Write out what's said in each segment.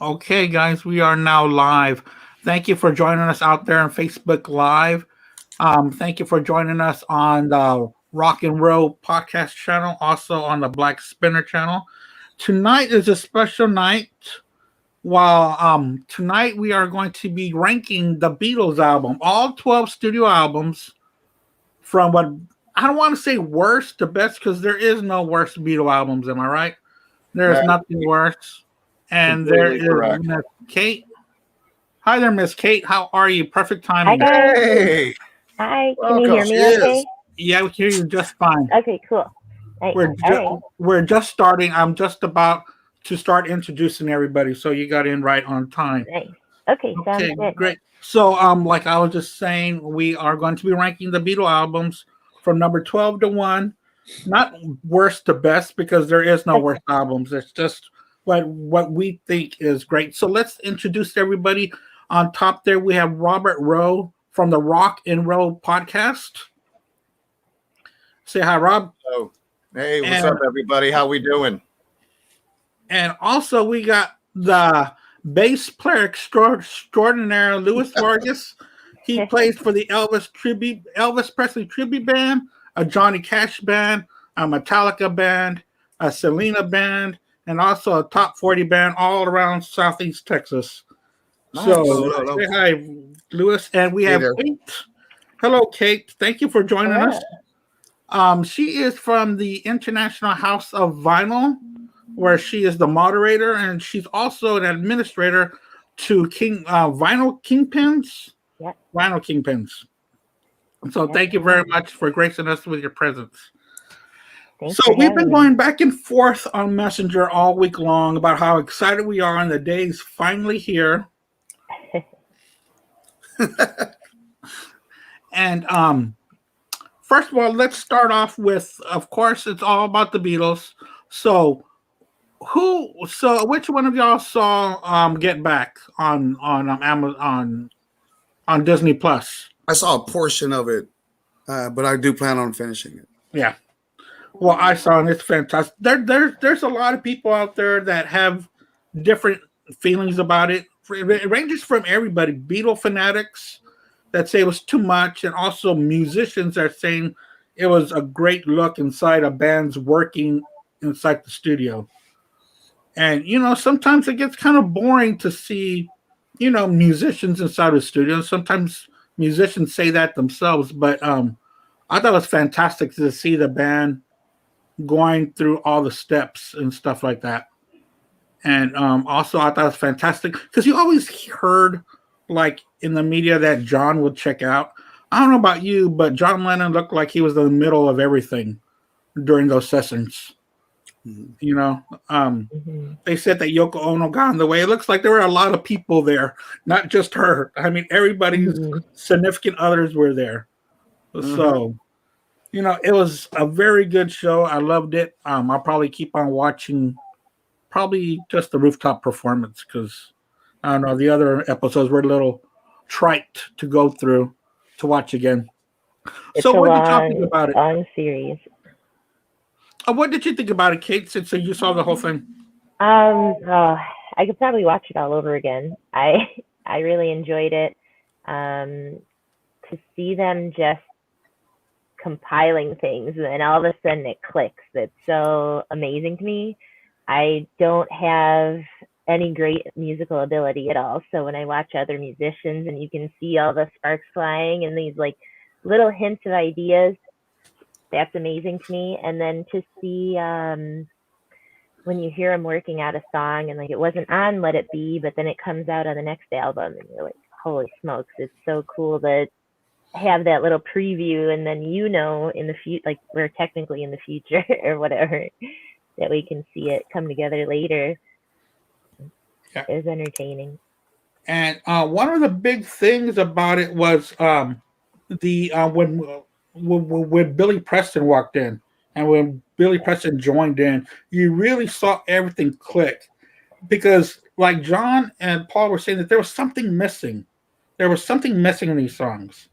Okay, guys, we are now live. Thank you for joining us out there on Facebook Live. Thank you for joining us on the Rock and Roll podcast channel, also on the Black Spinner channel. Tonight is a special night. While tonight we are going to be ranking the Beatles album, all 12 studio albums, from what I don't want to say worst to best because there is no worst Beatle albums. Am I right? There is That's nothing worse. And there completely is correct. Miss Kate. Hi there, Miss Kate. How are you? Perfect Hi, timing. guys. Hey, Hi. Can you welcome. hear me Cheers. okay? Yeah, we hear you just fine. Okay, cool. Nice. We're All right. we're just starting. I'm just about to start introducing everybody, so you got in right on time. Nice. Okay, sounds Okay, good. great. So, like I was just saying, we are going to be ranking the Beatle albums from number 12 to 1, not worst to best because there is no worst albums. It's just what we think is great. So let's introduce everybody. On top there, we have Robert Rowe from the Rock and Roll podcast. Say hi, Rob. Oh, hey, what's up, everybody? How we doing? And also we got the bass player extraordinaire Louis Vargas. He plays for the Elvis Presley tribute band, a Johnny Cash band, a Metallica band, a Selena band, and also a top 40 band all around Southeast Texas. Nice. So Hello. say hi, Louis. And we have there. Kate. Hello, Kate. Thank you for joining Hello. us. She is from the International House of Vinyl, where she is the moderator, and she's also an administrator to Vinyl Kingpins. Yep. Vinyl Kingpins. So thank you very much for gracing us with your presence. Thanks So for we've having been me. going back and forth on Messenger all week long about how excited we are, and the day is finally here. And first of all, let's start off with, of course, it's all about the Beatles. So which one of y'all saw Get Back on Amazon on Disney Plus? I saw a portion of it, but I do plan on finishing it. Yeah. Well, I saw it, and it's fantastic. There's a lot of people out there that have different feelings about it. It ranges from everybody, Beatle fanatics that say it was too much, and also musicians that are saying it was a great look inside a band's working inside the studio. And, sometimes it gets kind of boring to see, musicians inside the studio. Sometimes musicians say that themselves, but I thought it was fantastic to see the band going through all the steps and stuff like that. And also, I thought it was fantastic because you always heard, like, in the media that John would check out. I don't know about you, but John Lennon looked like he was in the middle of everything during those sessions. Mm-hmm. They said that Yoko Ono got in the way. It looks like there were a lot of people there, not just her. I mean, everybody's significant others were there. So, it was a very good show. I loved it. I'll probably keep on watching probably just the rooftop performance because, I don't know, the other episodes were a little trite to go through to watch again. It's So a what did y'all think about it? long series. What did you think about it, Kate, since you saw the whole thing? I could probably watch it all over again. I really enjoyed it. To see them just compiling things and all of a sudden it clicks. That's so amazing to me. I don't have any great musical ability at all. So when I watch other musicians and you can see all the sparks flying and these like little hints of ideas, that's amazing to me. And then to see when you hear them working out a song and like it wasn't on Let It Be, but then it comes out on the next album and you're like, holy smokes, it's so cool to have that little preview and then in the future, like we're technically in the future or whatever, that we can see it come together later. Yeah. It was entertaining. And one of the big things about it was when Billy Preston walked in and when Billy Preston joined in, you really saw everything click because like John and Paul were saying that there was something missing. There was something missing in these songs.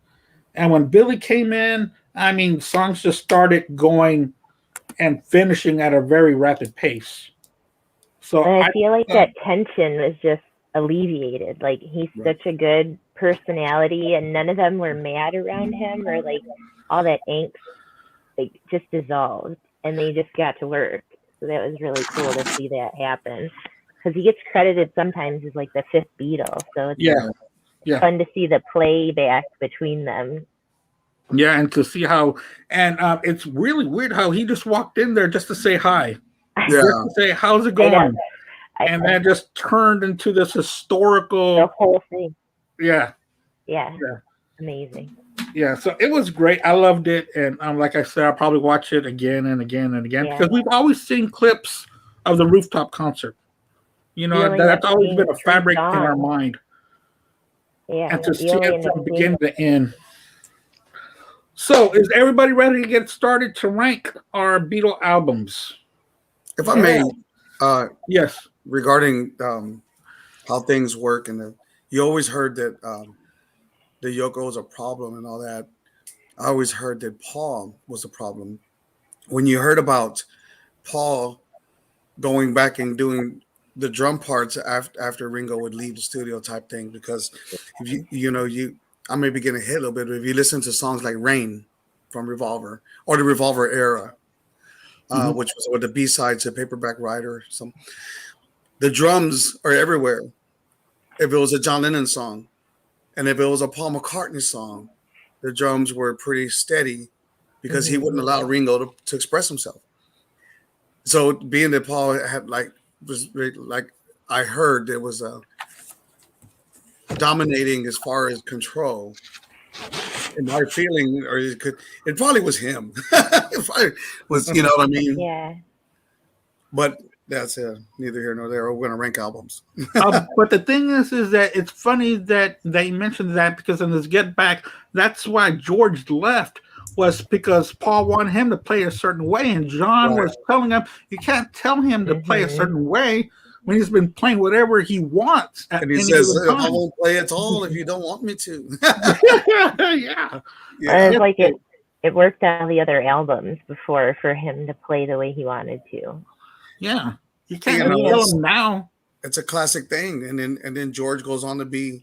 And when Billy came in, I mean, songs just started going and finishing at a very rapid pace. So And I feel like that tension was just alleviated. Like he's such a good personality, and none of them were mad around him, or like all that angst like just dissolved, and they just got to work. So that was really cool to see that happen. Because he gets credited sometimes as like the fifth Beatle, so it's fun to see the playback between them. Yeah, and to see how, and it's really weird how he just walked in there just to say hi, Yeah, just to say how's it going, and that just turned into this historical. The whole thing. Yeah. Amazing. Yeah, so it was great. I loved it, and like I said, I'll probably watch it again and again and again because we've always seen clips of the rooftop concert. You know, that's always been a fabric in our mind. Yeah, and to see it from beginning to end. So, is everybody ready to get started to rank our Beatle albums? If I may, yes. Regarding how things work, and you always heard that the Yoko was a problem and all that. I always heard that Paul was a problem. When you heard about Paul going back and doing the drum parts after Ringo would leave the studio type thing, because if I may be getting hit a little bit, but if you listen to songs like Rain from Revolver or the Revolver era, which was with the B-sides to Paperback Writer, the drums are everywhere. If it was a John Lennon song, and if it was a Paul McCartney song, the drums were pretty steady because he wouldn't allow Ringo to express himself. So being that Paul had I heard there was a dominating as far as control. And my feeling, or it probably was him. It probably was, you know what I mean? Yeah. But that's neither here nor there. We're going to rank albums. But the thing is that it's funny that they mentioned that because in this Get Back, that's why George left, was because Paul wanted him to play a certain way, and John was telling him, you can't tell him to play a certain way when he's been playing whatever he wants. And he says, I won't play at all if you don't want me to. Yeah. It's like it worked on the other albums before for him to play the way he wanted to. Yeah. You can't tell him now. It's a classic thing. And then George goes on to be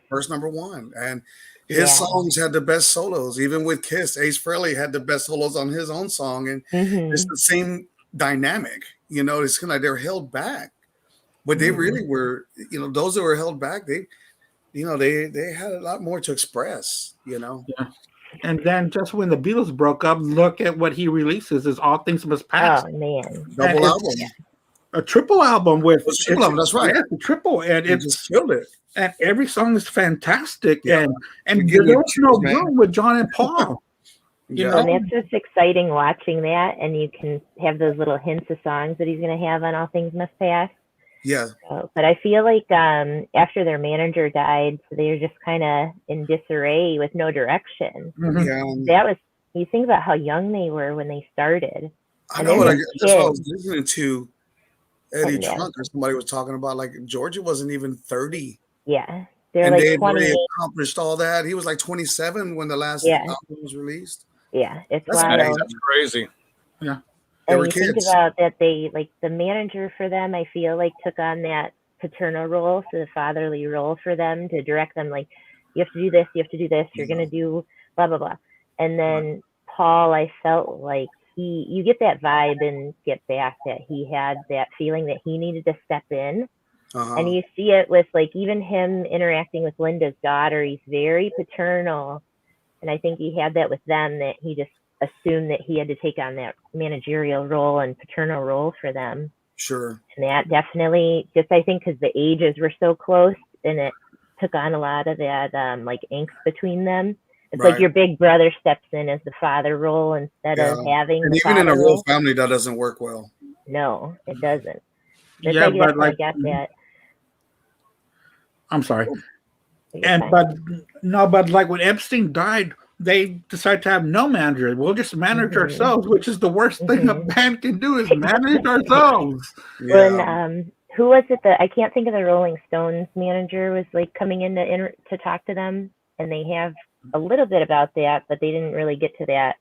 first number one. And his songs had the best solos. Even with Kiss, Ace Frehley had the best solos on his own song. And it's the same dynamic. You know, it's kind of they're held back. But they really were, those that were held back, they had a lot more to express, Yeah. And then just when the Beatles broke up, look at what he releases is All Things Must Pass. Oh, man. Double album. A triple album with triple album, that's right. Yeah, triple, and it just killed it. And every song is fantastic. Yeah. And there was no room with John and Paul. You know? And it's just exciting watching that, and you can have those little hints of songs that he's going to have on All Things Must Pass. Yeah. But I feel like after their manager died, so they were just kind of in disarray with no direction. That was, you think about how young they were when they started. I know that's what I was listening to Eddie Trunk or somebody was talking about, like Georgia wasn't even 30. Yeah. They're and like they 28. accomplished all that. He was like 27 when the last album was released. Yeah. It's that's crazy. Yeah. And you think about that, they like the manager for them, I feel like took on that paternal role, so the fatherly role for them to direct them, like, you have to do this, you have to do this, you're going to do blah, blah, blah. And then Paul, I felt like you get that vibe and Get Back that he had that feeling that he needed to step in. And you see it with like even him interacting with Linda's daughter, he's very paternal. And I think he had that with them, that he just assumed that he had to take on that managerial role and paternal role for them. Sure. And that definitely, just I think because the ages were so close, and it took on a lot of that like angst between them. It's like your big brother steps in as the father role instead of having and the even in a real role. family, that doesn't work well. No, it doesn't. Yeah, but like, I got that. I'm sorry. But like when Epstein died, they decided to have no manager. We'll just manage ourselves, which is the worst thing a band can do, is manage ourselves. When who was it that I can't think of, the Rolling Stones manager was like coming in to talk to them, and they have a little bit about that, but they didn't really get to that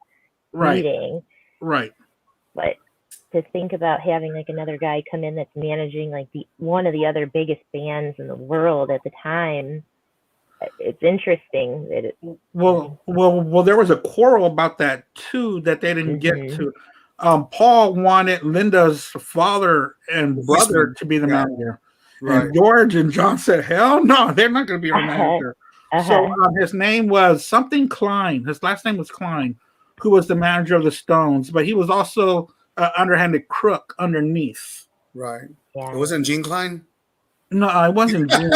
meeting. Right. But to think about having like another guy come in that's managing like the one of the other biggest bands in the world at the time. It's interesting that it. Well. There was a quarrel about that too that they didn't get Mhm. to. Paul wanted Linda's father and brother to be the manager, Right. and George and John said, "Hell no, they're not going to be our manager." So his name was something Klein. His last name was Klein, who was the manager of the Stones, but he was also an underhanded crook underneath. Right. Yeah. It wasn't Gene Klein. No, it wasn't Jim.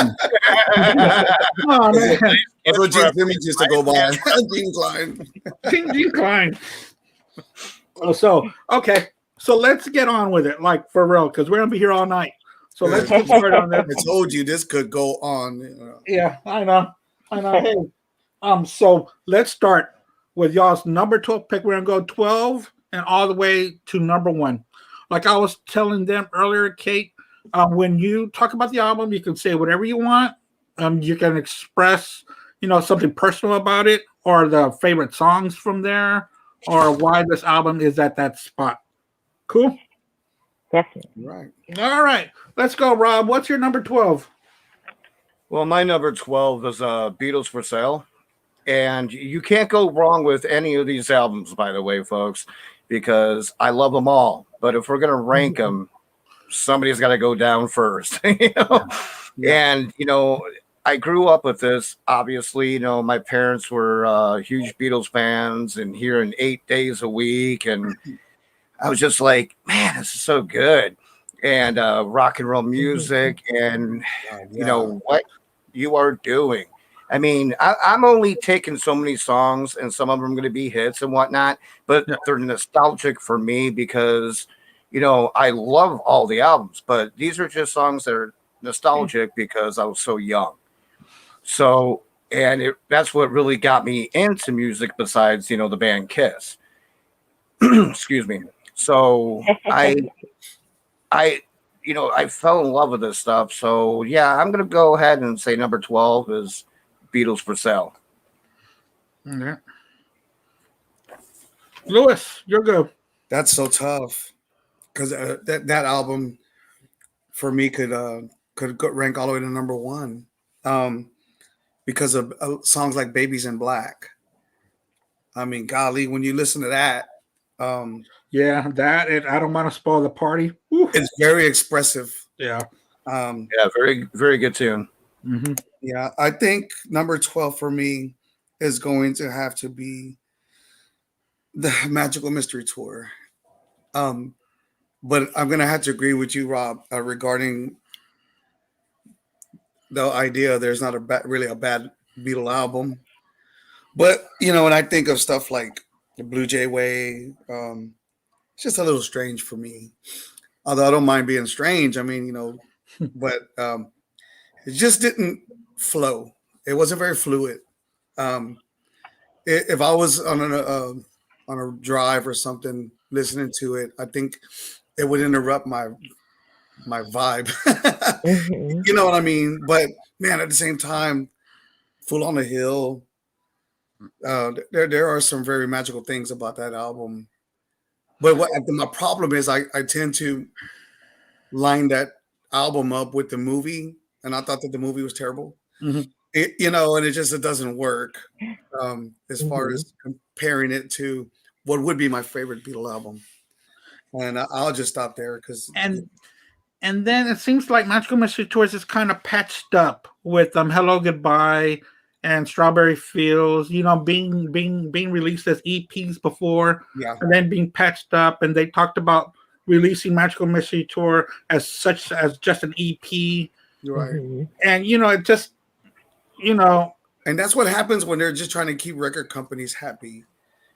Oh That's man, what Gene Simmons used to go by. Gene Klein. Gene Klein. So okay, so let's get on with it, like for real, because we're gonna be here all night. So let's get started on I this. told you this could go on. Yeah, I know. Hey, so let's start with y'all's number 12 pick. We're gonna go 12 and all the way to number 1. Like I was telling them earlier, Kate, when you talk about the album, you can say whatever you want. You can express, something personal about it, or the favorite songs from there, or why this album is at that spot. Cool? Definitely. Right. All right. Let's go, Rob. What's your number 12? Well, my number 12 is Beatles for Sale. And you can't go wrong with any of these albums, by the way, folks, because I love them all. But if we're going to rank them, somebody's got to go down first. Yeah. And, I grew up with this. Obviously, my parents were huge Beatles fans and hearing 8 days a week. And I was just like, man, this is so good. And rock and roll music and, what you are doing. I mean, I'm only taking so many songs and some of them are going to be hits and whatnot, but they're nostalgic for me because, I love all the albums, but these are just songs that are nostalgic because I was so young. So, and that's what really got me into music besides, the band Kiss. Excuse me. So I fell in love with this stuff. So yeah, I'm going to go ahead and say number 12 is Beatles for Sale. Okay. Lewis, you're good. That's so tough because that album for me could rank all the way to number 1 because of songs like "Babies in Black." I mean, golly, when you listen to that, yeah, that and I Don't Want to Spoil the Party. Woo. It's very expressive. Yeah. Very, very good tune. Mm-hmm. Yeah, I think number 12 for me is going to have to be the Magical Mystery Tour. But I'm going to have to agree with you, Rob, regarding the idea there's not really a bad Beatle album. But, when I think of stuff like the Blue Jay Way, it's just a little strange for me. Although I don't mind being strange. I mean, but it just didn't flow. It wasn't very fluid. If I was on a drive or something listening to it, I think it would interrupt my vibe. Mhm. You know what I mean? But man, at the same time, Fool on the Hill. There are some very magical things about that album. But my problem is I tend to line that album up with the movie, and I thought that the movie was terrible. Mm-hmm. And it doesn't work as far as comparing it to what would be my favorite Beatle album. And I'll just stop there because and then it seems like Magical Mystery Tours is kind of patched up with Hello Goodbye and Strawberry Fields, being released as EPs before, and then being patched up, and they talked about releasing Magical Mystery Tour as just an EP, right? And it just, and that's what happens when they're just trying to keep record companies happy.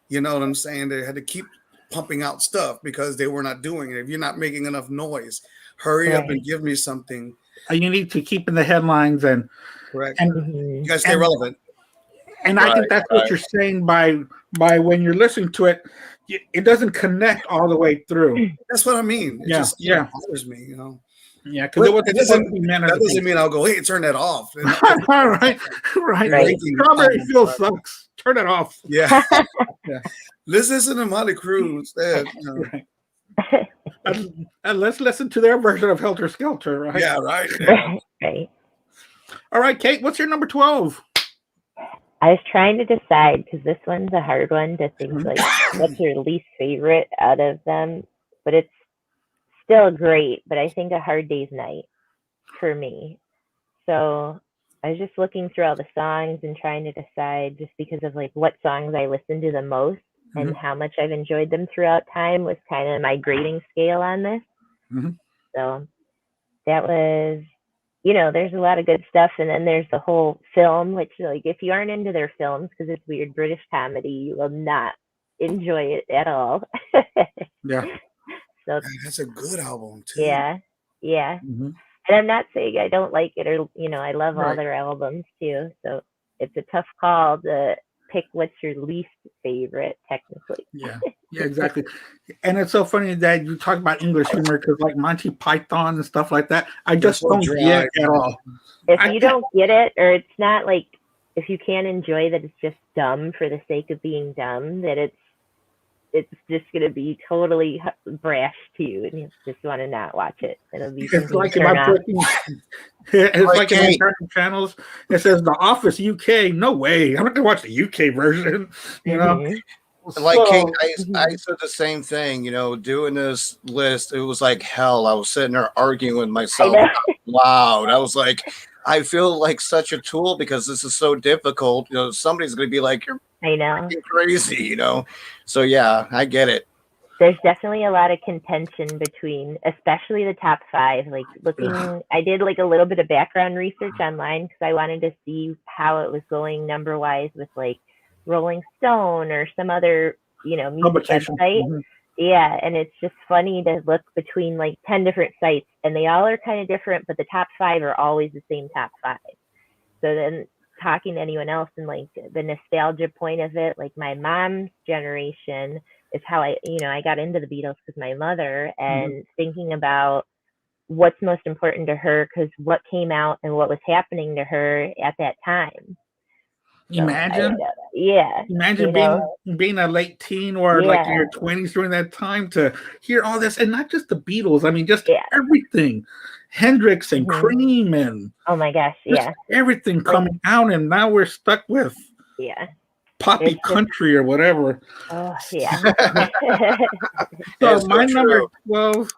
You know what I'm saying? They had to keep pumping out stuff because they were not doing it. If you're not making enough noise, hurry up and give me something. You need to keep in the headlines and correct. And you guys stay relevant. And I think that's what you're saying by when you're listening to it, it doesn't connect all the way through. That's what I mean. It just bothers me, Yeah, because it doesn't mean I'll go, hey, turn that off. right. Strawberry Fields sucks. Turn it off. Yeah. Let's listen to Motley Crue instead. Right. And let's listen to their version of Helter Skelter, right? Yeah, right. Yeah. Right. All right, Kate, what's your number 12? I was trying to decide because this one's a hard one to think like what's your least favorite out of them, but it's still great. But I think A Hard Day's Night for me. So I was just looking through all the songs and trying to decide just because of like what songs I listen to the most and how much I've enjoyed them throughout time was kind of my grading scale on this. Mhm. So that was, there's a lot of good stuff. And then there's the whole film, which, like, if you aren't into their films because it's weird British comedy, you will not enjoy it at all. Yeah. So, That's a good album too. yeah. Yeah. Mhm. And I'm not saying I don't like it or, I love all Right. their albums too. So it's a tough call to pick what's your least favorite, technically. Yeah, exactly. And it's so funny that you talk about English humor because, like Monty Python and stuff like that, I just so don't dry. get at all. If you don't get it, or it's not like, if you can't enjoy that it's just dumb for the sake of being dumb, that it's just going to be totally brash to you and you just want to not watch it. It'll be It's like if turn I'm off. clicking, it's like if I'm turning channels, it says The Office UK. No way, I'm not gonna watch the UK version. You know, Mhm. Like So- Kate, I said the same thing. Doing this list, it was like hell. I was sitting there arguing with myself know. out loud. I was like, I feel like such a tool because this is so difficult. Somebody's going to be like, "You're I know. freaking crazy," So yeah, I get it. There's definitely a lot of contention between, especially the top 5. Like I did like a little bit of background research online because I wanted to see how it was going number wise with like Rolling Stone or some other, music Publication. website. Mhm. Yeah, and it's just funny to look between like 10 different sites and they all are kind of different, but the top 5 are always the same top 5. So then talking to anyone else and like the nostalgia point of it, like my mom's generation is how I got into the Beatles because my mother, and thinking about what's most important to her because what came out and what was happening to her at that time. So Imagine being a late teen or like in your 20s during that time to hear all this, and not just the Beatles. I mean, just everything, Hendrix and Cream and oh my gosh, everything coming out, and now we're stuck with poppy country or whatever. Oh yeah. So my number 12.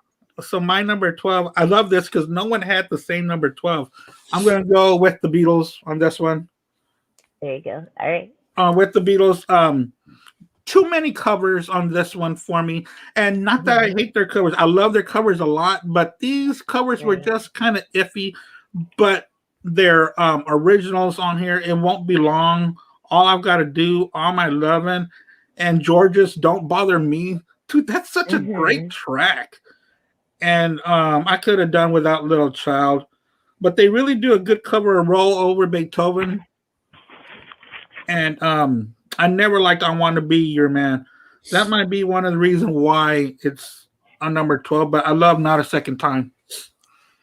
So my number 12. I love this because no one had the same number 12. I'm gonna go with the Beatles on this one. There you go. All right. With the Beatles, too many covers on this one for me, and not that I hate their covers. I love their covers a lot, but these covers were just kind of iffy. But their originals on here, it won't be long. All I've got to do, All My Lovin', and George's Don't Bother Me. Dude, that's such a great track. And I could have done without Little Child, but they really do a good cover of Roll Over Beethoven. And I never liked I Want to Be Your Man. That might be one of the reasons why it's on number 12, but I love Not a Second Time.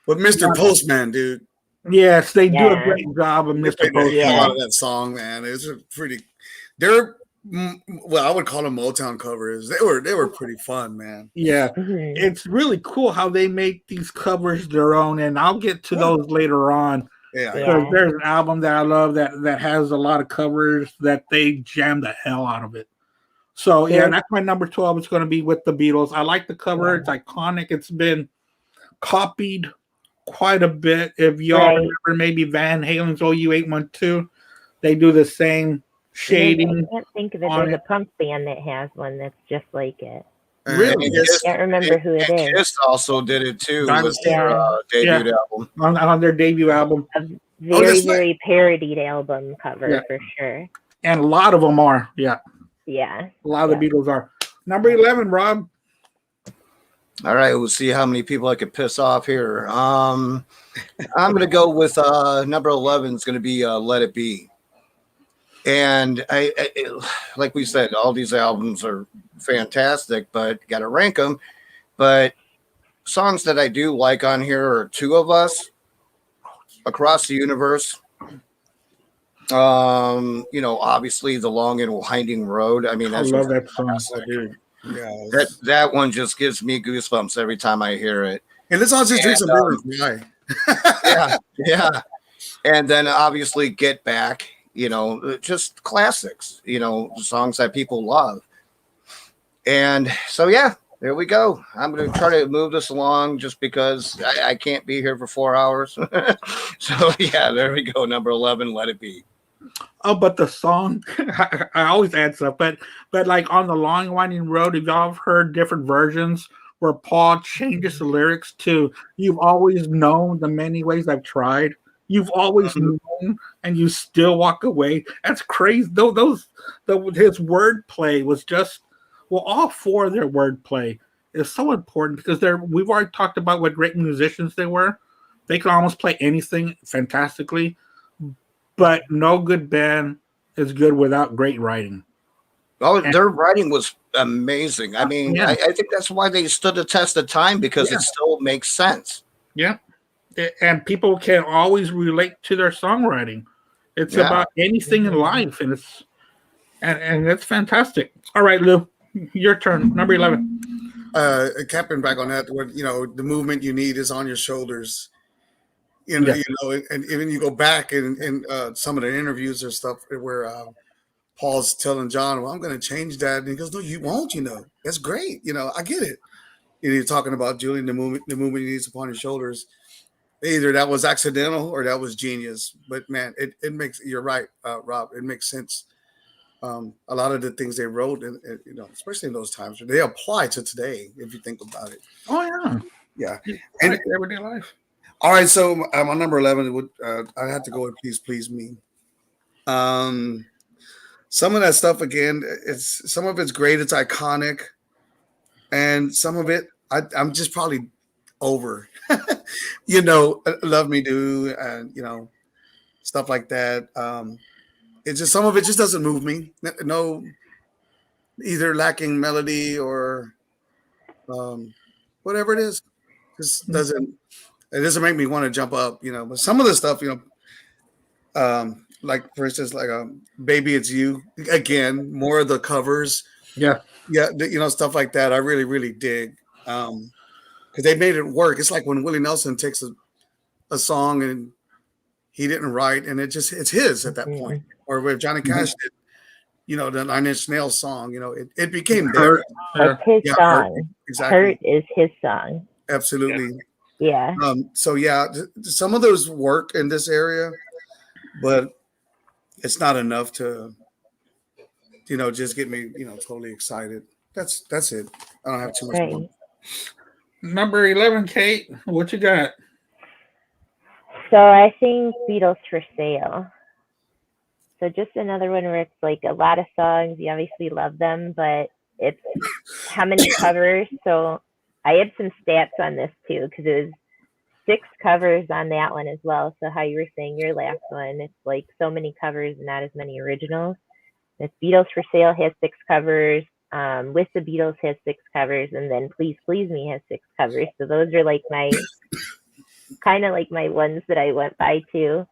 But Mr. Postman, dude. Yes, they do a great job of Mr. Postman. A lot of that song, man. It's pretty. They're I would call them Motown covers. They were pretty fun, man. Yeah, it's really cool how they make these covers their own, and I'll get to those later on. Yeah, because there's an album that I love that has a lot of covers that they jam the hell out of it. So that's my number 12. It's going to be with the Beatles. I like the cover. It's iconic. It's been copied quite a bit. If y'all remember maybe Van Halen's OU812, they do the same shading. I can't think of it. There's a punk band that has one that's just like it. Really? I can't remember who it is. Kiss also did it too with their debut album. On their debut album. A very parodied album cover for sure. And a lot of them are. Yeah. A lot of the Beatles are. Number 11, Rob. All right, we'll see how many people I could piss off here. I'm going to go with number 11 is going to be Let It Be. And I like we said, all these albums are fantastic, but got to rank them. But songs that I do like on here are Two of Us, Across the Universe. Obviously The Long and Winding Road. I mean, I love that song. That Yes. that one just gives me goosebumps every time I hear it. And let's all just drink And some beer and cry. yeah, yeah. And then obviously Get Back, just classics, songs that people love. And so, yeah, there we go. I'm going to try to move this along just because I can't be here for 4 hours. So, yeah, there we go. Number 11, Let It Be. Oh, but the song, I always add stuff, but like on the Long Winding Road, if y'all have heard different versions where Paul changes the lyrics to "You've always known the many ways I've tried, you've always Mhm. known, and you still walk away." That's crazy. His wordplay was just well, all four of their wordplay is so important because we've already talked about what great musicians they were. They could almost play anything fantastically, but no good band is good without great writing. Oh, And their writing was amazing. I mean, yeah, I think that's why they stood the test of time because it yeah, still makes sense. yeah. And people can always relate to their songwriting. It's Yeah. about anything in life, and it's fantastic. All right, Lou, your turn. Number 11. Capping back on that, what the movement you need is on your shoulders. Yeah. And even you go back and some of the interviews or stuff where Paul's telling John, "Well, I'm going to change that," and he goes, "No, you won't. That's great. I get it." You're talking about Julian, the movement he needs upon your shoulders. Either that was accidental or that was genius. But man, it makes you're right, Rob. It makes sense. A lot of the things they wrote, and especially in those times, they apply to today. If you think about it, Oh yeah. yeah. It's And like everyday life. all right, so my number 11 would I had to go with "Please Please Me." Um, some of that stuff again, some of it's great, it's iconic, and some of it I'm just probably over. "Love Me Do" and stuff like that. It's just some of it just doesn't move me. No, either lacking melody or um, whatever it is, just doesn't. It doesn't make me want to jump up. But some of the stuff, like for instance, like "Baby It's You." Again, more of the covers, Yeah. yeah, stuff like that. I really, really dig because they made it work. It's like when Willie Nelson takes a song and he didn't write, and it's his at that point. Mhm. Or with Johnny Mhm. Cash did, the Nine Inch Nails song, it became there. Hurt. It's Yeah. his Yeah, Hurt, song. exactly, Hurt is his song. absolutely. Yeah. So yeah, some of those work in this area, but it's not enough to just get me totally excited. That's it. I don't have too much more. Right. Number 11, Kate. What you got? So I think Beatles for Sale. So just another one where it's like a lot of songs. You obviously love them, but it's how many covers. So I had some stats on this too because it was 6 covers on that one as well. So how you were saying your last one, it's like so many covers and not as many originals. This Beatles for Sale has 6 covers. With the Beatles has 6 covers, and then Please Please Me has 6 covers. So those are like my kind of like my ones that I went by too.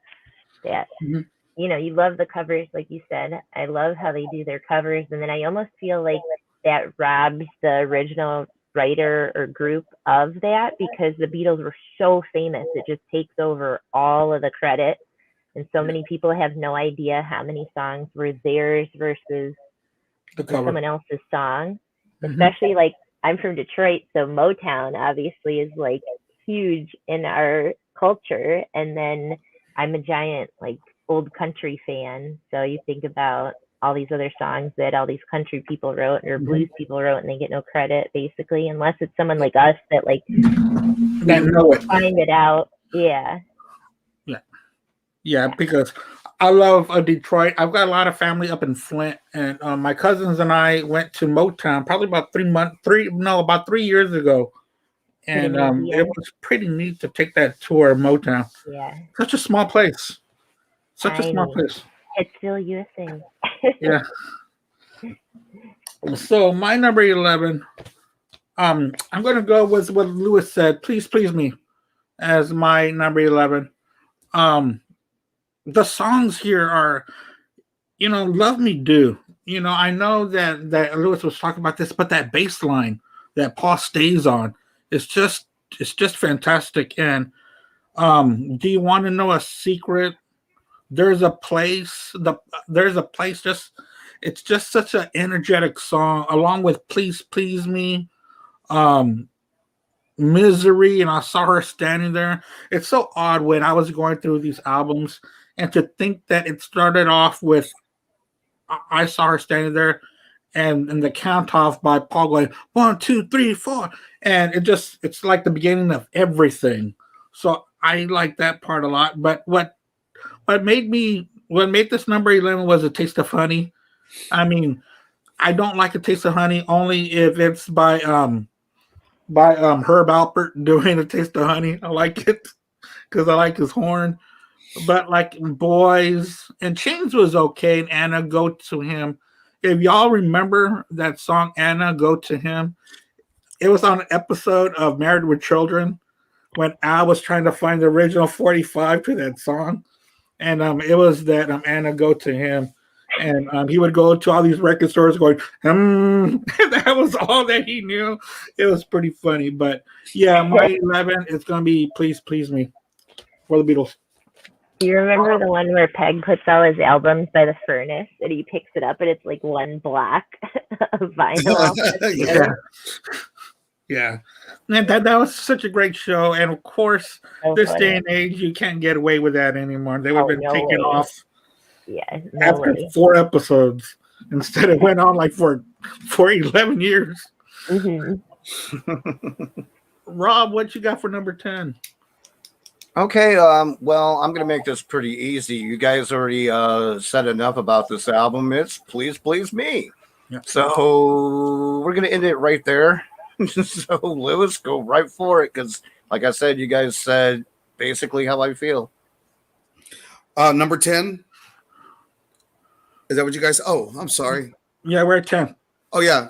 That Mhm. you love the covers, like you said. I love how they do their covers, and then I almost feel like that robs the original writer or group of that because the Beatles were so famous. It just takes over all of the credit, and so many people have no idea how many songs were theirs versus The cover. someone else's song. Mhm. Especially like I'm from Detroit, so Motown obviously is like huge in our culture. And then I'm a giant like old country fan. So you think about all these other songs that all these country people wrote or Mhm. blues people wrote and they get no credit basically unless it's someone like us that like That we know it. find it out. Yeah. Yeah. Yeah, because I love Detroit. I've got a lot of family up in Flint, and my cousins and I went to Motown probably about 3 months, about 3 years ago, Get and an it idea. was pretty neat to take that tour of Motown. Yeah. Such a small place. Such a small Tiny. place. Pittsville, USA. Yeah. So my number 11, I'm going to go with what Lewis said. Please, please me as my number 11. Um, the songs here are, "Love Me Do." I know that Lewis was talking about this, but that bass line that Paul stays on, it's just fantastic. And do you want to know a secret? There's a place. There's a place. It's just such an energetic song, along with "Please Please Me," um, "Misery," and I saw her standing there. It's so odd when I was going through these albums, and to think that it started off with I saw her standing there, and the count off by Paul going 1, 2, 3, 4, and it's like the beginning of everything. So I like that part a lot. But what made this number 11 was a taste of honey. I mean, I don't like a taste of honey only if it's by Herb Alpert doing a taste of honey. I like it because I like his horn. But like Boys and Chains was okay, and Anna Go to Him. If y'all remember that song Anna Go to Him, it was on an episode of Married with Children when Al was trying to find the original 45 to that song. And it was that Anna Go to Him. And he would go to all these record stores going, that was all that he knew. It was pretty funny. But yeah, my 11 is going to be Please Please Me for the Beatles. Do you remember the one where Peg puts all his albums by the furnace and he picks it up and it's like one block of vinyl? Yeah. Yeah. And that was such a great show. And of course, this day and age, you can't get away with that anymore. They would have been taken off after 4 episodes. Instead, it went on like for 11 years. Mm-hmm. Rob, what you got for number 10? Okay, well, I'm going to make this pretty easy. You guys already said enough about this album. It's Please Please Me. Yeah. So we're going to end it right there. So, Lewis, go right for it because, like I said, you guys said basically how I feel. Number 10. Is that what you guys? Oh, I'm sorry. Yeah, we're at 10. Oh, yeah.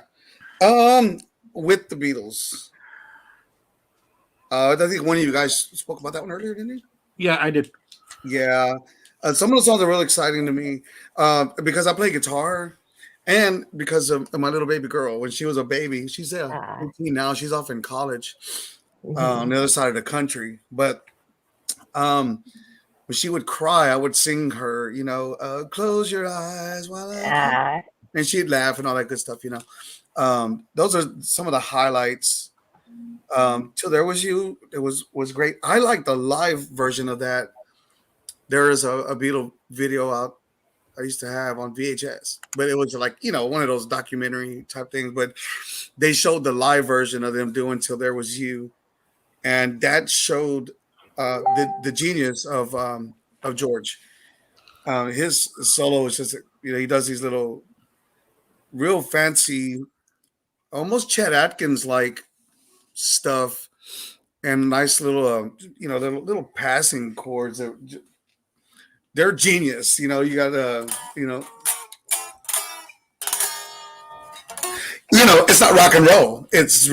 With the Beatles. I think one of you guys spoke about that one earlier, didn't you? Yeah, I did. Yeah. Some of the songs are really exciting to me because I play guitar and because of my little baby girl. When she was a baby, she's 18 now. She's off in college on the other side of the country. But when she would cry, I would sing her, close your eyes while I and she'd laugh and all that good stuff, Those are some of the highlights. Till There Was You, it was great. I like the live version of that. There is a Beatle video out I used to have on VHS, but it was like, one of those documentary type things, but they showed the live version of them doing Till There Was You. And that showed the genius of George. His solo is just, he does these little real fancy, almost Chet Atkins like stuff and nice little little passing chords that they're genius. You gotta it's not rock and roll, it's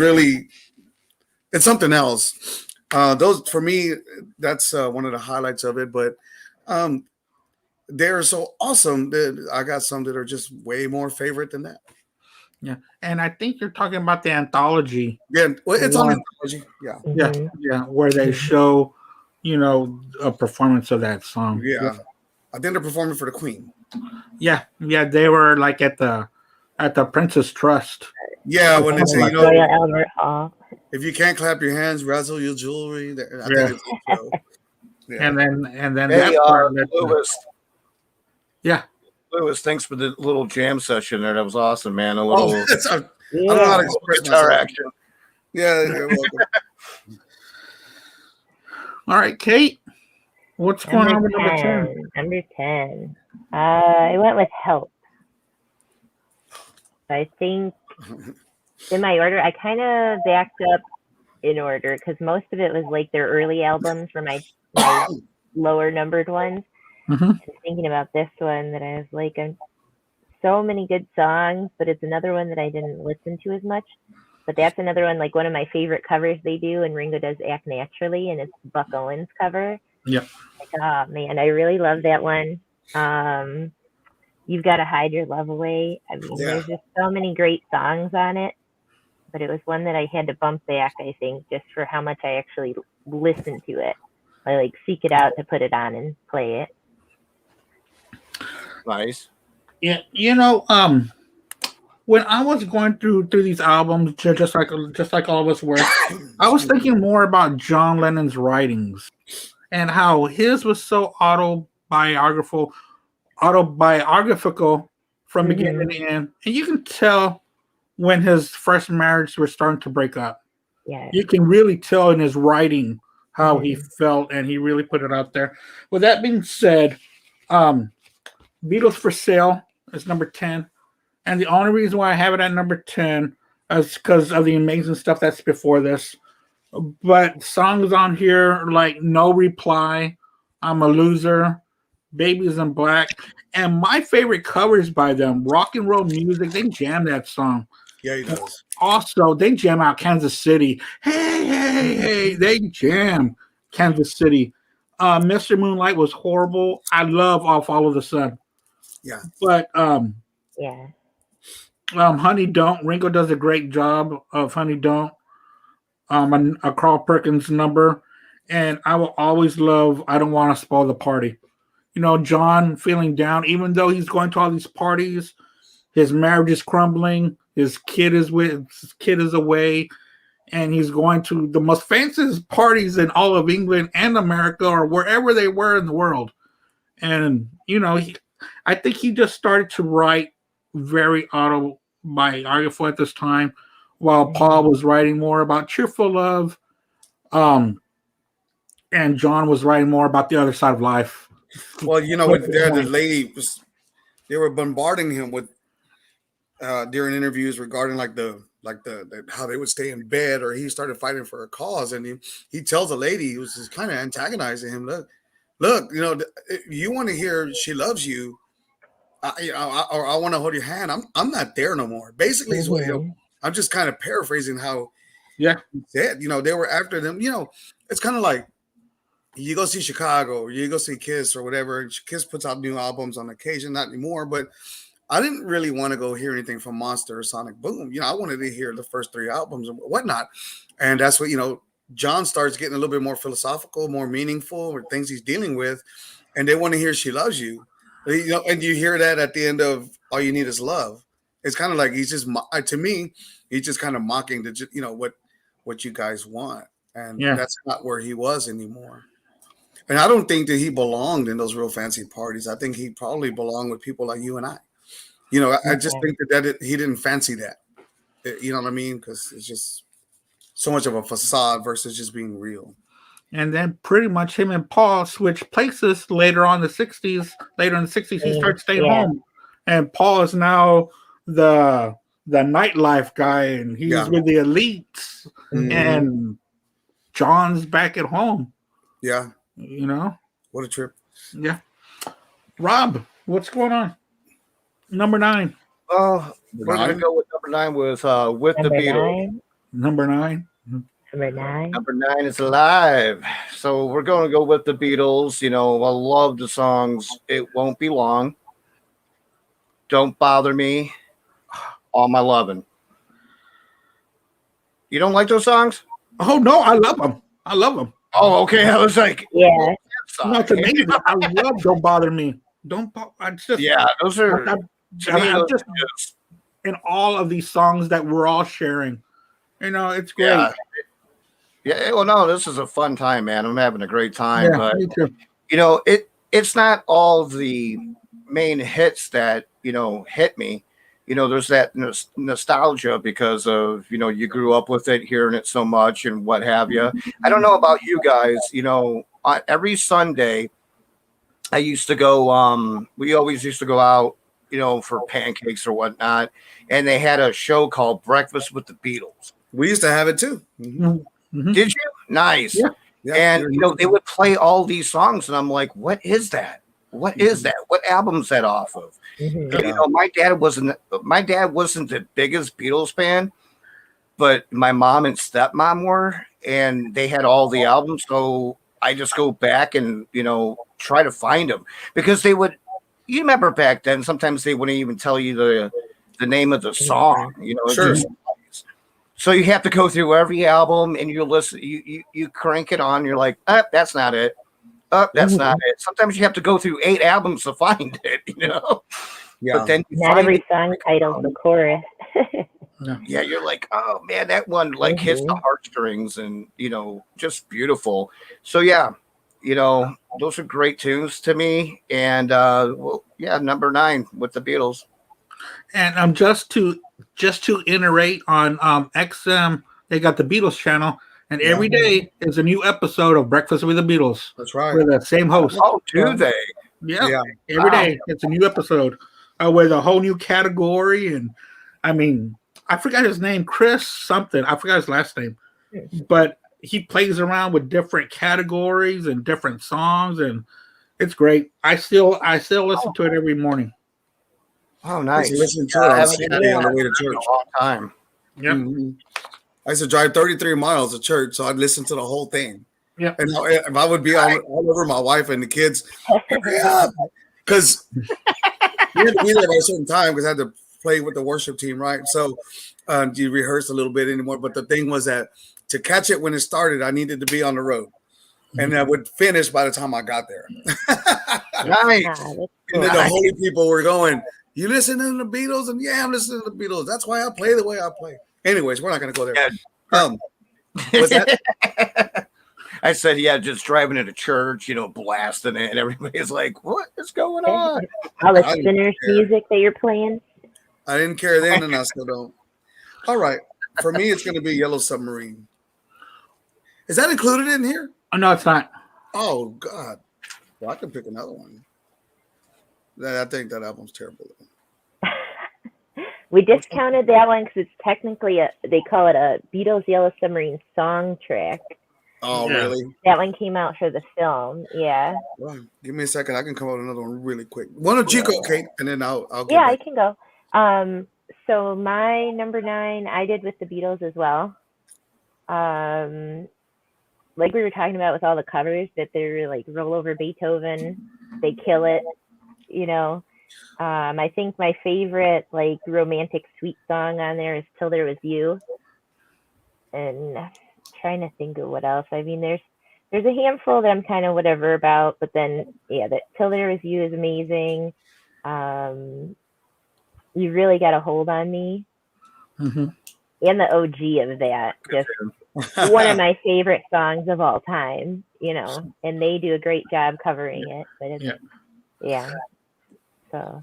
something else. Those for me, that's one of the highlights of it. But they're so awesome that I got some that are just way more favorite than that. Yeah, and I think you're talking about the anthology. Yeah, well, it's on anthology. Yeah, yeah, where they show, a performance of that song. Yeah, I think they're performing for the Queen. Yeah, they were like at the Princess Trust. Yeah, when they say, Royal Albert Hall. If you can't clap your hands, razzle your jewelry. I think it's And then hey, that part, Lewis. Yeah. Lewis, thanks for the little jam session there. That was awesome, man. A little I don't know how to express guitar myself. action. Yeah, you're welcome. All right, Kate. What's going on with number 10? Number 10. I went with Help. I think in my order, I kind of backed up in order because most of it was like their early albums for my lower numbered ones. Mm-hmm. And thinking about this one that I was like, so many good songs, but it's another one that I didn't listen to as much. But that's another one, like one of my favorite covers they do, and Ringo does Act Naturally, and it's Buck Owens' cover. Yep. Like, oh man, I really love that one. You've Got to Hide Your Love Away. I mean, Yeah. there's just so many great songs on it, but it was one that I had to bump back, I think, just for how much I actually listen to it. I like seek it out to put it on and play it. Nice. Yeah, when I was going through these albums, just like all of us were, I was thinking more about John Lennon's writings and how his was so autobiographical from beginning to end, and you can tell when his first marriage were starting to break up. Yeah. You can really tell in his writing how he felt, and he really put it out there. With that being said, Beatles for Sale is number 10. And the only reason why I have it at number 10 is because of the amazing stuff that's before this. But songs on here like No Reply, I'm a Loser, Babies in Black, and my favorite covers by them, Rock and Roll Music, they jam that song. Yeah, he does. Also, they jam out Kansas City. Hey, hey, hey, they jam Kansas City. Mr. Moonlight was horrible. I love All Follow the Sun. Yeah. But Yeah. Honey Don't. Ringo does a great job of Honey Don't. A Carl Perkins number. And I will always love I Don't Want to Spoil the Party. John feeling down, even though he's going to all these parties, his marriage is crumbling, his kid is away, and he's going to the most fanciest parties in all of England and America or wherever they were in the world. And, I think he just started to write very autobiographical at this time, while Paul was writing more about cheerful love, and John was writing more about the other side of life. Well, the lady they were bombarding him with during interviews regarding the how they would stay in bed, or he started fighting for a cause, and he tells a lady who was just kind of antagonizing him, look, you want to hear she loves you, I want to hold your hand. I'm not there no more. Basically, is what I'm just kind of paraphrasing how he said. They were after them. It's kind of like you go see Chicago, or you go see Kiss or whatever. Kiss puts out new albums on occasion, not anymore, but I didn't really want to go hear anything from Monster or Sonic Boom. I wanted to hear the first 3 albums and whatnot. And that's what, John starts getting a little bit more philosophical, more meaningful, or things he's dealing with. And they want to hear She Loves You. And you hear that at the end of All You Need Is Love. It's kind of like he's just, to me, he's just kind of mocking what you guys want. And that's not where he was anymore. And I don't think that he belonged in those real fancy parties. I think he probably belonged with people like you and I. I just think that he didn't fancy that. You know what I mean? Because it's just so much of a facade versus just being real. And then pretty much him and Paul switched places later in the 60s. Later in the 60s, he started staying home. And Paul is now the nightlife guy, and he's with the elites. And John's back at home. Yeah. What a trip. Yeah. Rob, what's going on? Number 9. We're going to go with number 9 with the Beatles. Number 9. Number 9. Number 9 is Alive. So we're going to go with the Beatles. I love the songs It Won't Be Long, Don't Bother Me, All My Lovin'. You don't like those songs? Oh, no, I love them. Oh, okay. I was like, yeah. No, it's amazing. I love Don't Bother Me. Those are. I'm just in all of these songs that we're all sharing. It's great. Yeah. Well, no, this is a fun time, man. I'm having a great time. Yeah, but me too. It's not all the main hits that hit me. There's that nostalgia because of you grew up with it, hearing it so much, and what have you. I don't know about you guys. Every Sunday, I used to go. We always used to go out, for pancakes or whatnot, and they had a show called Breakfast with the Beatles. We used to have it too. Mm-hmm. Did you? Nice. Yeah. And they would play all these songs, and I'm like, what is that? What is that? What album's that off of? My dad wasn't the biggest Beatles fan, but my mom and stepmom were, and they had all the albums. So I just go back and try to find them, because they would you remember back then, sometimes they wouldn't even tell you the name of the song. You know, it Sure. just so you have to go through every album and you listen. You crank it on. You're like, that's not it. That's not it. Sometimes you have to go through 8 albums to find it. You know, Yeah. but then you Not find every it. song title's the chorus. Yeah, you're like, oh man, that one like hits the Mhm. heartstrings, and you know, just beautiful. So yeah, you know, those are great tunes to me. And well, yeah, number 9 with the Beatles. And just to iterate on XM, they got the Beatles channel, and Yeah. every day is a new episode of Breakfast with the Beatles That's right. with the same host. Oh, do they? Yeah, Yeah. every Wow. day it's a new episode with a whole new category, and I mean, I forgot his name, Chris something. I forgot his last name, but he plays around with different categories and different songs, and it's great. I still listen to it every morning. Oh, I used nice. to listen to it on haven't Saturday either. on the way to A church. long time. Yep. Mhm. I used to drive 33 miles to church, so I'd listen to the whole thing. Yep. And if I would be all over my wife and the kids, hurry up, because we had to be there by a certain time because I had to play with the worship team, right? So you rehearse a little bit anymore. But the thing was that to catch it when it started, I needed to be on the road, and I would finish by the time I got there. Nice. Ah, that's And cool. then the holy people were going, "You listen to the Beatles?" And yeah, I'm listening to the Beatles. That's why I play the way I play. Anyways, we're not going to go there. Yeah. What's that? I said, yeah, just driving into church, you know, blasting it, and everybody's like, "What is going on?" All the I didn't Sinners care. music that you're playing. I didn't care then, and I still don't. All right, for me, it's going to be Yellow Submarine. Is that included in here? Oh, no, it's not. Oh God, well, I can pick another one. I think that album's terrible. We discounted that one because it's technically they call it a Beatles Yellow Submarine song track. Oh Yeah. really? That one came out for the film. Yeah. Well, give me a second. I can come up with another one really quick. One of Chico, Kate, and then I'll get Yeah, I back. can go. So my number 9, I did with the Beatles as well. Like we were talking about with all the covers, that they're like roll over Beethoven, they kill it, you know. I think my favorite like romantic sweet song on there is "Till There Was You," and trying to think of what else. I mean, there's a handful that I'm kind of whatever about, but then yeah, that "Till There Was You" is amazing. You really got a hold on me, Mm-hmm. and the OG of that, just one of my favorite songs of all time, you know, and they do a great job covering it. But it's, yeah. So,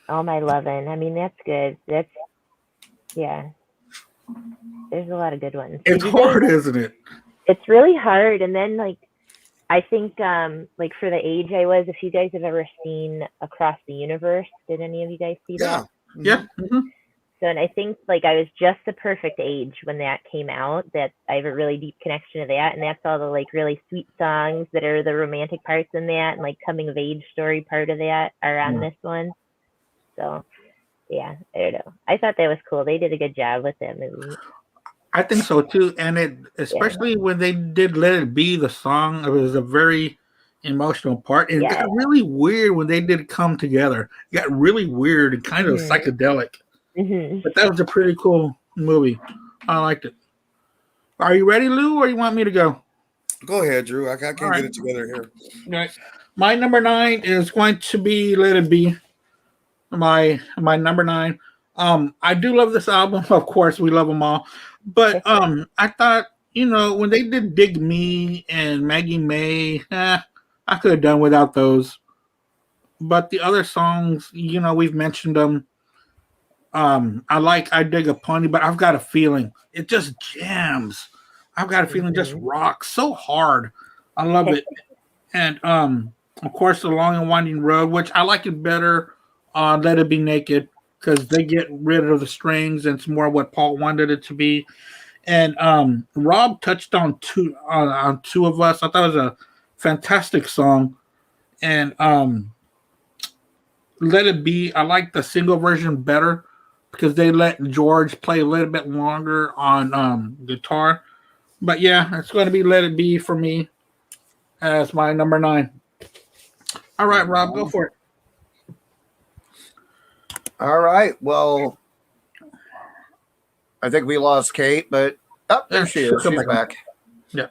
All My Lovin', I mean, that's good. That's, yeah. There's a lot of good ones. It's Did you guys- hard, isn't it? It's really hard. And then, like, I think, like, for the age I was, if you guys have ever seen Across the Universe, did any of you guys see Yeah. that? Yeah. Mm-hmm. So, and I think like I was just the perfect age when that came out, that I have a really deep connection to that. And that's all the like really sweet songs that are the romantic parts in that, and like coming of age story part of that are on this one. So yeah, I don't know. I thought that was cool. They did a good job with that movie. I think so too. And it, especially when they did Let It Be, the song, it was a very emotional part. And it got really weird when they did Come Together. It got really weird and kind of psychedelic. Mm-hmm. But that was a pretty cool movie. I liked it. Are you ready, Lou, or you want me to go? Go ahead, Drew. I can't All right. get it together here. All right. My number 9 is going to be Let It Be. My number 9. I do love this album. Of course, we love them all. But I thought, you know, when they did Dig Me and Maggie May, I could have done without those. But the other songs, you know, we've mentioned them. I Dig a Pony, but I've got a feeling it just jams. I've got a feeling just rocks so hard. I love it. And of course, The Long and Winding Road, which I like it better on Let It Be Naked, because they get rid of the strings and it's more what Paul wanted it to be. And Rob touched on two of us. I thought it was a fantastic song. And Let It Be, I like the single version better because they let George play a little bit longer on guitar. But yeah, it's going to be Let It Be for me as my number 9. All right, Rob, go for it. All right. Well, I think we lost Kate, but there she She'll is. come She's back on. back. Yeah.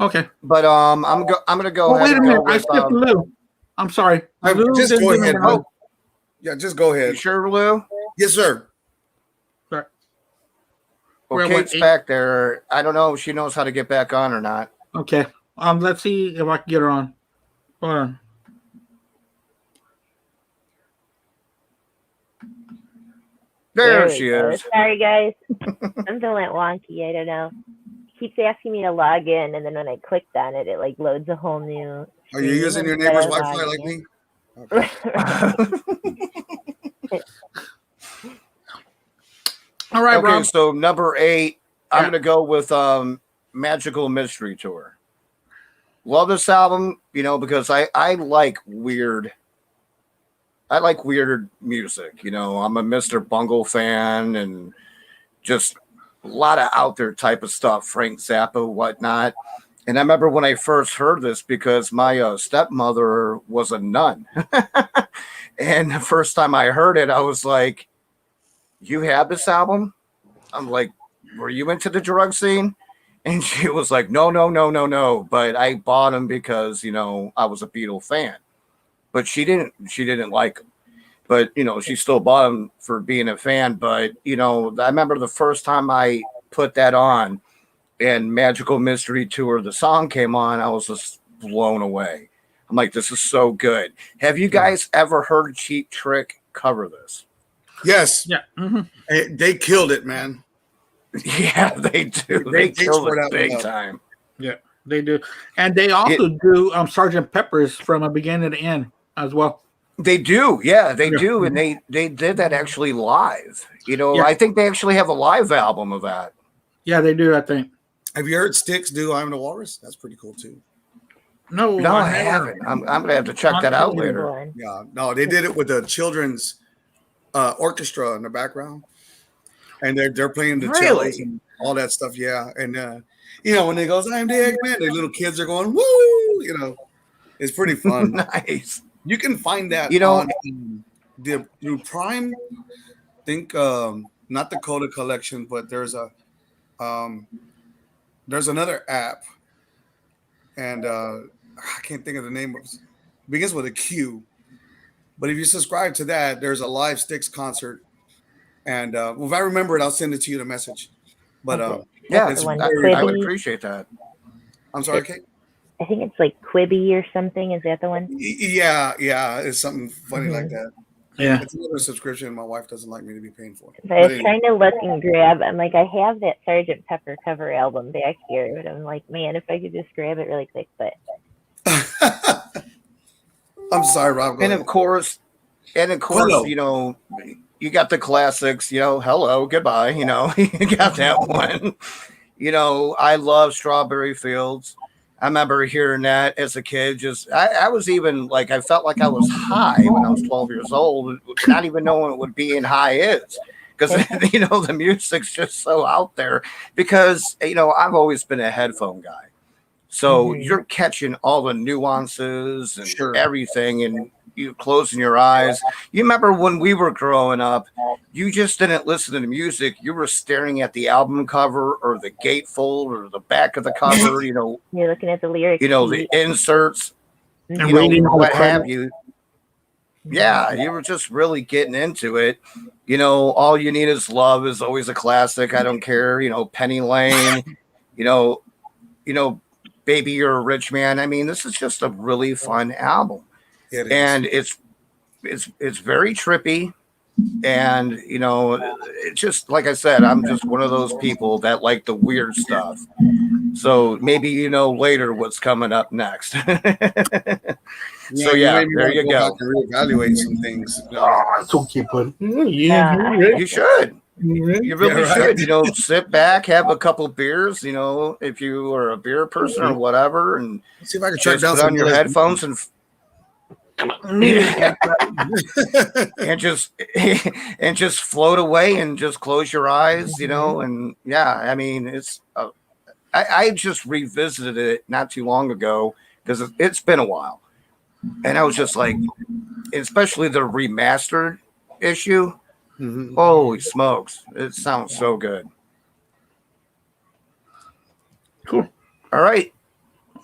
Okay. But I'm gonna go Oh, ahead wait a and minute. go I with skipped Lou. I'm sorry. Lou Just didn't go do ahead, number Lou. nine. Yeah, just go you ahead. sure, Lou? Yes, sir. Sorry. Well, We're at what, Kate's 8? back there. I don't know if she knows how to get back on or not. Okay. Let's see if I can get her on. Hold on. There we she go. is. Sorry, guys. Something went wonky. I don't know. It keeps asking me to log in, and then when I clicked on it, it like loads a whole new. Are you using your neighbor's Wi-Fi like me? Okay. All right, Okay, Rob. so number 8, I'm Yeah. gonna go with Magical Mystery Tour. Love this album, because I like weird. I like weird music. I'm a Mr. Bungle fan and just a lot of out there type of stuff, Frank Zappa, whatnot. And I remember when I first heard this because my stepmother was a nun. And the first time I heard it, I was like, "You have this album?" I'm like, "Were you into the drug scene?" And she was like, "No, no, no, no, no." But I bought them because, I was a Beatle fan. But she didn't like them. But, she still bought them for being a fan. But, I remember the first time I put that on and Magical Mystery Tour, the song came on, I was just blown away. I'm like, this is so good. Have you guys ever heard Cheap Trick cover this? Yes. Yeah. Mm-hmm. They killed it, man. Yeah, they do. They killed it big time. Yeah, they do. And they also do Sergeant Pepper's from a beginning to end as well. They do. Yeah, they do. And they did that actually live. Yeah. I think they actually have a live album of that. Yeah, they do, I think. Have you heard Styx do I'm the Walrus? That's pretty cool too. No, I haven't. I'm going to have to check that out later. Yeah, no, they did it with the children's orchestra in the background. And they're playing the cellos and all that stuff. Yeah. And, when they goes, I'm the Eggman, the little kids are going, woo, it's pretty fun. Nice. You can find that on through Prime. I think not the Coda Collection, but there's another app, and I can't think of the name of it. Begins with a Q. But if you subscribe to that, there's a live Styx concert. And if I remember it, I'll send it to you in a message. But I would appreciate that. I'm sorry, Kate? I think it's like Quibi or something. Is that the one? Yeah. It's something funny like that. Yeah. It's another subscription my wife doesn't like me to be paying for. I was trying to look and grab. I'm like, I have that Sgt. Pepper cover album back here. But I'm like, man, if I could just grab it really quick. But I'm sorry, Rob. And of course, hello. You got the classics, hello, goodbye, you got that one. I love Strawberry Fields. I remember hearing that as a kid. I was even like, I felt like I was high when I was 12 years old, not even knowing what being high is. Because, the music's just so out there. Because, I've always been a headphone guy. So you're catching all the nuances and everything, and you closing your eyes. You remember when we were growing up, you just didn't listen to the music. You were staring at the album cover or the gatefold or the back of the cover, you're looking at the lyrics. The inserts, and reading what have you. Yeah, you were just really getting into it. All You Need Is Love is always a classic. I don't care. Penny Lane, Baby, You're a Rich Man. I mean, this is just a really fun album. And it's very trippy. And, it's just, like I said, I'm just one of those people that like the weird stuff. So maybe, later what's coming up next. So, there you go. Reevaluate some things. It's okay, buddy. You should. You really should, sit back, have a couple beers, if you are a beer person or whatever, and see if I can track down put on your headphones and just float away and just close your eyes, and I mean, I just revisited it not too long ago because it's been a while, And I was just like, especially the remastered issue. Mhm. Holy smokes, it sounds so good. Cool. All right.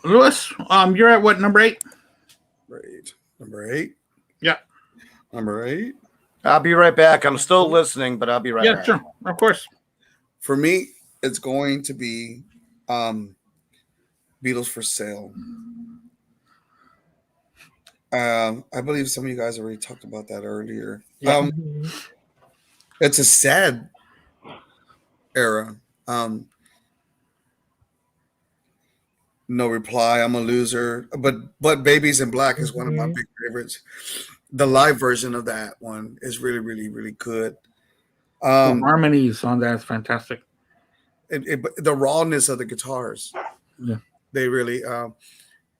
Lewis, you're at what, number 8? Right. Number 8. Yeah. Number 8. I'll be right back. I'm still listening, but I'll be right Yeah, back. sure. Of course. For me, it's going to be Beatles for Sale. I believe some of you guys already talked about that earlier. Yeah. It's a sad era. No Reply, I'm a Loser, but Babies in Black is one of my big favorites. The live version of that one is really, really, really good. The harmonies on that is fantastic. The rawness of the guitars, Yeah. they really,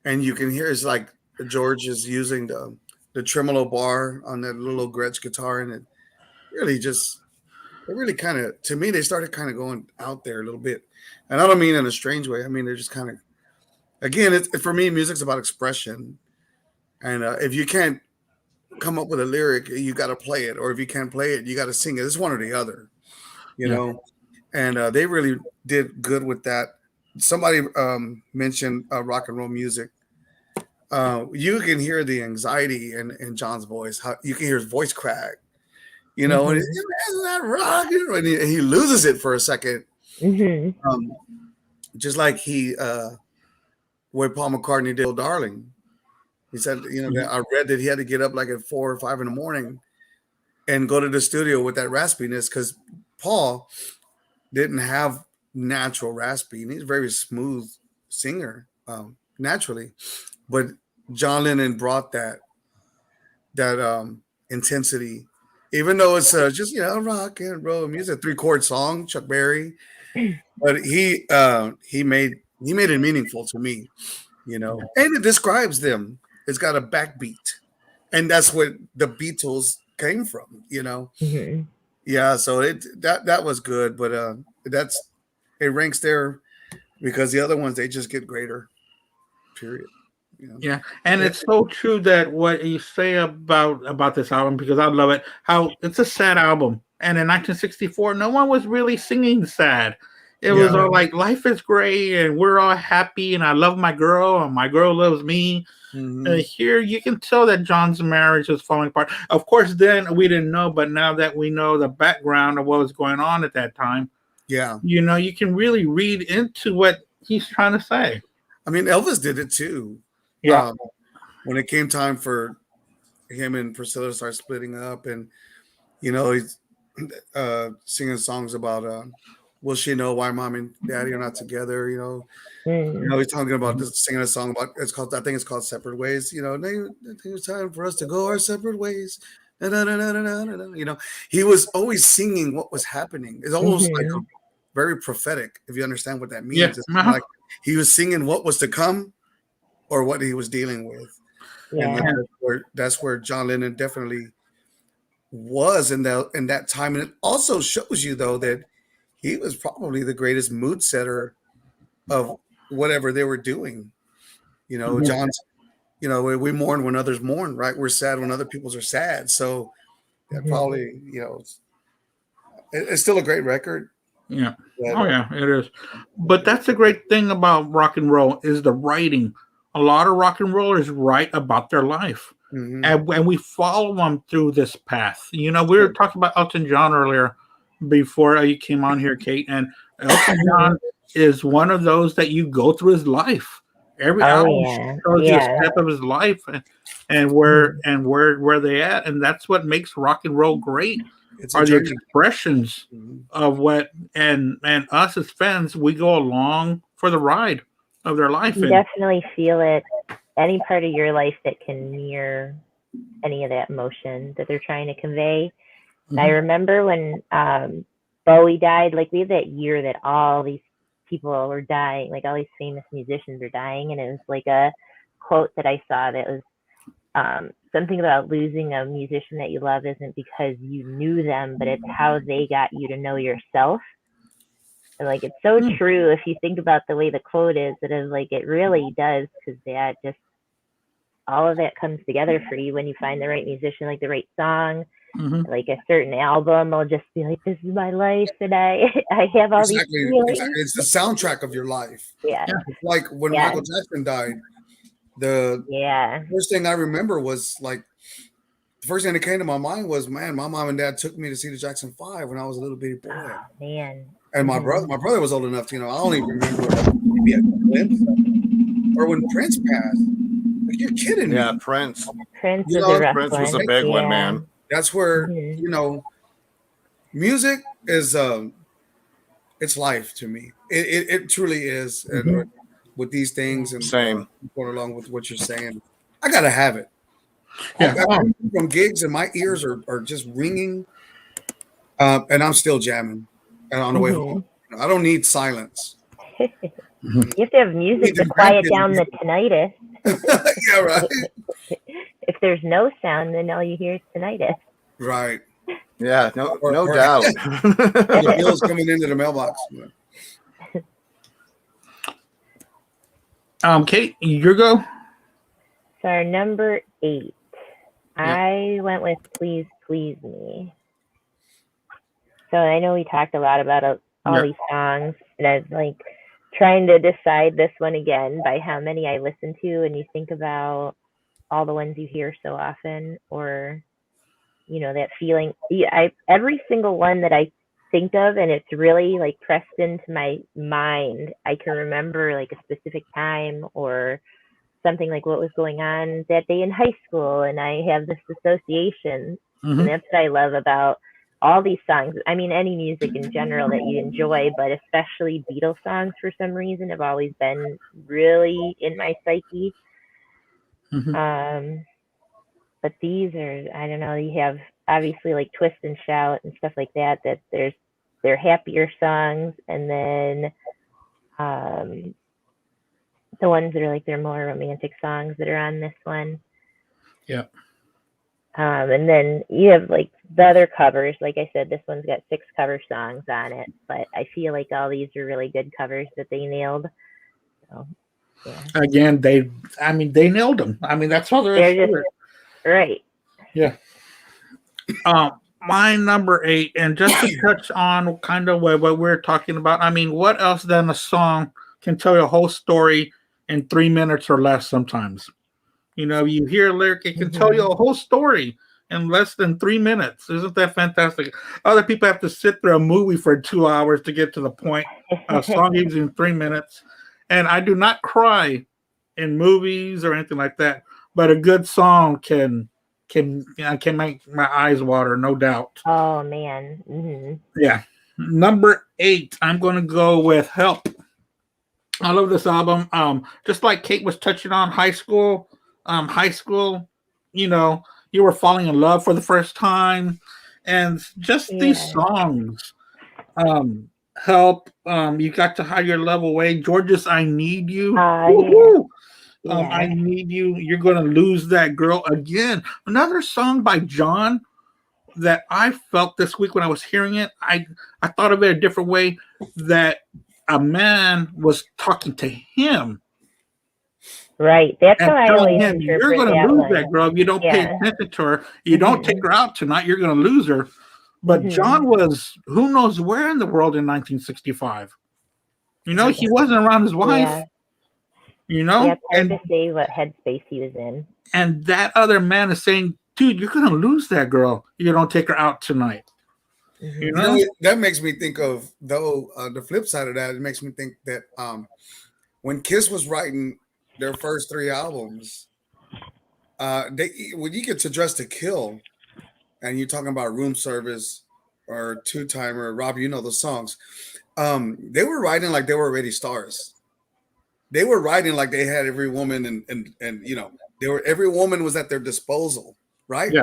and you can hear it's like George is using the tremolo bar on that little Gretsch guitar, and it really kind of, to me, they started kind of going out there a little bit, and I don't mean in a strange way. I mean they're just kind of, again, for me, music's about expression, and if you can't come up with a lyric, you got to play it, or if you can't play it, you got to sing it. It's one or the other, you know. And they really did good with that. Somebody mentioned rock and roll music. You can hear the anxiety in John's voice. How you can hear his voice crack, you know, and isn't that rock? And he loses it for a second, just like what Paul McCartney did, "Darling." He said, that I read that he had to get up like at 4 or 5 in the morning and go to the studio with that raspiness, because Paul didn't have natural raspy, and he's a very smooth singer naturally, but John Lennon brought that intensity, even though it's just rock and roll music, 3-chord song, Chuck Berry, but he made it meaningful to me, and it describes them. It's got a backbeat, and that's what the Beatles came from, Yeah, so that was good, but it ranks there because the other ones, they just get greater. Period. Yeah, and it's so true that what you say about this album, because I love it. How it's a sad album, and in 1964, no one was really singing sad. It was all like life is great, and we're all happy, and I love my girl, and my girl loves me. Here, you can tell that John's marriage is falling apart. Of course, then we didn't know, but now that we know the background of what was going on at that time, you can really read into what he's trying to say. I mean, Elvis did it too. Yeah. When it came time for him and Priscilla to start splitting up, and he's singing songs about will she know why mom and daddy are not together? He's talking about singing a song about I think it's called Separate Ways. I think it's time for us to go our separate ways. He was always singing what was happening. It's almost like very prophetic, if you understand what that means. Yeah. It's like he was singing what was to come, or what he was dealing with. Yeah. And that's where John Lennon definitely was in that time. And it also shows you, though, that he was probably the greatest mood setter of whatever they were doing. John's, we mourn when others mourn, right? We're sad when other people's are sad. So that probably, it's still a great record. Yeah. Oh yeah, it is. But that's the great thing about rock and roll is the writing. A lot of rock and rollers write about their life, and we follow them through this path. We were talking about Elton John earlier before you came on here, Kate, and Elton John is one of those that you go through his life. Every album shows you a step of his life and where they at, and that's what makes rock and roll great. Are the expressions of what and us as fans, we go along for the ride of their life. You definitely feel it. Any part of your life that can mirror any of that emotion that they're trying to convey. I remember when Bowie died, like we had that year that all these people were dying, like all these famous musicians were dying, and it was like a quote that I saw that was something about losing a musician that you love isn't because you knew them, but it's how they got you to know yourself. And like it's so true if you think about the way the quote is, that is like it really does, because that just all of that comes together for you when you find the right musician, like the right song, Mm-hmm. like a certain album. I'll just be like, this is my life, and I I have all these Exactly, feelings. exactly. It's the soundtrack of your life. Yeah, Yeah. It's like when yeah, Michael Jackson died, the yeah. first thing I remember was like the first thing that came to my mind was, man, my mom and dad took me to see the Jackson 5 when I was a little bitty boy. Oh man. And Hmm. my brother was old enough to, I only remember maybe a glimpse of it. Or when Prince passed. Like, you're kidding Yeah, me. Prince. Prince You was a know, rough Prince was a one. big one, Yeah. man. that's where, Hmm. music is it's life to me. It truly is. And Mhm. with these things and Same. going along with what you're saying, I gotta have it. Yeah. I've been from gigs and my ears are just ringing, and I'm still jamming and on the way Hmm. home. I don't need silence. You Mhm. have to have I need music to them quiet grandkids down the to tinnitus. be- Yeah, right. If there's no sound, then all you hear is tinnitus. Right. Yeah, no, Or, no or doubt. the bills coming into the mailbox. Kate, your go. So our number 8, Yep. I went with "Please Please Me." So I know we talked a lot about all Yeah. these songs, and I was like trying to decide this one again by how many I listen to, and you think about all the ones you hear so often, or that feeling. Yeah, every single one that I think of, and it's really like pressed into my mind. I can remember like a specific time or something like what was going on that day in high school, and I have this association, Mm-hmm. and that's what I love about all these songs. I mean, any music in general that you enjoy, but especially Beatles songs for some reason have always been really in my psyche. Mm-hmm. Um, but these are, I don't know, you have obviously like Twist and Shout and stuff like that, that they're happier songs, and then um the ones that are like they're more romantic songs that are on this one. Yeah. And then you have like the other covers. Like I said, this one's got 6 cover songs on it, but I feel like all these are really good covers that they nailed. So yeah, Again, they nailed them. I mean, that's all there is they're to just it. right. Yeah. My number 8, and just to touch on kind of what we're talking about. I mean, what else than a song can tell you a whole story in 3 minutes or less? Sometimes, you hear a lyric, it can tell you Hmm. a whole story in less than 3 minutes. Isn't that fantastic? Other people have to sit through a movie for 2 hours to get to the point. A song is in 3 minutes, and I do not cry in movies or anything like that. But a good song can make my eyes water, no doubt. Oh man. Hmm. Yeah. Number 8, I'm going to go with "Help." I love this album. Just like Kate was touching on high school. High school, you know, you were falling in love for the first time, and just these Yeah. songs. Help. You got to higher level way. George's "I Need You." Yeah. Woo-hoo! I Yeah. Need You. You're gonna lose that girl again. Another song by John that I felt this week when I was hearing it. I thought of it a different way. That a man was talking to him Right. That's and how I telling always him, "You're interpret gonna that lose one. that girl if you don't pay Yeah. attention to her. You don't take Hmm. her out tonight. You're gonna lose her." But Hmm. John was who knows where in the world in 1965. Exactly. He wasn't around his wife. Yeah. Yeah. It's hard And to say what headspace he was in. that other man is saying, "Dude, you're gonna lose that girl. You don't take her out tonight." You Hmm. know? That makes me think of the flip side of that. It makes me think that when Kiss was writing their first 3 albums, they when you get to Dress to Kill, and you're talking about Room Service or Two Timer, Rob, you know the songs. They were writing like they were already stars. They were writing like they had every woman and every woman was at their disposal, right? Yeah.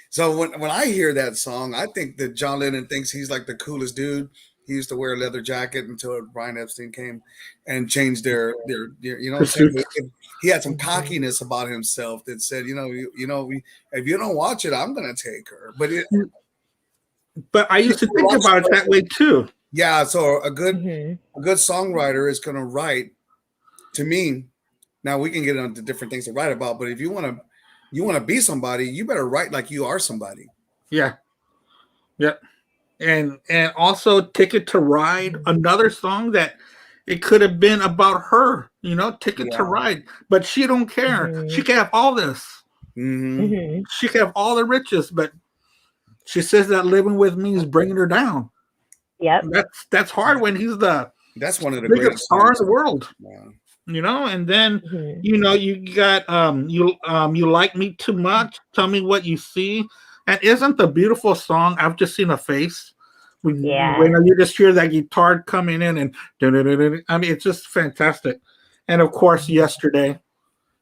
So when I hear that song, I think that John Lennon thinks he's like the coolest dude. He used to wear a leather jacket until Brian Epstein came and changed their you know what I'm saying? Pursuits. He had some Hmm. cockiness about himself that said, if you don't watch it, I'm gonna take her. But But I used to think about it that way too. yeah, so a good Hmm. songwriter is gonna write to me Now we can get into different things to write about, but if you want to be somebody, you better write like you are somebody. Yeah. Yeah. And also Ticket to Ride, another song that it could have been about her, Ticket to Yeah. Ride, but she don't care. She can have all this. Mm-hmm. She can have all the riches, but she says that living with me is bringing her down. Yep. That's hard when he's the That's one of the biggest greatest star in songs. the world. Yeah. And then you got you like me too much. Tell me what you see. And isn't the beautiful song I've just seen a face? When you just hear that guitar coming in and I mean it's just fantastic. And of course, Yesterday.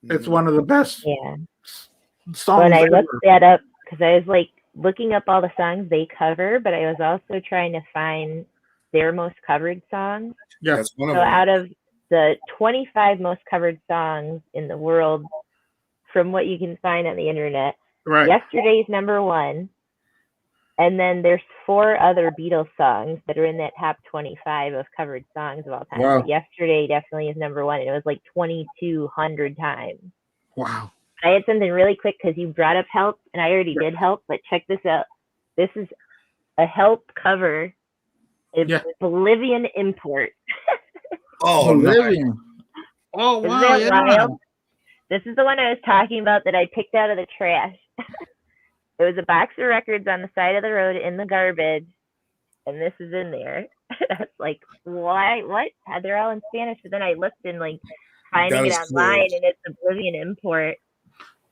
It's one of the best songs. When I ever. looked that up, because I was like looking up all the songs they cover, but I was also trying to find their most covered songs. Yeah. That's one of So them. out of the 25 most covered songs in the world, from what you can find on the internet, Right. Yesterday's number one. And then there's 4 other Beatles songs that are in that top 25 of covered songs of all time. Wow. But Yesterday definitely is number one. And it was like 2,200 times. Wow. I had something really quick because you brought up Help, and I already did Help, but check this out. This is a Help cover, a Bolivian import. Oh, Bolivian. Oh, Isn't wow. that wild? This is the one I was talking about that I picked out of the trash. It was a box of records on the side of the road in the garbage, and this is in there. I was like, why? What? They're all in Spanish, but then I looked and like finding it online, and it's a Bolivian import.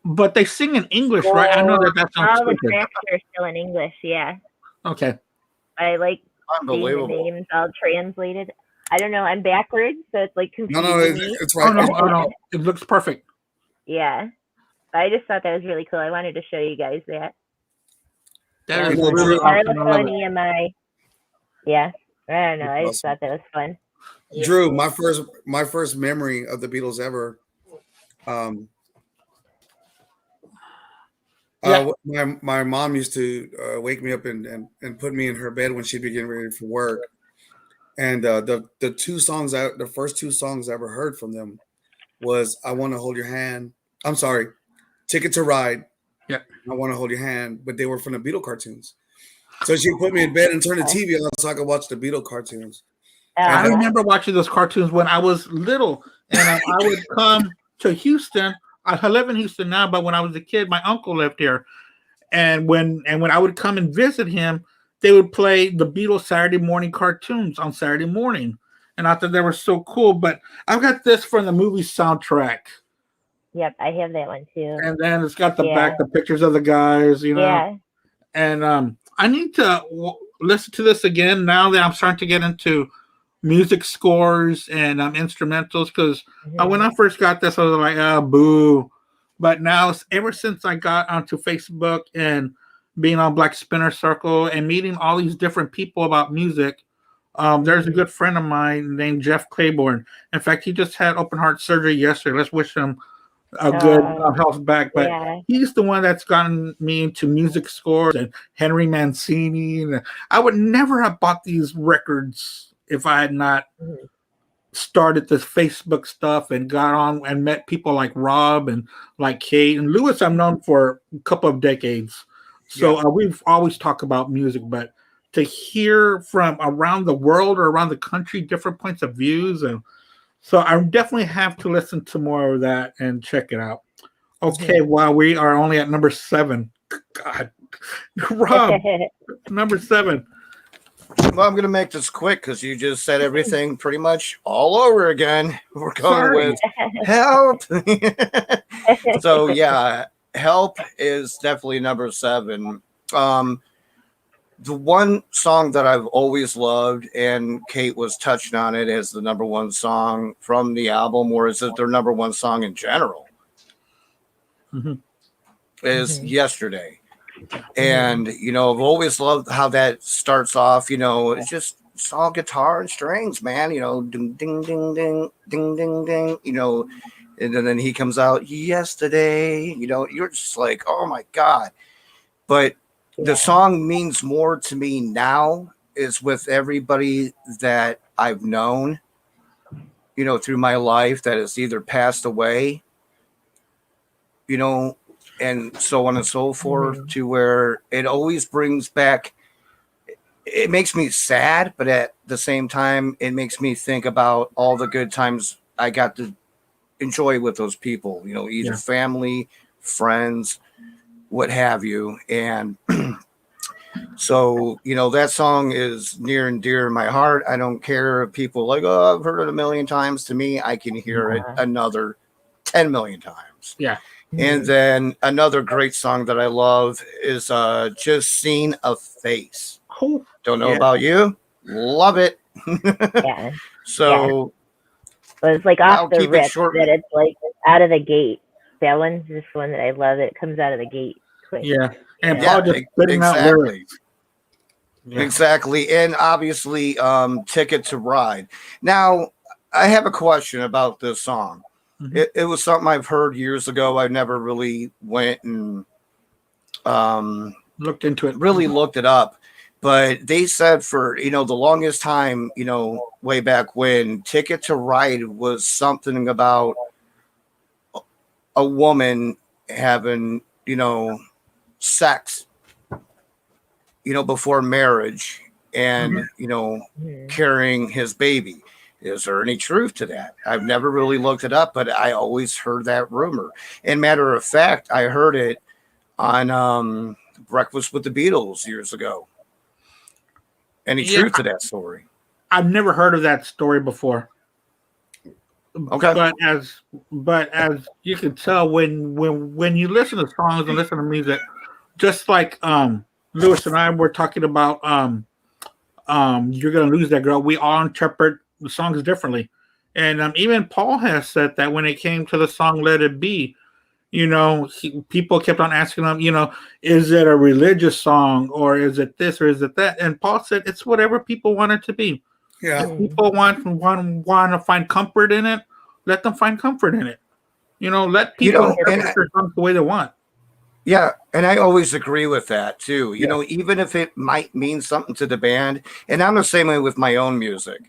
But they sing in English, right? I know that sounds all the stupid. tracks are still in English, yeah. Okay. I like seeing the Unbelievable. names all translated. I don't know. I'm backwards, so it's like confusing No, me. it's right. Oh, no. It looks perfect. Yeah. I just thought that was really cool. I wanted to show you guys that. That is really really awesome. I love it. EMI. Yeah. I don't know. I just thought that was fun. Drew, my first memory of the Beatles ever. My mom used to wake me up and put me in her bed when she'd be getting ready for work. And the first 2 songs I ever heard from them was "I Want to Hold Your Hand." I'm sorry, "Ticket to Ride." Yeah, "I Want to Hold Your Hand," but they were from the Beatle cartoons. So she put me in bed and turned the TV on so I could watch the Beatle cartoons. I remember watching those cartoons when I was little, and I would come to Houston. I live in Houston now, but when I was a kid, my uncle lived here, and when I would come and visit him, they would play the Beatles Saturday morning cartoons on Saturday morning, and I thought they were so cool. But I've got this from the movie soundtrack. Yep, I have that one too. And then it's got the back, the pictures of the guys, Yeah. And I need to listen to this again now that I'm starting to get into music scores and instrumentals, because when I first got this, I was like, boo. But now, ever since I got onto Facebook and being on Black Spinner Circle and meeting all these different people about music, there's a good friend of mine named Jeff Claiborne. In fact, he just had open heart surgery yesterday. Let's wish him a good health back. But he's the one that's gotten me into music scores and Henry Mancini. And I would never have bought these records if I had not started this Facebook stuff and got on and met people like Rob and like Kate and Lewis. I've known for a couple of decades. So we've always talked about music, but to hear from around the world or around the country, different points of views. And so I definitely have to listen to more of that and check it out. Okay. Wow. We are only at number 7. God, Rob, number 7. Well, I'm going to make this quick because you just said everything pretty much all over again. We're going with Help. So, yeah, Help is definitely number 7. The one song that I've always loved, and Kate was touching on it as the number 1 song from the album, or is it their number 1 song in general, is Yesterday. And, I've always loved how that starts off, it's all guitar and strings, man, ding, ding, ding, ding, ding, ding, ding, and then he comes out, Yesterday, you're just like, oh my God. But the song means more to me now is with everybody that I've known. through my life that has either passed away, and so on and so forth, Mhm. to where it always brings back, it makes me sad, but at the same time, it makes me think about all the good times I got to enjoy with those people, either Yeah. family, friends, what have you. And so, that song is near and dear to my heart. I don't care if people are like, oh, I've heard it a million times. To me, I can hear it another 10 million times. Yeah. And then another great song that I love is Just Seen a Face. Oh, Don't know yeah. about you. Love it. Yeah. So But it's like I'll off the keep it rip short. that it's like out of the gate. That one's just one that I love. It comes out of the gate quick. Yeah. And Yeah, Paul just spitting out lyrics. exactly. Yeah. Exactly. And obviously, Ticket to Ride. Now, I have a question about this song. Mhm. It was something I've heard years ago. I never really went and Looked into it. really looked it up. But they said for, the longest time, way back when, Ticket to Ride was something about a woman having, sex, before marriage and, Mhm. carrying his baby. Is there any truth to that? I've never really looked it up, but I always heard that rumor. And matter of fact, I heard it on Breakfast with the Beatles years ago. Any Yeah. truth to that story? I've never heard of that story before. Okay. But as you can tell when you listen to songs and listen to music, just like Lewis and I were talking about You're Gonna Lose That Girl, we all interpret the songs differently. And even Paul has said that when it came to the song Let It Be, people kept on asking him, is it a religious song or is it this or is it that? And Paul said it's whatever people want it to be. Yeah. If people want to find comfort in it, let them find comfort in it. Let people interpret their songs the way they want. Yeah, and I always agree with that too. Even if it might mean something to the band, and I'm the same way with my own music.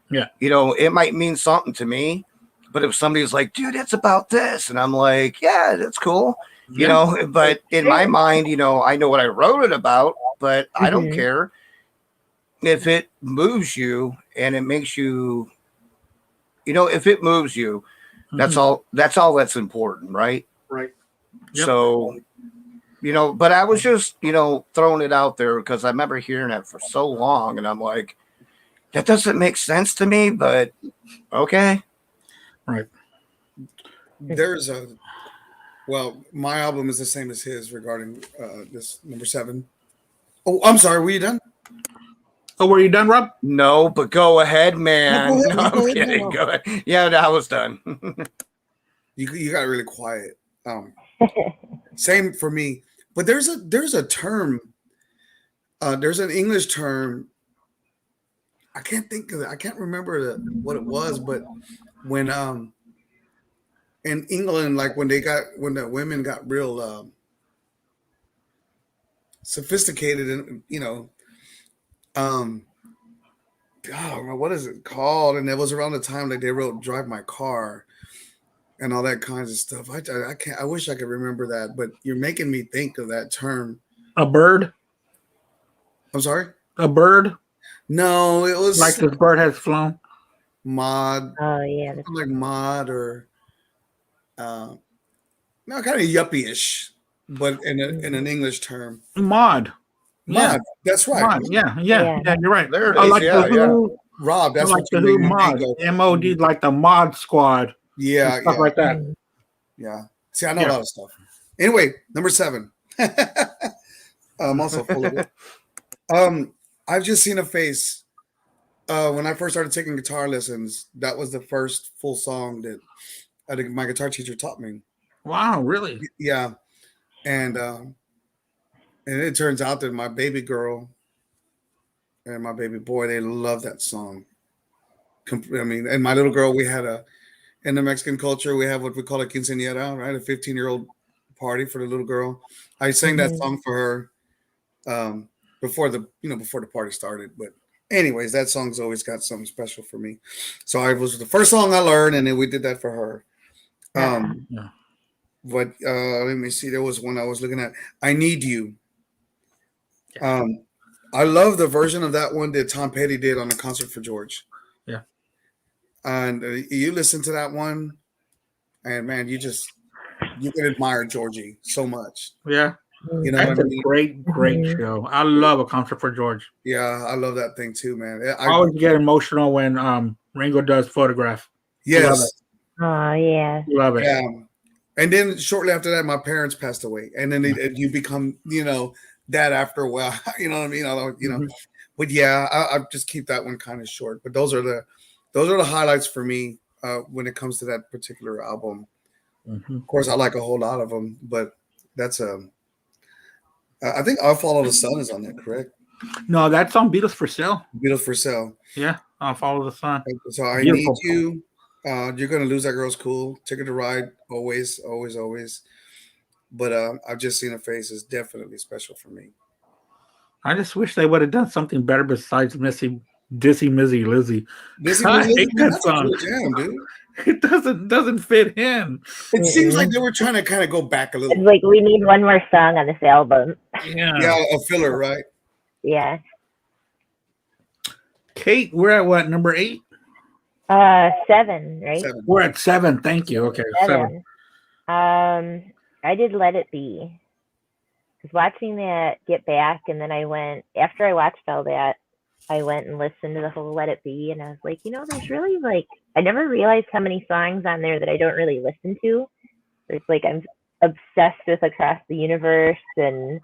Yeah. It might mean something to me, but if somebody's like, dude, it's about this, and I'm like, yeah, that's cool. But in my mind, I know what I wrote it about, but I don't care if it moves you and it makes you, if it moves you, that's all that's important, right? Right. Yep. So, but I was just, throwing it out there because I remember hearing it for so long and I'm like, that doesn't make sense to me, but okay. Right. There's my album is the same as his regarding this number 7. Oh, I'm sorry. Were you done? Oh, were you done, Rob? No, but go ahead, man. No, No, I'm kidding. Go ahead. Yeah, I was done. You got really quiet. Same for me. But there's a term. There's an English term. I can't think of it. I can't remember what it was, but when in England, like when the women got real sophisticated and God, what is it called? And it was around the time that they wrote "Drive My Car" and all that kinds of stuff. I can't. I wish I could remember that, but you're making me think of that term. A bird? I'm sorry. A bird? No, it was Like this bird has flown? mod. Oh yeah. Like mod or no, kind of yuppie-ish, but in an English term. Mod. Mod. Yeah. That's right. Mod. Yeah. You're right. There it I is. like Yeah, the Who. Rob, I that's like what the you Who made me mod. think of. MOD, like the Mod Squad. Yeah, Stuff like that. Yeah. See, I know a lot of stuff. Anyway, number 7. I'm also full of it. I've just seen a face. When I first started taking guitar lessons, that was the first full song that I think my guitar teacher taught me. Wow, really? Yeah, and it turns out that my baby girl and my baby boy, they love that song. I mean, and my little girl, in the Mexican culture, we have what we call a quinceañera, right? A 15-year-old party for the little girl. I sang that song for her before the party started, but anyways, that song's always got something special for me. So I was the first song I learned, and then we did that for her. Yeah. Yeah. But let me see. There was one I was looking at. I Need You. Yeah. I love the version of that one that Tom Petty did on the Concert for George. Yeah. And you listen to that one, and man, you can admire Georgie so much. Yeah. You know what That's I a mean? great Mhm. show. I love A Concert for George. Yeah, I love that thing too, man. I always get emotional when Ringo does Photograph. Love it. Yes, Oh yeah. Love it. yeah. And then shortly after that, my parents passed away, and then you become, that after a while. You know what I mean? Mhm. But yeah, I just keep that one kind of short. But those are the highlights for me when it comes to that particular album. Mhm. Of course, I like a whole lot of them, but that's I think I'll Follow the Sun is on there, correct? No, that's on Beatles for Sale. Beatles for Sale. Yeah, I'll Follow the Sun. So I Need Beautiful. You. You're gonna lose that girl's cool. Ticket to Ride. Always, always, always. But I've just seen her face is definitely special for me. I just wish they would have done something better besides Dizzy Mizzy Lizzy. Dizzy I Mizzy, hate man, that that's a song. cool jam, dude. It doesn't fit in. It seems like Mm-mm. they were trying to kind of go back a It's little. like we need one more song on this album. Yeah. Yeah, a filler, right? Yeah. Kate, we're at what, number 8? 7, right? 7. We're at 7. Thank you. Okay, 7. 7. I did Let It Be. I was watching that Get Back, and then after I watched all that, I went and listened to the whole Let It Be, and I was like, there's really I never realized how many songs on there that I don't really listen to. There's I'm obsessed with Across the Universe, and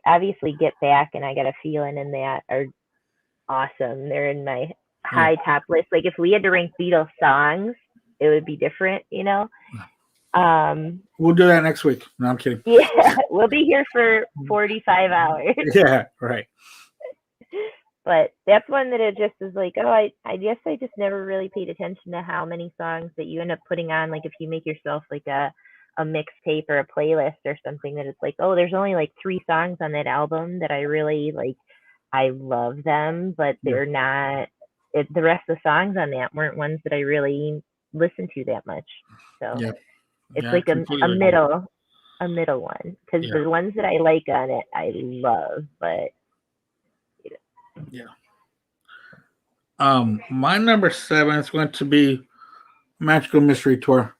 obviously Get Back and I Got a Feeling in that are awesome. They're in my high top list. If we had to rank Beatles songs, it would be different. We'll do that next week. No, I'm kidding. Yeah, we'll be here for 45 hours. Yeah, right. But that's one that it just is I guess I just never really paid attention to how many songs that you end up putting on. If you make yourself a mixtape or a playlist or something, that it's oh, there's only 3 songs on that album that I really I love them, but they're not. The rest of the songs on that weren't ones that I really listened to that much. So Yeah. it's Yeah, I a completely agree. middle one, because Yeah. the ones that I like on it I love, but Yeah. My number 7 is going to be Magical Mystery Tour.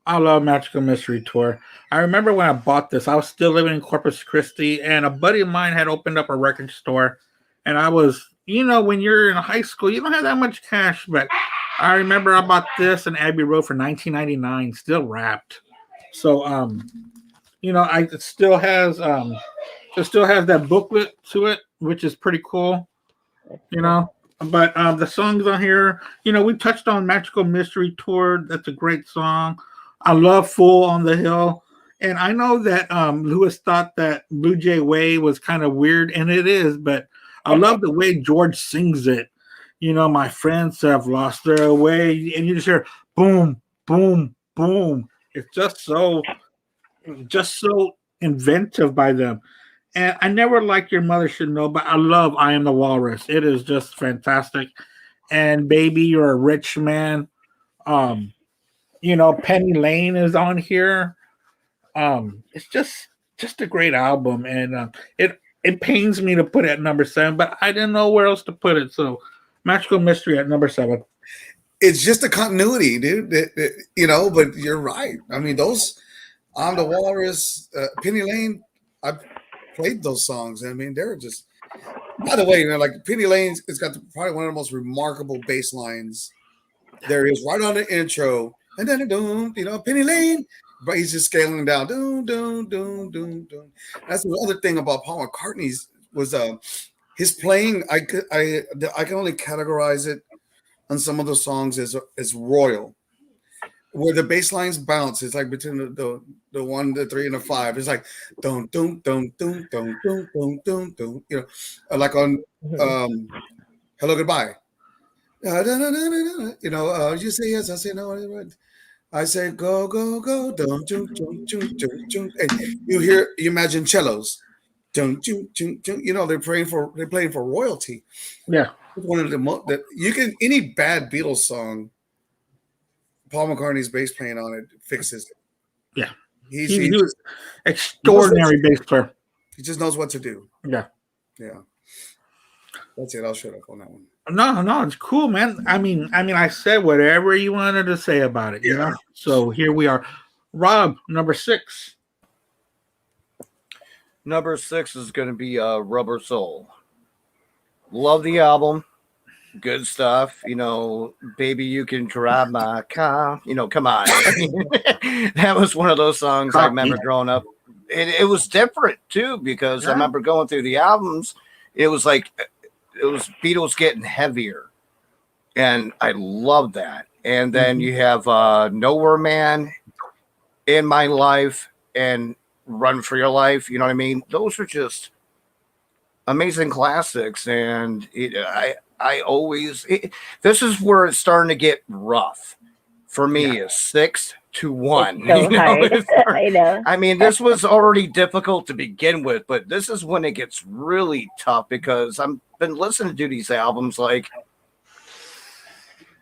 I love Magical Mystery Tour. I remember when I bought this, I was still living in Corpus Christi, and a buddy of mine had opened up a record store. And I was, when you're in high school, you don't have that much cash, but I remember I bought this and Abbey Road for $19.99, still wrapped. So, it still has that booklet to it, which is pretty cool. But the songs on here, we touched on Magical Mystery Tour. That's a great song. I love Fool on the Hill. And I know that Lewis thought that Blue Jay Way was kind of weird, and it is, but I love the way George sings it. My friends have lost their way, and you just hear boom, boom, boom. It's just so inventive by them. And I never liked Your Mother Should Know, but I love I Am the Walrus. It is just fantastic. And Baby, You're a Rich Man. Penny Lane is on here. It's just a great album, and it pains me to put it at number 7, but I didn't know where else to put it. So Magical Mystery at number 7. It's just a continuity, dude. But you're right. I mean, those I'm the Walrus, Penny Lane. I played those songs. I mean, they're just. By the way, Penny Lane, it's got probably one of the most remarkable bass lines there is right on the intro. And then, Penny Lane, but he's just scaling down. Doom, doom, doom, doom, doom. That's the other thing about Paul McCartney's was his playing. I can only categorize it on some of the songs as royal, where the bass lines bounce. It's between the 1, the 3, and the 5. It's dum dum dum dum dum dum dum dum dum. Like on Hello Goodbye. You say yes, I say no. I say go go go. Dum dum dum dum dum dum. And you imagine cellos. they're playing for royalty. Yeah. It's one of the most that you can any bad Beatles song, Paul McCartney's bass playing on it fixes it. Yeah. He's He was knows what extraordinary bass player. he just knows what to do. Yeah. Yeah. That's it. I'll shut up on that one. No, it's cool, man. I mean, I said whatever you wanted to say about it, you know. So here we are. Rob, number 6. Number 6 is going to be Rubber Soul. Love the album. Good stuff. Baby, you can drive my car. Come on. That was one of those songs I remember growing up. It was different, too, because I remember going through the albums. It was Beatles getting heavier. And I love that. And then you have Nowhere Man, In My Life, and Run for Your Life. You know what I mean? Those are just amazing classics. And this is where it's starting to get rough for me. Is 6 to 1. It's so hard. I know. I mean, this was already difficult to begin with, but this is when it gets really tough because I've been listening to these albums like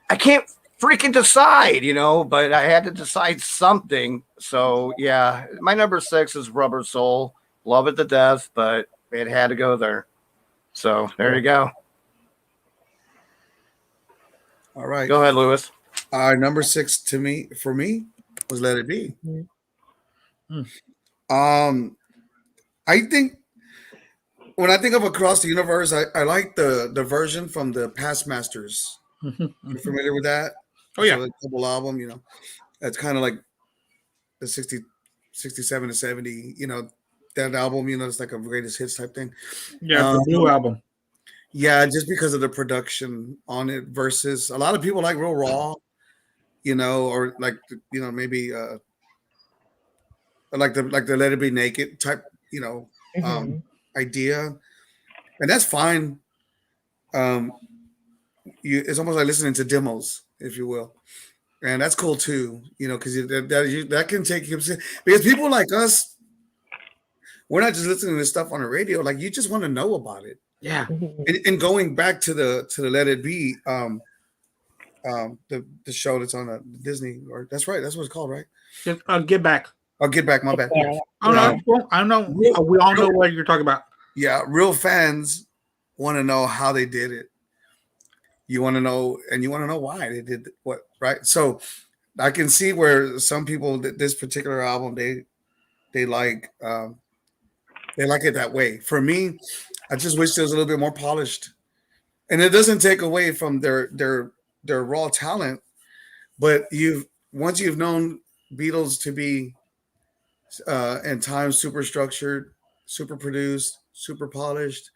I can't freaking decide, but I had to decide something. So yeah, my number 6 is Rubber Soul. Love it to death, but it had to go there. So there you go. All right. Go ahead, Lewis. Number 6 for me was Let It Be. Mm-hmm. I think when I think of Across the Universe, I like the version from the Past Masters. Mm-hmm. You familiar with that? Oh yeah, so the double album. That's kind of like the 67 to 70. That album. It's like a greatest hits type thing. Yeah, the new album. Yeah, just because of the production on it versus a lot of people like real raw, or like maybe like the Let It Be Naked type, idea, and that's fine. It's almost like listening to demos, if you will, and that's cool too. Because that can take you because people like us, we're not just listening to stuff on the radio. Like you just want to know about it. Yeah. And going back to the Let It Be, the show that's on Disney, or that's right, that's what it's called, right? Just, Get Back. I'll Get Back, my bad. Yeah. Oh no, I know. We all know what you're talking about. Yeah, real fans want to know how they did it. You want to know, and you want to know why they did what, right? So I can see where some people this particular album they like it that way. For me, I just wish it was a little bit more polished, and it doesn't take away from their raw talent. But once you've known Beatles to be in time super structured, super produced, super polished,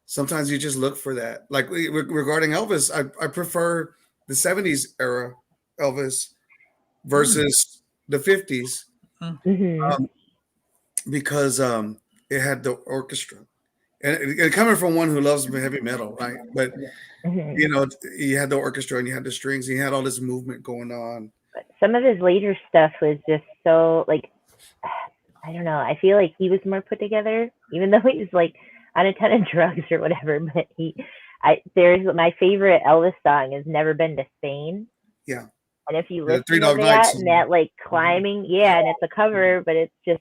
sometimes you just look for that. Like regarding Elvis, I prefer the 70s era Elvis versus the 50s because it had the orchestra. And coming from one who loves heavy metal, right? But you had the orchestra and you had the strings, and you had all this movement going on. Some of his later stuff was just so like, I don't know. I feel like he was more put together, even though he's like on a ton of drugs or whatever. But there's my favorite Elvis song has "Never Been to Spain." Yeah. And if you listen Three to Dog that Nights and that like climbing, and it's a cover, but it's just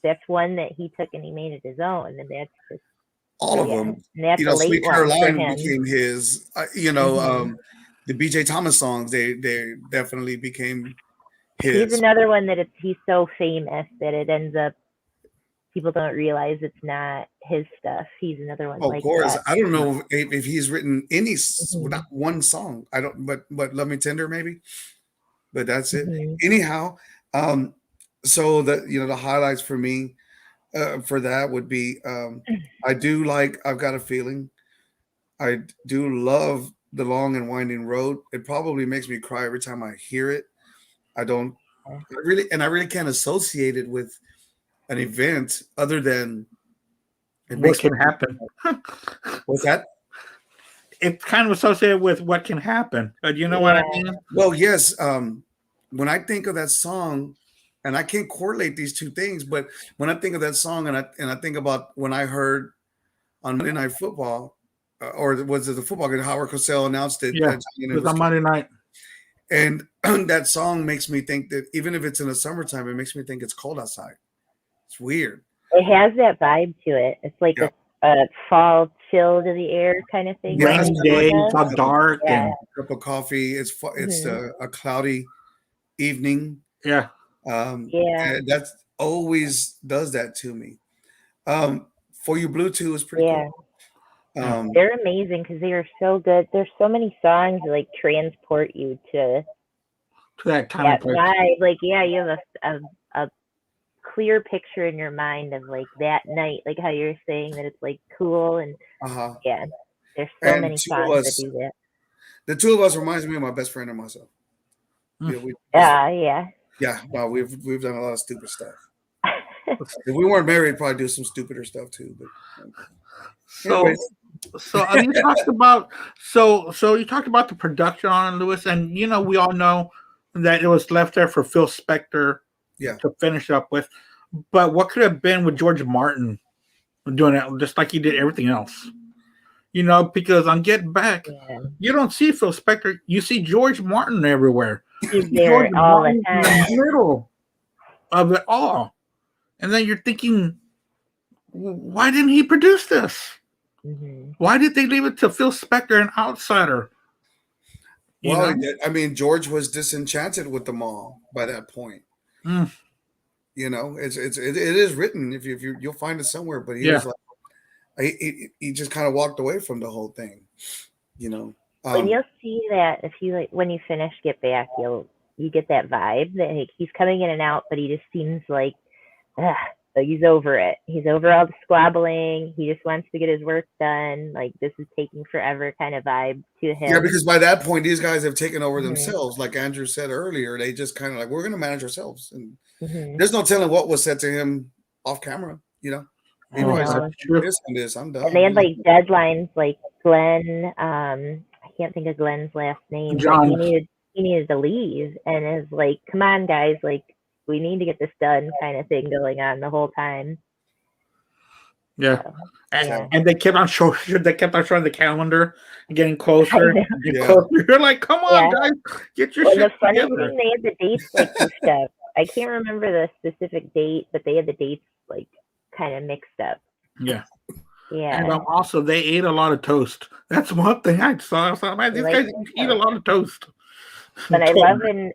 that's one that he took and he made it his own, and that's just all of them. And that's a late Sweet one for Caroline him. became his. The BJ Thomas songs, they definitely became his. He's another one that he's so famous that it ends up people don't realize it's not his stuff. He's another one. Of course, that. I don't know if he's written any not one song. I don't, but Love Me Tender maybe, but that's it. Anyhow, so the highlights for me for that would be I do like I've Got a Feeling. I do love The Long and Winding Road. It probably makes me cry every time I hear it. I really can't associate it with an event other than what can happen. What's that? It's kind of associated with what can happen. You know what I mean? Well, yes. When I think of that song, and I can't correlate these two things. But when I think of that song, and I think about when I heard on Monday Night Football, or was it the football game? Howard Cosell announced it. Yeah, John it was on Monday night. And that song makes me think that even if it's in the summertime, it makes me think it's cold outside. It's weird. It has that vibe to it. It's like a fall chill to the air kind of thing. Yeah, Rainy day, it's all dark, Yeah. and cup of coffee. It's a cloudy evening. yeah. And that's always does that to me. For You Blue Too is pretty cool. They're amazing because they are so good. There's so many songs that like transport you to that time vibe. Like, yeah, you have a clear picture in your mind of like that night, like how you're saying that it's like cool and yeah, there's so many songs that do that. The two of us reminds me of my best friend and myself. Yeah. Well, we've done a lot of stupid stuff. If we weren't married, we'd probably do some stupider stuff too. But so you talked about you talked about the production on Lewis, and we all know that it was left there for Phil Spector to finish up with. But what could have been with George Martin doing it just like he did everything else? Because on Get Back, you don't see Phil Spector, you see George Martin everywhere. He's there all the time. In the middle of it all. And then you're thinking, why didn't he produce this? Mm-hmm. Why did they leave it to Phil Spector, an outsider? I mean, George was disenchanted with them all by that point. It is written. If you'll find it somewhere, but he was like, he just kind of walked away from the whole thing. When you'll see that if you when you finish Get Back, you get that vibe that like, he's coming in and out, but he just seems like he's over it. He's over all the squabbling. He just wants to get his work done. Like this is taking forever kind of vibe to him. Yeah, because by that point, these guys have taken over themselves. Like Andrew said earlier, they just kind of like, we're going to manage ourselves. And there's no telling what was said to him off camera, He this, I'm done. And they had like deadlines like Glenn, I can't think of Glenn's last name. John. He needed to leave and is like, come on guys, like we need to get this done kind of thing going on the whole time. Yeah. So, and they kept on showing the calendar and getting closer and closer. You're like, come on, guys, get your shit the funny together. thing, they had the dates like pushed up. I can't remember the specific date, but they had the dates like kind of mixed up. Yeah. Yeah. And also they ate a lot of toast. That's one thing I saw. I was like, man, these guys eat a lot of toast. But I love in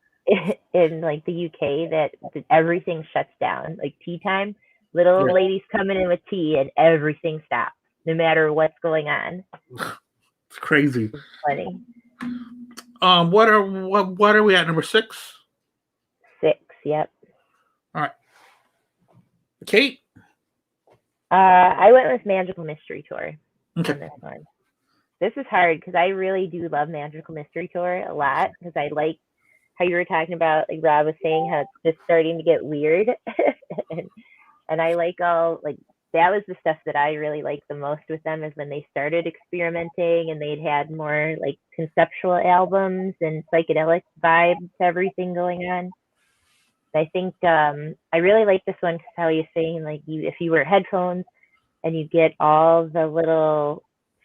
like the UK that everything shuts down. Like tea time, little ladies coming in with tea and everything stops, no matter what's going on. It's crazy. It's funny. What are we at? Number 6? 6, yep. All right. Kate? I went with Magical Mystery Tour on this one. This is hard because I really do love Magical Mystery Tour a lot because I like how you were talking about, like Rob was saying, how it's just starting to get weird. and I like all, like, that was the stuff that I really liked the most with them is when they started experimenting and they'd had more, like, conceptual albums and psychedelic vibes to everything going on. I think I really like this one because how you're saying, like, if you wear headphones and you get all the little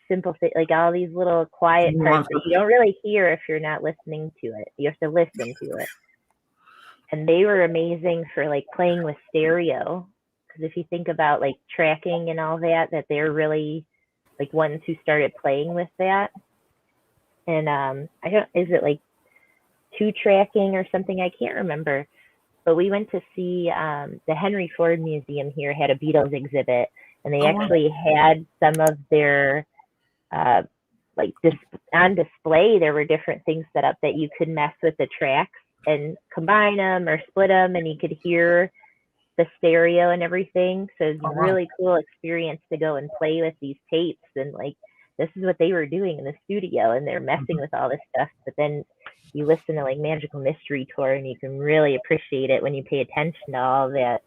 simple things, like all these little quiet parts that you don't really hear if you're not listening to it. You have to listen to it. And they were amazing for like playing with stereo. Because if you think about like tracking and all that they're really like ones who started playing with that. And is it like 2-tracking or something? I can't remember. But we went to see the Henry Ford Museum here had a Beatles exhibit, and they actually had some of their on display. There were different things set up that you could mess with the tracks and combine them or split them, and you could hear the stereo and everything. So it's a really cool experience to go and play with these tapes, and like this is what they were doing in the studio, and they're messing with all this stuff. But then you listen to like Magical Mystery Tour and you can really appreciate it when you pay attention to all that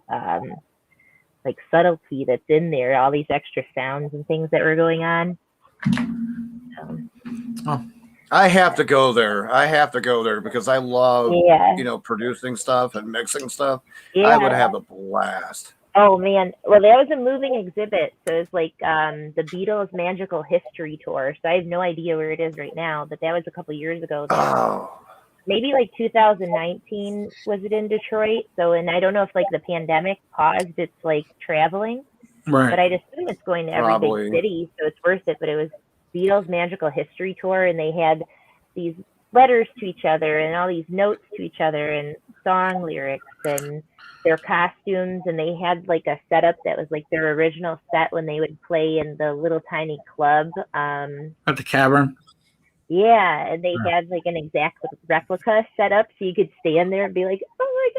like subtlety that's in there, all these extra sounds and things that were going on. I have to go there. I have to go there because I love, Yeah, producing stuff and mixing stuff. I would yeah. have a blast. Oh man, well that was a moving exhibit, so it's like the Beatles Magical History Tour. So I have no idea where it is right now, but that was a couple years ago. That Oh, maybe like 2019 was it in Detroit. So and I don't know if like the pandemic paused its like traveling, Right. but I'd assume it's going to every big probably. city, so it's worth it. But it was Beatles Magical History Tour, and they had these letters to each other and all these notes to each other and song lyrics and their costumes, and they had like a setup that was like their original set when they would play in the little tiny club. At the cavern. Yeah, and they Right. had like an exact replica set up so you could stand there and be like, "Oh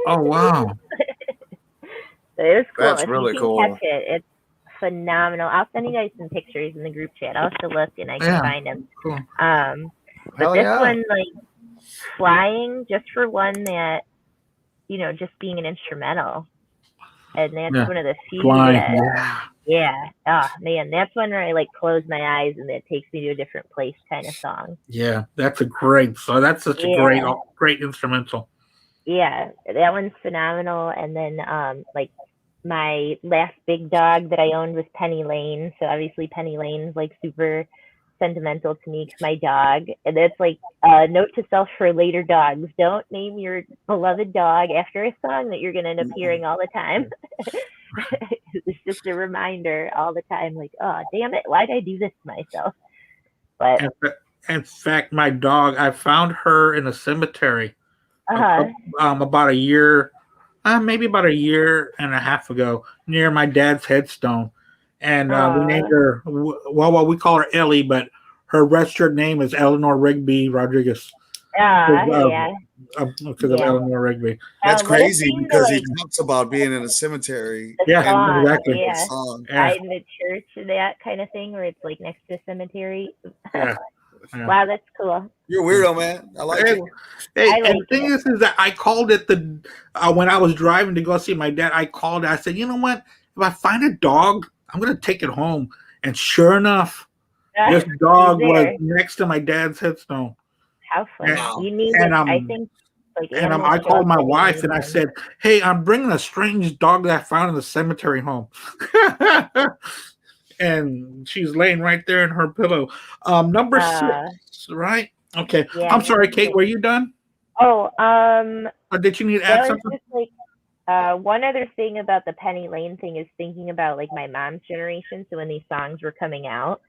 my god, I Oh want to do wow. this!" So it was cool. That's If really you can cool. catch it, it's phenomenal. I'll send you guys some pictures in the group chat. I'll have to look and I can Yeah. find them. Cool. But Hell this yeah. one, like flying, just for one that just being an instrumental, and that's Yeah. one of the few Flying. that, Yeah. yeah. Oh man, that's one where I like close my eyes and it takes me to a different place kind of song. Yeah. That's a great. So that's such a great, Yeah, great instrumental. yeah, that one's phenomenal. And then like my last big dog that I owned was Penny Lane. So obviously Penny Lane's like super sentimental to me because my dog, and that's like a note to self for later dogs. Don't name your beloved dog after a song that you're going to end up hearing all the time. It's just a reminder all the time, like, oh, damn it, why'd I do this to myself? But, In, in fact, my dog, I found her in a cemetery uh, about a year, maybe about a year and a half ago, near my dad's headstone, and we named uh, her. Well, we call her Ellie, but her registered name is Eleanor Rigby Rodriguez yeah, because of yeah. Eleanor Rigby. That's What a crazy shame to because he like talks about being in a cemetery the Yeah, and song, exactly. the yeah. song. Yeah, In the church, that kind of thing, where it's like next to a cemetery. yeah, yeah. Wow, that's cool. You're a weirdo, man. I like Hey, it. hey, I and like the thing it. is that I called it when I was driving to go see my dad. I called it. I said, you know what? If I find a dog, I'm gonna take it home. And sure enough, this He's dog was there. next to my dad's headstone. How funny. And, Wow. You need and it. I think like animals I show called up my when you wife need and I them. said, "Hey, I'm bringing a strange dog that I found in the cemetery home." And she's laying right there in her pillow. Number Uh, 6, right? Okay. yeah, I'm sorry, number Kate. 6. Were you done? Oh, Or did you need to add that was something? just like one other thing about the Penny Lane thing is thinking about like my mom's generation. So when these songs were coming out,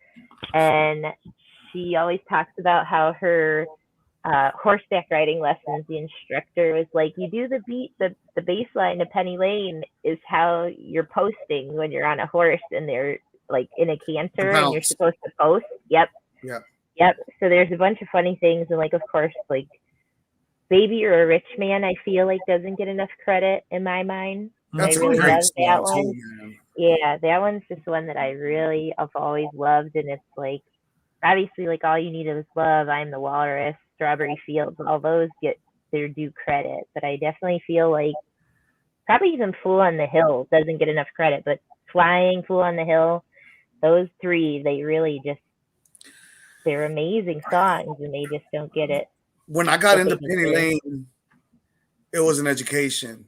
and she always talks about how her horseback riding lessons, the instructor was like, you do the beat, the bass line to Penny Lane is how you're posting when you're on a horse and they're like in a canter and you're Bounce. supposed to post. Yep. Yeah. Yep. So there's a bunch of funny things. And like, of course, like Baby You're a Rich Man, I feel like doesn't get enough credit in my mind. And I That's a really great love that song one. too, man. Yeah, that one's just one that I've always loved. And it's like, obviously, like All You Need Is Love, I'm the Walrus, Strawberry Fields, all those get their due credit. But I definitely feel like probably even Fool on the Hill doesn't get enough credit. But Flying, Fool on the Hill, those three, they're amazing songs and they just don't get it. When I got What they into Penny deserve. Lane, it was an education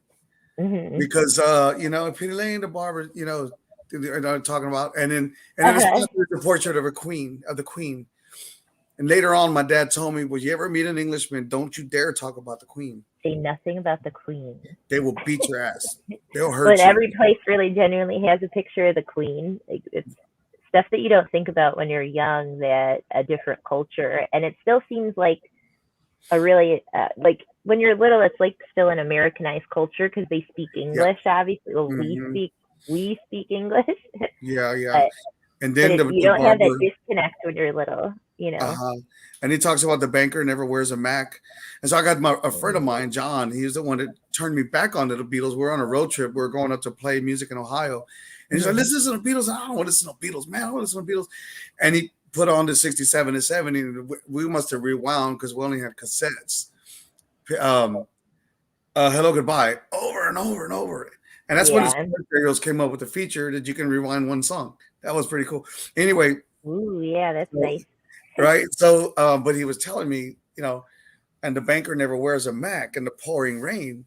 Mm-hmm. because Penny Lane, the barber, they're talking about, and then it's the portrait of the queen. And later on, my dad told me, "Will you ever meet an Englishman? Don't you dare talk about the queen. Say nothing about the Queen. They will beat your ass. They'll But hurt you." every place really genuinely has a picture of the Queen. Like, it's stuff that you don't think about when you're young, that a different culture, and it still seems like a really like when you're little, it's like still an Americanized culture because they speak English. Obviously, well, Mhm. we speak English, Yeah. but, And then you the don't have that barber. disconnect when you're little. Uh-huh. And he talks about the banker never wears a Mac. And so I got a friend of mine, John. He was the one that turned me back onto the Beatles. We're on a road trip. We're going up to play music in Ohio. And he's like, listen to the Beatles. I don't want to listen to Beatles, man. I want to listen to Beatles. And he put on the 67 and 70. We must have rewound because we only had cassettes. Hello, Goodbye, over and over and over. And that's when the Stereos came up with the feature that you can rewind one song. That was pretty cool. Anyway. Ooh, yeah, that's nice. right? So, but he was telling me, and the banker never wears a Mac in the pouring rain.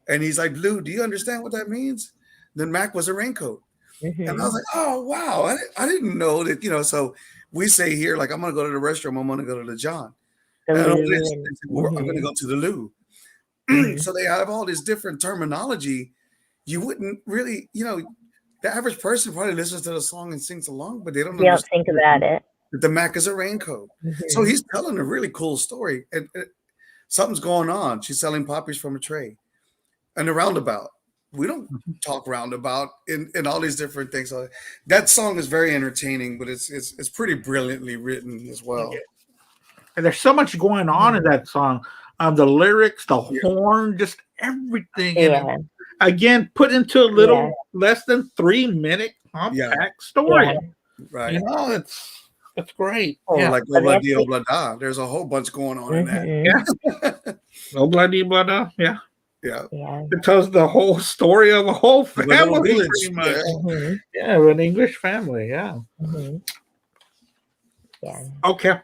And he's like, Blue, do you understand what that means? Then Mac was a raincoat. And I was Hmm. like, oh, wow. I didn't know that, so we say here, like, I'm going to go to the restroom. I'm going to go to the John. The And loo and I'm going to hmm. go to the loo. Hmm. So they have all this different terminology. You wouldn't really, the average person probably listens to the song and sings along, but they don't They don't understand think about it. that the Mac is a raincoat. So Hmm. he's telling a really cool story. And something's going on. She's selling poppies from a tray. And the roundabout. We don't talk roundabout in all these different things. So that song is very entertaining, but it's pretty brilliantly written as well. And there's so much going on in that song. The lyrics, the Yeah, horn, just everything in it. Yeah. Again, put into a Yeah. little less than 3 minute yeah, compact Yeah. story. right. You know, it's great. Or Yeah. like But Obla that's Di the, Obla Da. There's a whole bunch going on in that. hmm. Yeah. No bloody blah. Yeah. Yeah, Yeah. It tells the whole story of a whole of a little family, village. pretty much. Yeah, Hmm. Yeah, of an English family. Yeah. Hmm. Yeah. Okay.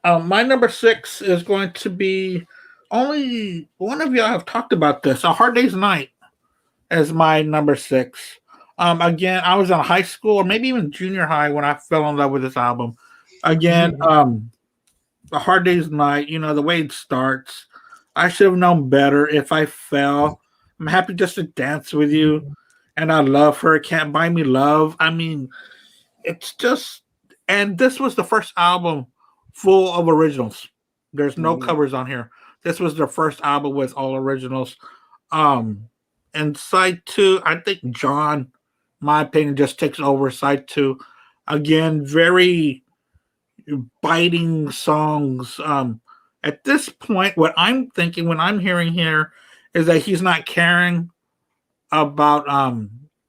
My number 6 is going to be only one of y'all have talked about this. A Hard Day's Night as my number 6. Again, I was in high school or maybe even junior high when I fell in love with this album. Again, Hmm. A Hard Day's Night, the way it starts. I should have known better if I fell. I'm happy just to dance with you. And I love her. Can't buy me love. I mean, it's just, and this was the first album full of originals. There's no mhm, covers on here. This was the first album with all originals. Um, and side two, I think John, my opinion, just takes over side two. Again, very biting songs. At this point, what I'm thinking when I'm hearing here is that he's not caring about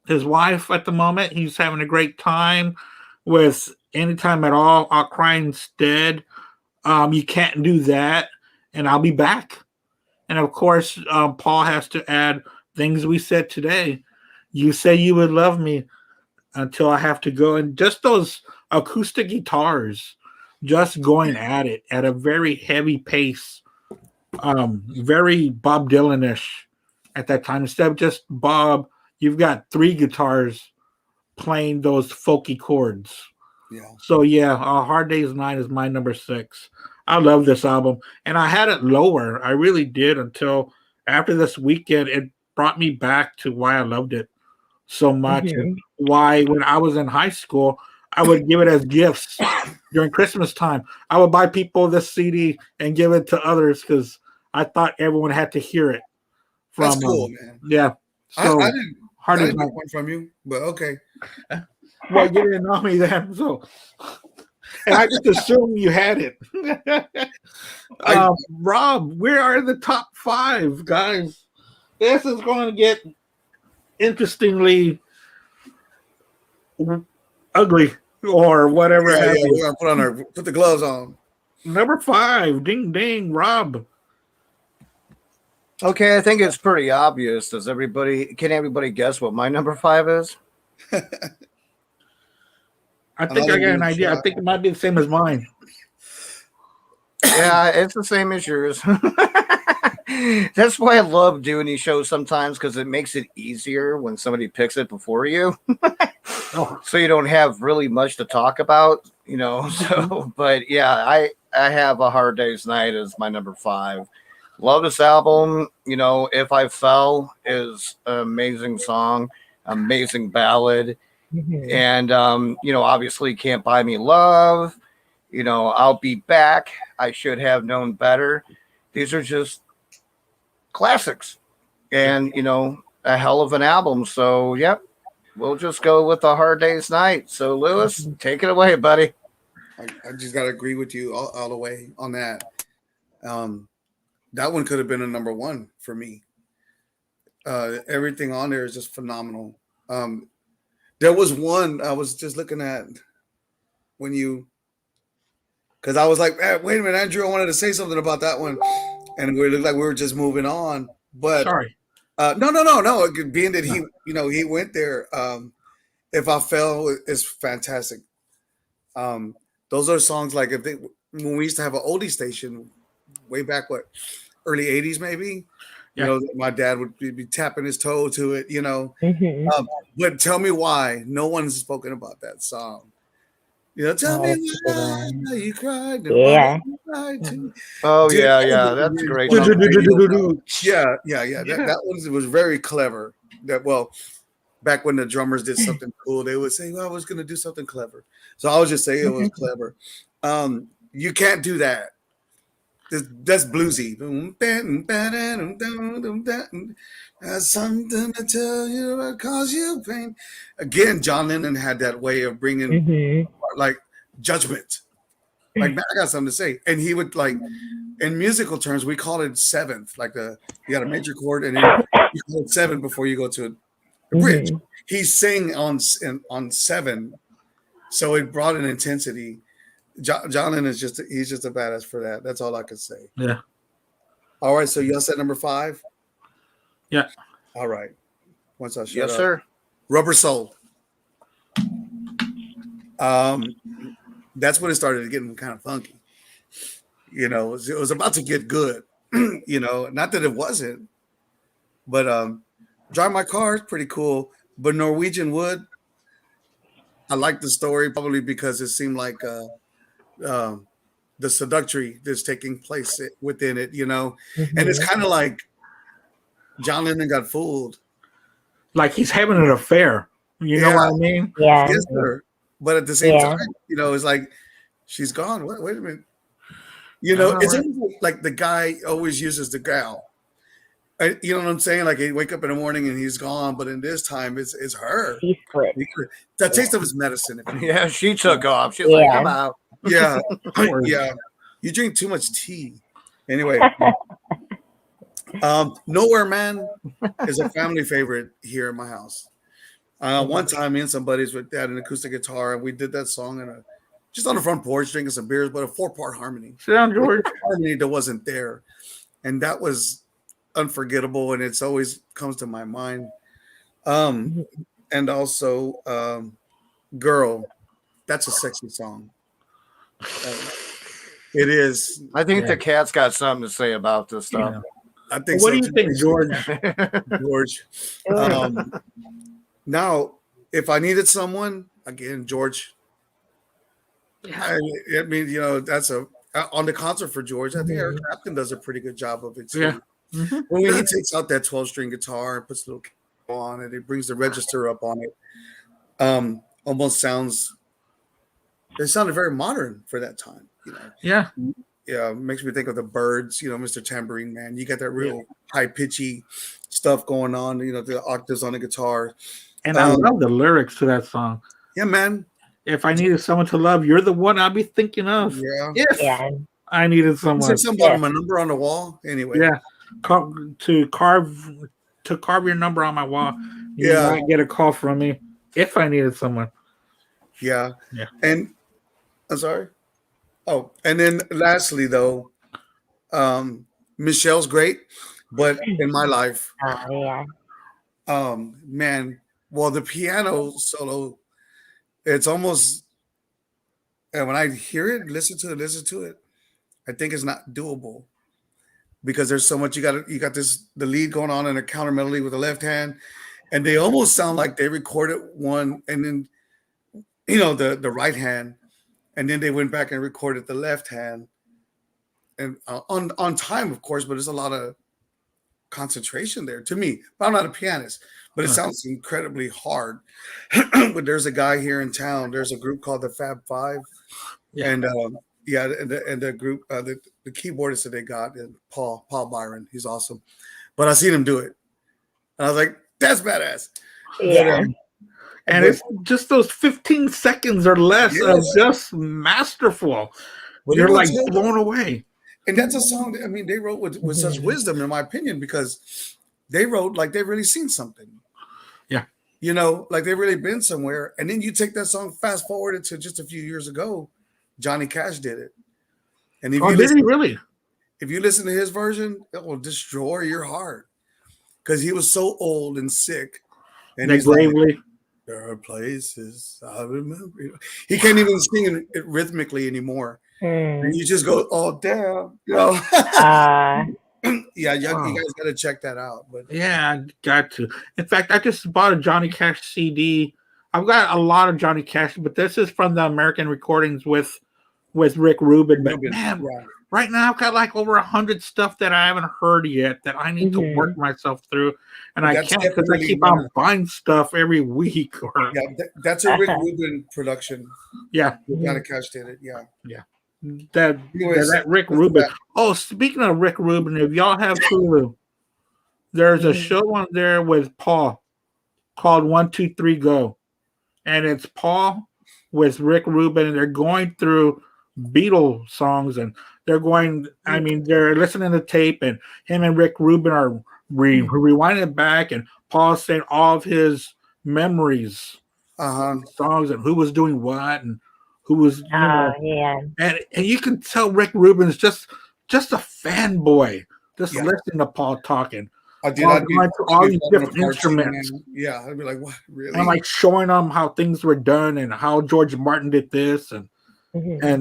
his wife at the moment. He's having a great time with anytime at all. I'll cry instead. You can't do that, and I'll be back. And of course, Paul has to add things we said today. You say you would love me until I have to go, and just those acoustic guitars, just going at it at a very heavy pace, very Bob Dylan-ish at that time. Instead of just Bob, you've got three guitars playing those folky chords. yeah. So yeah, A Hard Day's Night is my number 6. I love this album, and I had it lower. I really did until after this weekend. It brought me back to why I loved it so much, and Hmm. why when I was in high school, I would give it as gifts during Christmas time. I would buy people this CD and give it to others because I thought everyone had to hear it. That's From cool, man. yeah, I, so I didn't Hard I Day's didn't Night. get one from you, but okay. Well, you didn't know me then, so and I just assumed you had it. I Rob, where are the top 5, guys? This is going to get interestingly ugly or whatever yeah, have yeah, you. we're gonna put the gloves on. Number 5, ding ding, Rob. Okay, I think it's pretty obvious. Can everybody guess what my number 5 is? I think Another I got an weird idea. I shot. think it might be the same as mine. Yeah, it's the same as yours. That's why I love doing these shows sometimes because it makes it easier when somebody picks it before you. Oh, So you don't have really much to talk about. So, but yeah, I have A Hard Day's Night as my number 5. Love this album. If I Fell is an amazing song, amazing ballad. Hmm. And obviously Can't Buy Me Love. I'll Be Back. I Should Have Known Better. These are just classics, and a hell of an album. So yep, we'll just go with A Hard Day's Night. So Lewis, take it away, buddy. I just gotta agree with you all the way on that. That one could have been a number 1 for me. Everything on there is just phenomenal. There was one I was just looking at when you, because I was like, wait a minute, Andrew, I wanted to say something about that one, and we looked like we were just moving on. But sorry. no. Being that No. he went there. If I Fell is fantastic. those are songs like if they when we used to have an oldie station way back early 80s maybe. You Yeah. know, my dad would be tapping his toe to it, you know. Hmm. But tell me why no one's spoken about that song. You know, tell Oh, me that's a good one. why you cried and why Yeah. you cried too. Oh Dude, yeah, that yeah, was that's a really great one of song. the radio. Yeah. Yeah. That one was very clever. That well, back when the drummers did something cool, they would say, "Well, I was going to do something clever." So I was just saying it was clever. You can't do that. That's bluesy. Has something to tell you that cause you pain. Again, John Lennon had that way of bringing Hmm. like judgment. Like, man, I got something to say, and he would like in musical terms we call it seventh. Like you got a major chord, and then you call it seven before you go to a bridge. Hmm. He sang on seven, so it brought an intensity. John Lennon is he's just a badass for that. That's all I can say. Yeah. All right, so y'all said number 5. Yeah. All right. Once I shut Yes, up. sir. Rubber Soul. That's when it started getting kind of funky. You know, it was about to get good. You know, not that it wasn't, but Drive My Car is pretty cool. But Norwegian Wood, I like the story probably because it seemed like the seductory that's taking place within it, you know, and it's kind of like John Lennon got fooled. Like he's having an affair. You know what I mean? Yeah. Yes, sir. But at the same Yeah. time, you know, it's like she's gone. Wait a minute. You know, it's like the guy always uses the gal. You know what I'm saying? Like he wake up in the morning and he's gone, but in this time it's her. She split. The taste of his medicine. If you Yeah, she took off. She's like, Yeah. I'm out. yeah, yeah. You drink too much tea. Anyway, Nowhere Man is a family favorite here in my house. One time, me and some buddies had an acoustic guitar, and we did that song just on the front porch drinking some beers, but a 4-part harmony. Sit down, George. Harmony that wasn't there, and that was unforgettable, and it's always comes to my mind. And also, Girl, that's a sexy song. It is. I think the cat's got something to say about this stuff. Yeah. I think. What so do you think, George? George. Now, if I needed someone, again, George. I mean, you know, that's on the concert for George. I think Eric Clapton does a pretty good job of it too. Yeah. Mm-hmm. When he takes out that 12-string guitar and puts a little on it, it brings the register up on it. Almost sounds. It sounded very modern for that time. You know. Yeah. Yeah, makes me think of the Birds. You know, Mr. Tambourine Man. You got that real high pitchy stuff going on. You know, the octaves on the guitar. And I love the lyrics to that song. Yeah, man. If I needed someone to love, you're the one I'll be thinking of. Yeah. If I needed someone. Said something about my number on the wall. Anyway. Yeah. To carve your number on my wall. You might get a call from me if I needed someone. Yeah. Yeah. And I'm sorry. Oh, and then lastly though, Michelle's great, but in my life, man, well, the piano solo, it's almost, and when I hear it, listen to it, I think it's not doable because there's so much you got the lead going on and a counter melody with the left hand, and they almost sound like they recorded one and then, you know, the right hand. And then they went back and recorded the left hand, and on time, of course. But there's a lot of concentration there to me. But I'm not a pianist, but it sounds incredibly hard. But there's a guy here in town. There's a group called the Fab Five, and the group, the keyboardist that they got, and Paul Byron. He's awesome. But I seen him do it, and I was like, "That's badass." Yeah. And it's just those 15 seconds or less of just masterful. You're like blown away. And that's a song that, I mean, they wrote with such wisdom, in my opinion, because they wrote like they've really seen something. Yeah. You know, like they've really been somewhere. And then you take that song, fast forward it to just a few years ago, Johnny Cash did it. And if if you listen to his version, it will destroy your heart. Because he was so old and sick. And he's gravely. There are places I remember. He can't even sing it rhythmically anymore. And you just go, oh damn, yeah, you Wow. guys got to check that out. But Yeah, I got to. In fact, I just bought a Johnny Cash CD. I've got a lot of Johnny Cash, but this is from the American recordings with Rick Rubin. But man, yeah, right now I've got like over 100 stuff that I haven't heard yet that I need to work myself through, and I that's can't because I definitely keep one on buying stuff every week. Or that's a Rick Rubin production. yeah, Johnny Cash did it. Yeah. that Rick Rubin. Oh, speaking of Rick Rubin, if y'all have Hulu, there's a show on there with Paul called 1, 2, 3 Go, and it's Paul with Rick Rubin, and they're going through Beatles songs, and they're going. I mean, they're listening to tape, and him and Rick Rubin are rewinding it back, and Paul's saying all of his memories, songs, and who was doing what, and who was, and you can tell Rick Rubin's just a fanboy, just listening to Paul talking. I'd be all these different instruments. Yeah, I'd be like, what, really? And like showing them how things were done and how George Martin did this, and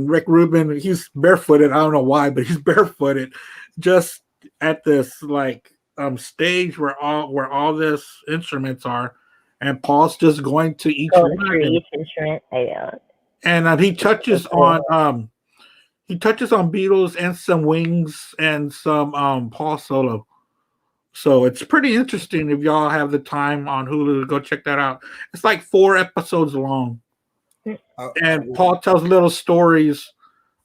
Rick Rubin, he's barefooted. I don't know why, but he's barefooted, just at this like stage where all this instruments are, and Paul's just going to each instrument. I know. And he touches on Beatles and some Wings and some Paul solo. So it's pretty interesting if y'all have the time on Hulu to go check that out. It's like 4 episodes long. And Paul tells little stories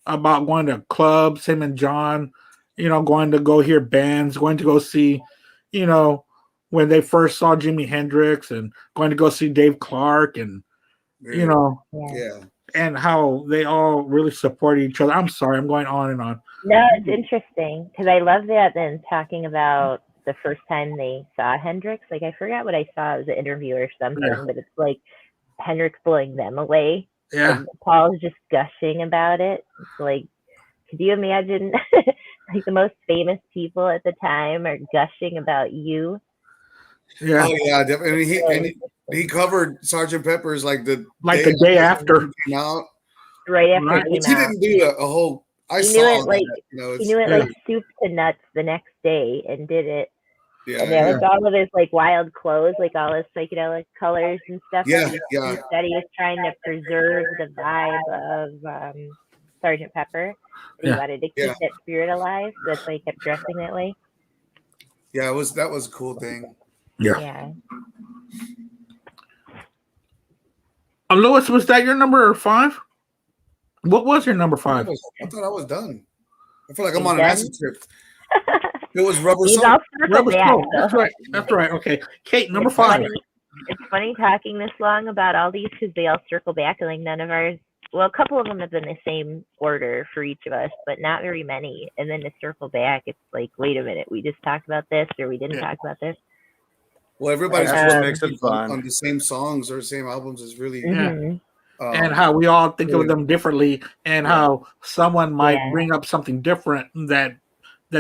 about going to clubs, him and John, going to go hear bands, going to go see, when they first saw Jimi Hendrix, and going to go see Dave Clark, and, and how they all really support each other. I'm sorry, I'm going on and on. No, it's interesting because I love that. Then talking about the first time they saw Hendrix, like I forgot what I saw. It was an interview or something, but it's like Hendrix blowing them away. Yeah. And Paul's just gushing about it. It's like, could you imagine like the most famous people at the time are gushing about you? Yeah. Oh yeah, definitely. And he covered Sgt. Pepper's like the day after. Right after it came he didn't do a whole. I saw it like that, he knew it like soup to nuts the next day and did it. Yeah, and there was all of his like wild clothes, like all his psychedelic colors and stuff. Yeah, He said he was trying to preserve the vibe of Sgt. Pepper. He wanted to keep that spirit alive. That's why he kept dressing that way. Yeah, that was a cool thing. Yeah. Louis, was that your number 5? What was your number 5? I thought I was done. I feel like I'm on an acid trip. It was Rubber Soul. Rubber Soul. That's right. Okay, Kate, number 5. It's funny talking this long about all these because they all circle back, and like none of ours. Well, a couple of them have been the same order for each of us, but not very many. And then to circle back, it's like, wait a minute, we just talked about this, or we didn't talk about this. Well, everybody's what makes it fun on the same songs or same albums is really and how we all think of them differently, and how someone might bring up something different that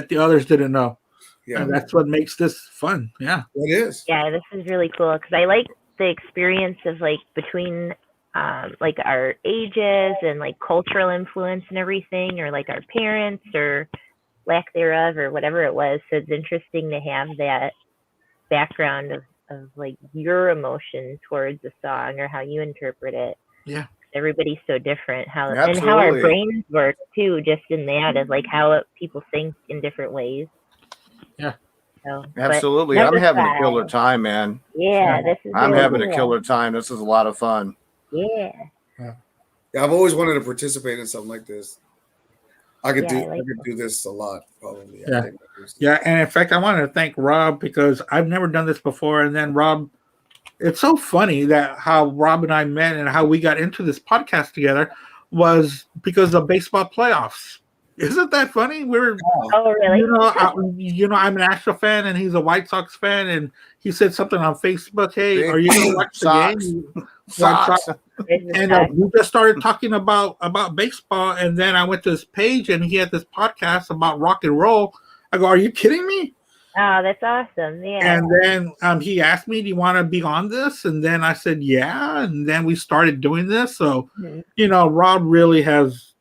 the others didn't know. Yeah, and that's what makes this fun. Yeah, it is. Yeah, this is really cool because I like the experience of like between like our ages and like cultural influence and everything, or like our parents or lack thereof or whatever it was. So it's interesting to have that background of like your emotion towards the song or how you interpret it. Yeah, everybody's so different. How our brains work too, just in that of like how people think in different ways. Yeah. So, absolutely. I'm having a killer time, man. Yeah, I'm having a killer time. This is a lot of fun. Yeah. I've always wanted to participate in something like this. I could do this a lot, probably. Yeah, and in fact, I wanted to thank Rob because I've never done this before. And then Rob, it's so funny that how Rob and I met and how we got into this podcast together was because of baseball playoffs. Isn't that funny? Oh, really? I'm an Astro fan and he's a White Sox fan, and he said something on Facebook. Hey, are you going to watch the game? Sox. And we just started talking about baseball, and then I went to his page and he had this podcast about rock and roll. I go, are you kidding me? Oh, that's awesome. Yeah. And then he asked me, "Do you want to be on this?" And then I said, "Yeah." And then we started doing this. So, Mhm. Rod really has,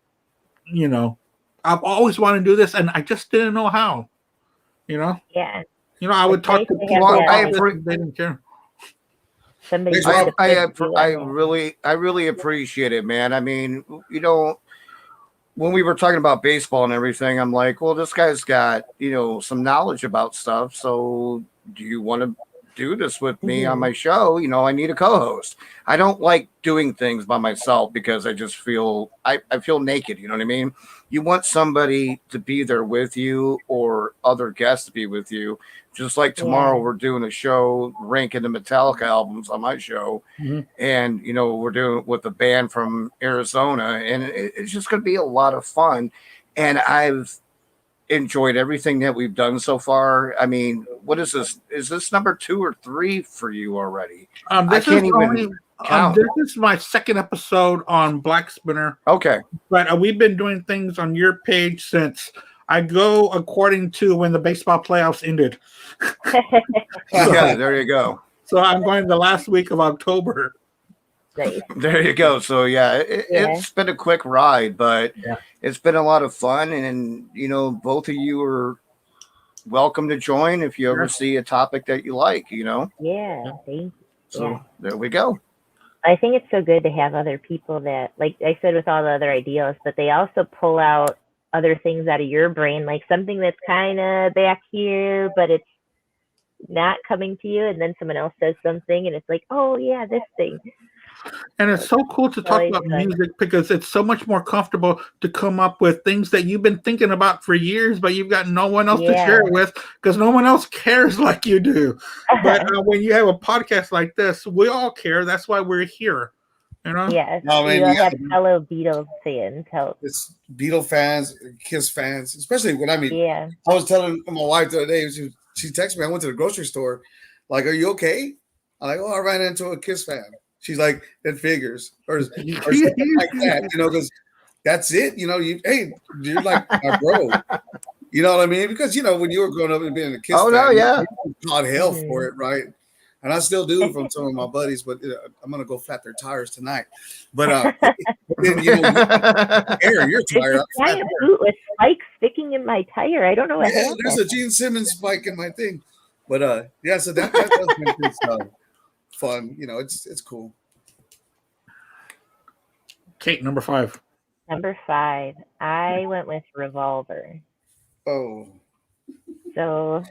I've always wanted to do this, and I just didn't know how. You know, Yeah. I would It's talk nice to to have people Well, that, about like, this, and they didn't care. somebody Thanks, just Rob. to push you I on really appreciate it, man. I mean, when we were talking about baseball and everything, I'm like, well, this guy's got, some knowledge about stuff. So do you want to do this with that. me on Mhm. my show? I need a co-host. I don't like doing things by myself because I just feel, I feel naked. You know what I mean? You want somebody to be there with you or other guests to be with you. Just like tomorrow, Yeah. we're doing a show ranking the Metallica albums on my show Mhm. and we're doing it with a band from Arizona, and it's just going to be a lot of fun. And I've enjoyed everything that we've done so far. I mean, what is this? Is this number 2 or 3 for you already? I This is can't even only count. this is my second episode on Black Spinner, Okay. but we've been doing things on your page since I go according to when the baseball playoffs ended. Yeah, So, there you go. so I'm going the last week of October. Nice. There you go. So yeah, Yeah. it's been a quick ride, but Yeah. it's been a lot of fun. And both of you are welcome to join if you ever Sure. see a topic that you like. Yeah. Thank you. So Yeah. there we go. I think it's so good to have other people that, like I said, with all the other ideas, but they also pull out other things out of your brain, like something that's kind of back here, but it's not coming to you, and then someone else says something, and it's like, oh yeah, this thing. And it's so cool to It's talk always about fun. music because it's so much more comfortable to come up with things that you've been thinking about for years, but you've got no one else to Yeah. share it with because no one else cares like you do. But when you have a podcast like this, we all care. That's why we're here. Yes, No, man, you you all got have fellow Beatles fans. Help. it's Beatle fans, Kiss fans, especially when Yeah. I was telling my wife the other day, she texted me, I went to the grocery store, like, are you okay? I'm like, oh, I ran into a Kiss fan. She's like, that figures, or something like that, because that's it. Hey, you're like my bro. You know what I mean? Because when you were growing up and being a Kiss Oh no, fan, yeah. you caught hell Mhm. for it, right? And I still do from some of my buddies, but I'm gonna go flat their tires tonight. But then air your There's tire. this giant boot with spikes sticking in my tire. I don't know what Yeah, happened. there's a Gene Simmons spike in my thing. But yeah, so that's been pretty fun. It's cool. Kate, number 5. Number 5, I went with Revolver. Oh, So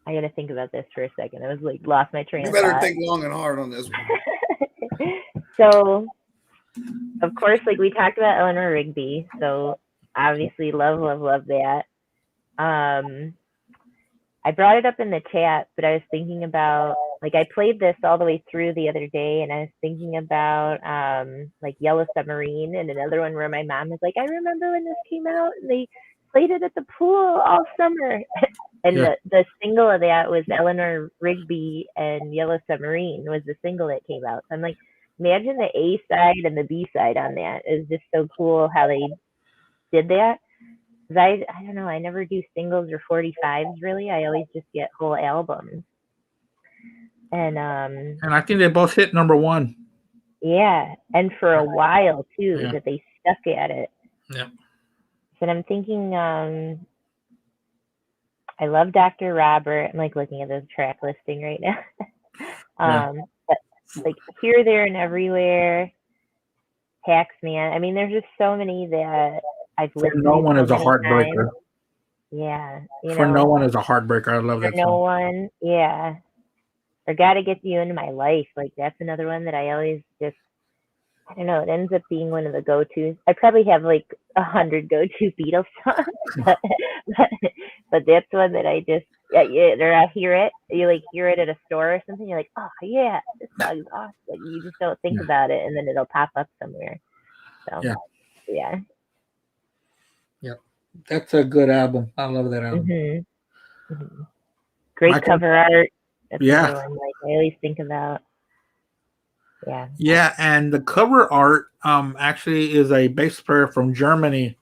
I got to think about this for a second. I was like, lost my train you of better thought. think long and hard on this one. So, of course, like we talked about Eleanor Rigby. So obviously, love that. I brought it up in the chat, but I was thinking about, like, I played this all the way through the other day, and I was thinking about like Yellow Submarine, and another one where my mom was like, I remember when this came out and they played it at the pool all summer. And Yeah. the single of that was Eleanor Rigby, and Yellow Submarine was the single that came out. So I'm like, imagine the A side and the B side on that. It's just so cool how they did that. 'Cause I don't know, I never do singles or 45s really. I always just get whole albums. And And I think they both hit number 1. yeah, and for a while too, Yeah. that they stuck at it. Yeah. So I'm thinking, I love Dr. Robert. I'm like looking at the track listing right now. Yeah. But like Here, There, and Everywhere, Taxman. I mean, there's just so many that I've For listened No to One so is a many heartbreaker. times. Yeah, For No One is a heartbreaker. I love For that No song. One, yeah. Or Gotta Get You Into My Life. Like that's another one that I always just, I don't know, it ends up being one of the go-tos. I probably have like 100 go-to Beatles songs, but that's one that I just, or I hear it, you like hear it at a store or something, you're like, oh yeah, this song's awesome. Like, you just don't think Yeah. about it, and then it'll pop up somewhere. So Yeah. yeah. That's a good album. I love that album. Great Michael? cover art. That's Yeah. another one like I always think about. Yeah. Yeah, and the cover art actually is a bass player from Germany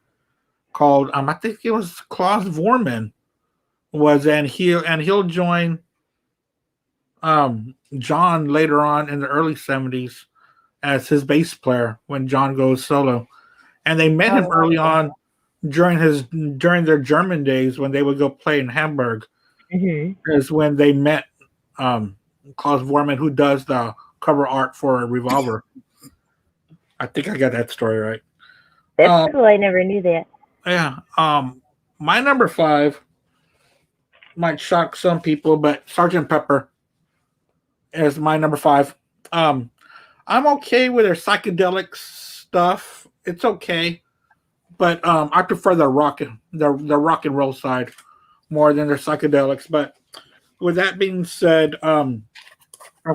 called I think it was Klaus Vormann. was, and he'll join John later on in the early '70s as his bass player when John goes solo. And they met him early on during their German days when they would go play in Hamburg. Is when they met Klaus Vorman, who does the cover art for Revolver. I think I got that story right. That's cool. I never knew that. Yeah. My number 5 might shock some people, but Sgt. Pepper is my number 5. I'm okay with their psychedelic stuff. It's okay, but I prefer the rock and roll side more than their psychedelics. But with that being said, of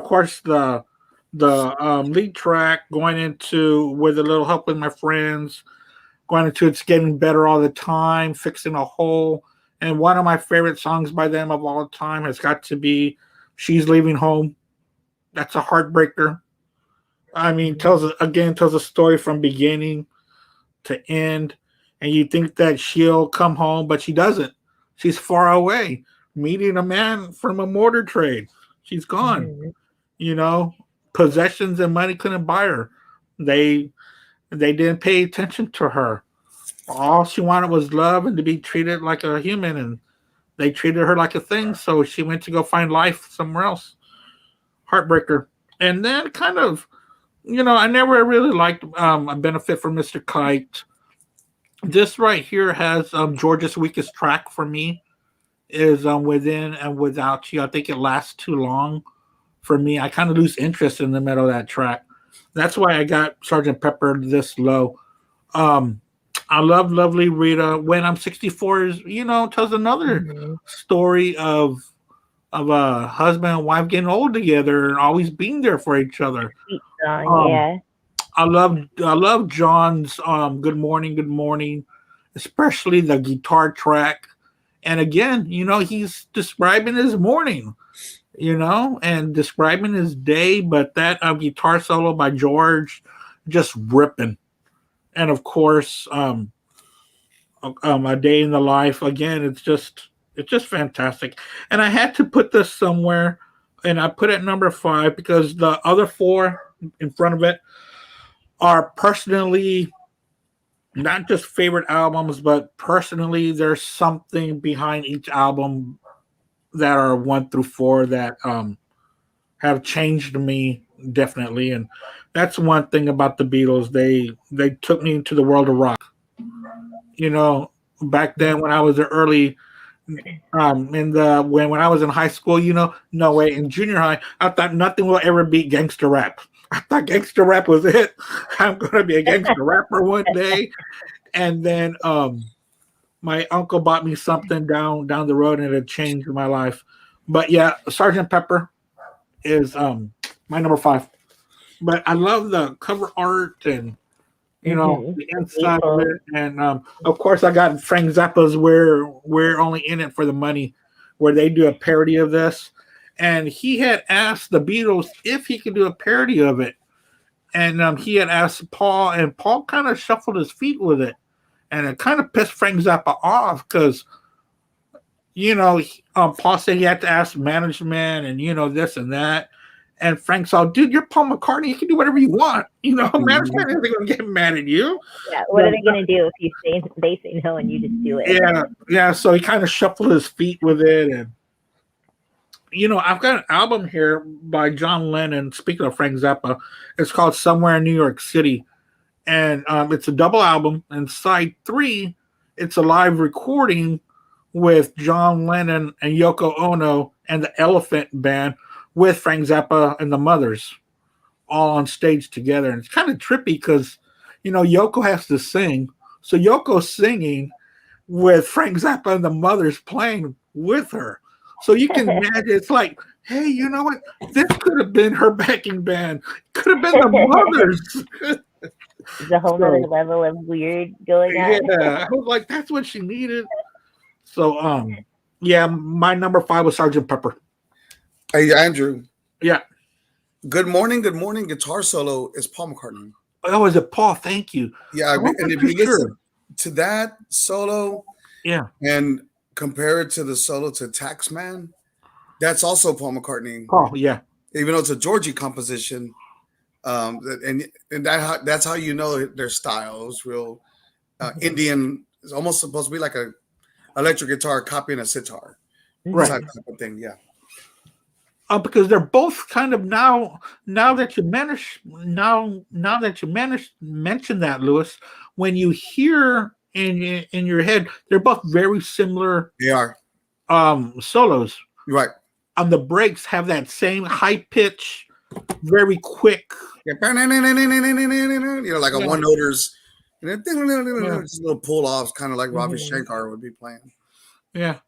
course the lead track going into With a Little Help with My Friends, going into It's Getting Better All the Time, Fixing a Hole, and one of my favorite songs by them of all time has got to be She's Leaving Home. That's a heartbreaker. I mean, tells a story from beginning to end, and you think that she'll come home, but she doesn't. She's far away, meeting a man from a mortar trade. She's gone. You know, possessions and money couldn't buy her. They didn't pay attention to her. All she wanted was love and to be treated like a human, and they treated her like a thing. So she went to go find life somewhere else. Heartbreaker. And then kind of, I never really liked A Benefit for Mr. Kite. This right here has George's weakest track for me is Within and Without You. I think it lasts too long for me. I kind of lose interest in the middle of that track. That's why I got Sgt. Pepper this low. I love Lovely Rita. When I'm 64 is, tells another story of a husband and wife getting old together and always being there for each other. Yeah. I love John's Good Morning, especially the guitar track. And again, he's describing his morning, and describing his day, but that guitar solo by George just ripping. And of course, A Day in the Life. Again, it's just fantastic. And I had to put this somewhere, and I put it at number 5 because the other 4 in front of it are personally not just favorite albums, but personally there's something behind each album that are 1 through 4 that have changed me definitely. And that's one thing about the Beatles. They took me into the world of rock. Back then when I was early when I was in high school, no way, in junior high, I thought nothing will ever beat gangster rap. I thought gangster rap was it. I'm gonna be a gangster rapper one day. And then my uncle bought me something down the road and it changed my life. But yeah, Sgt. Pepper is my number 5. But I love the cover art and the inside of it. And of course I got Frank Zappa's We're Only in It for the Money, where they do a parody of this. And he had asked the Beatles if he could do a parody of it. And he had asked Paul, and Paul kind of shuffled his feet with it. And it kind of pissed Frank Zappa off because, Paul said he had to ask management and, this and that. And Frank's all, dude, you're Paul McCartney. You can do whatever you want. Management isn't going to get mad at you. Yeah, what are they going to do if they say no and you just do it? Yeah. So he kind of shuffled his feet with it. And, I've got an album here by John Lennon. Speaking of Frank Zappa, it's called Somewhere in New York City. And it's a double album. And side 3, it's a live recording with John Lennon and Yoko Ono and the Elephant Band with Frank Zappa and the Mothers all on stage together. And it's kind of trippy because, Yoko has to sing. So Yoko's singing with Frank Zappa and the Mothers playing with her. So you can imagine, it's like, hey, you know what? This could have been her backing band. Could have been the Mothers. There's a whole other level of weird going on. Yeah, I was like, that's what she needed. So, yeah, my number 5 was Sgt. Pepper. Hey, Andrew. Yeah. Good morning, guitar solo is Paul McCartney. Oh, is it Paul? Thank you. Yeah, and if you listen to that solo, yeah, and compare it to the solo to Taxman, that's also Paul McCartney, Oh yeah, even though it's a Georgie composition. And that's how you know their style. It was real Indian. It's almost supposed to be like a electric guitar copying a sitar right. type of thing. Yeah. Because they're both kind of now that you mention that, Lewis, when you hear in your head, they're both very similar They are. solos. Right. The breaks have that same high pitch, very quick. Yeah. Like a Yeah. one noters. Yeah. Just little pull offs, kind of like Ravi Mhm. Shankar would be playing. Yeah.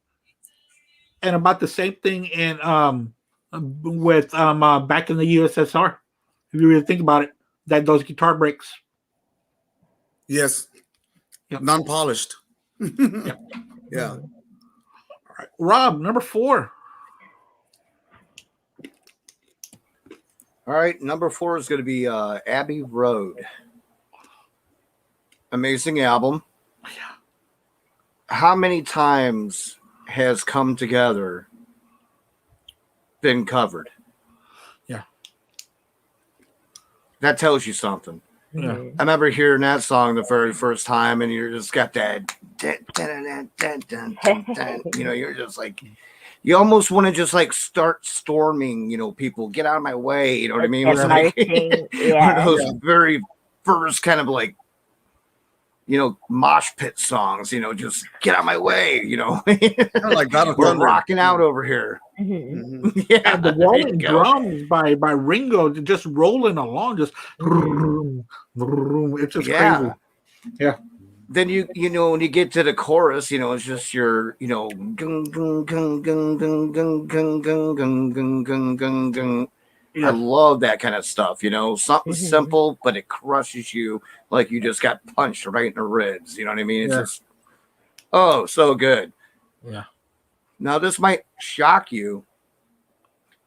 And about the same thing in with back in the USSR. If you really think about it, that those guitar breaks. Yes. Yep. Non-polished. Yep. Yeah. All right. Rob, number 4. All right, number 4 is going to be Abbey Road. Amazing album. Yeah. How many times has Come Together been covered? Yeah. That tells you something. Yeah. I remember hearing that song the very first time, and you just got that, you know, you're just like, you almost want to just like start storming, you know, people, get out of my way, you know what I mean? It was like one of those very first kind of like, you know, mosh pit songs, you know, just get out of my way, you know. Kind of like God of We're Thunder. rocking out over here. Mhm. Yeah, And the there you rolling go. drums by Ringo just rolling along, just it's just crazy. Yeah. Then you know, when you get to the chorus, you know, it's just your, you know, gung, gung, gung, gung, gung, gung, gung, gung, gung, gung, gung, gung, gung. I Yeah. love that kind of stuff, you know, something Mhm. simple, but it crushes you like you just got punched right in the ribs. You know what I mean? It's Yeah. just, oh, so good. Yeah. Now, this might shock you.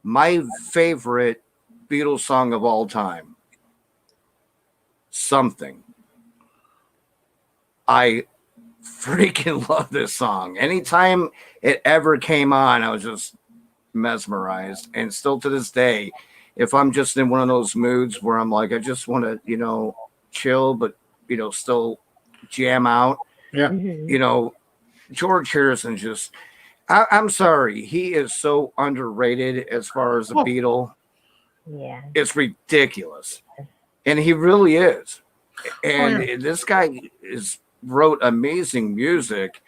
My favorite Beatles song of all time, Something. I freaking love this song. Anytime it ever came on, I was just mesmerized. And still to this day, if I'm just in one of those moods where I'm like, I just want to, you know, chill, but, you know, still jam out, Yeah. Mhm. you know, George Harrison just, I'm sorry, he is so underrated as far as a Beatle. Yeah. It's ridiculous. And he really is. And yeah. this guy wrote amazing music.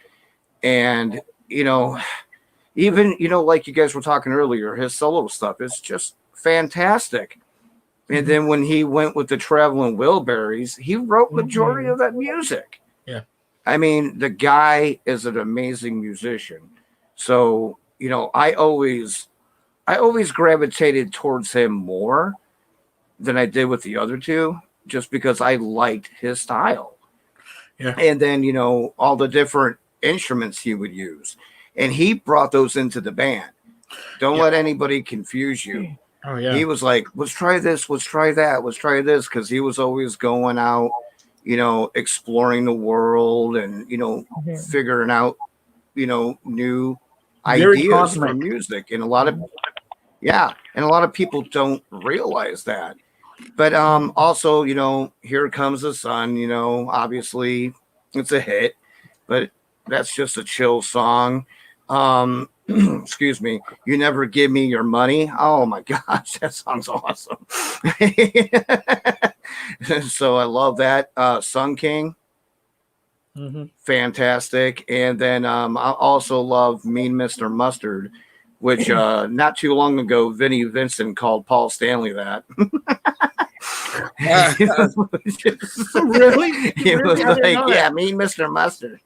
And, you know, even, you know, like you guys were talking earlier, his solo stuff is just fantastic. And then when he went with the Traveling Wilburys, he wrote majority of that music. Yeah. I mean, the guy is an amazing musician. So, you know, I always gravitated towards him more than I did with the other two, just because I liked his style. Yeah. And then, you know, all the different instruments he would use. And he brought those into the band. Don't let anybody confuse you. Oh yeah. He was like, let's try this, let's try that, let's try this, because he was always going out, you know, exploring the world and, you know, figuring out, you know, new Very ideas cosmic. for music. And a lot of people don't realize that. But also, you know, Here Comes the Sun, you know, obviously it's a hit, but that's just a chill song. Excuse me, You Never Give Me Your Money. Oh my gosh, that song's awesome. So I love that. Sun King, fantastic. And then I also love Mean Mr. Mustard, which not too long ago, Vinnie Vincent called Paul Stanley that. Really? He was Really? I didn't know like, yeah, that. Mean Mr. Mustard.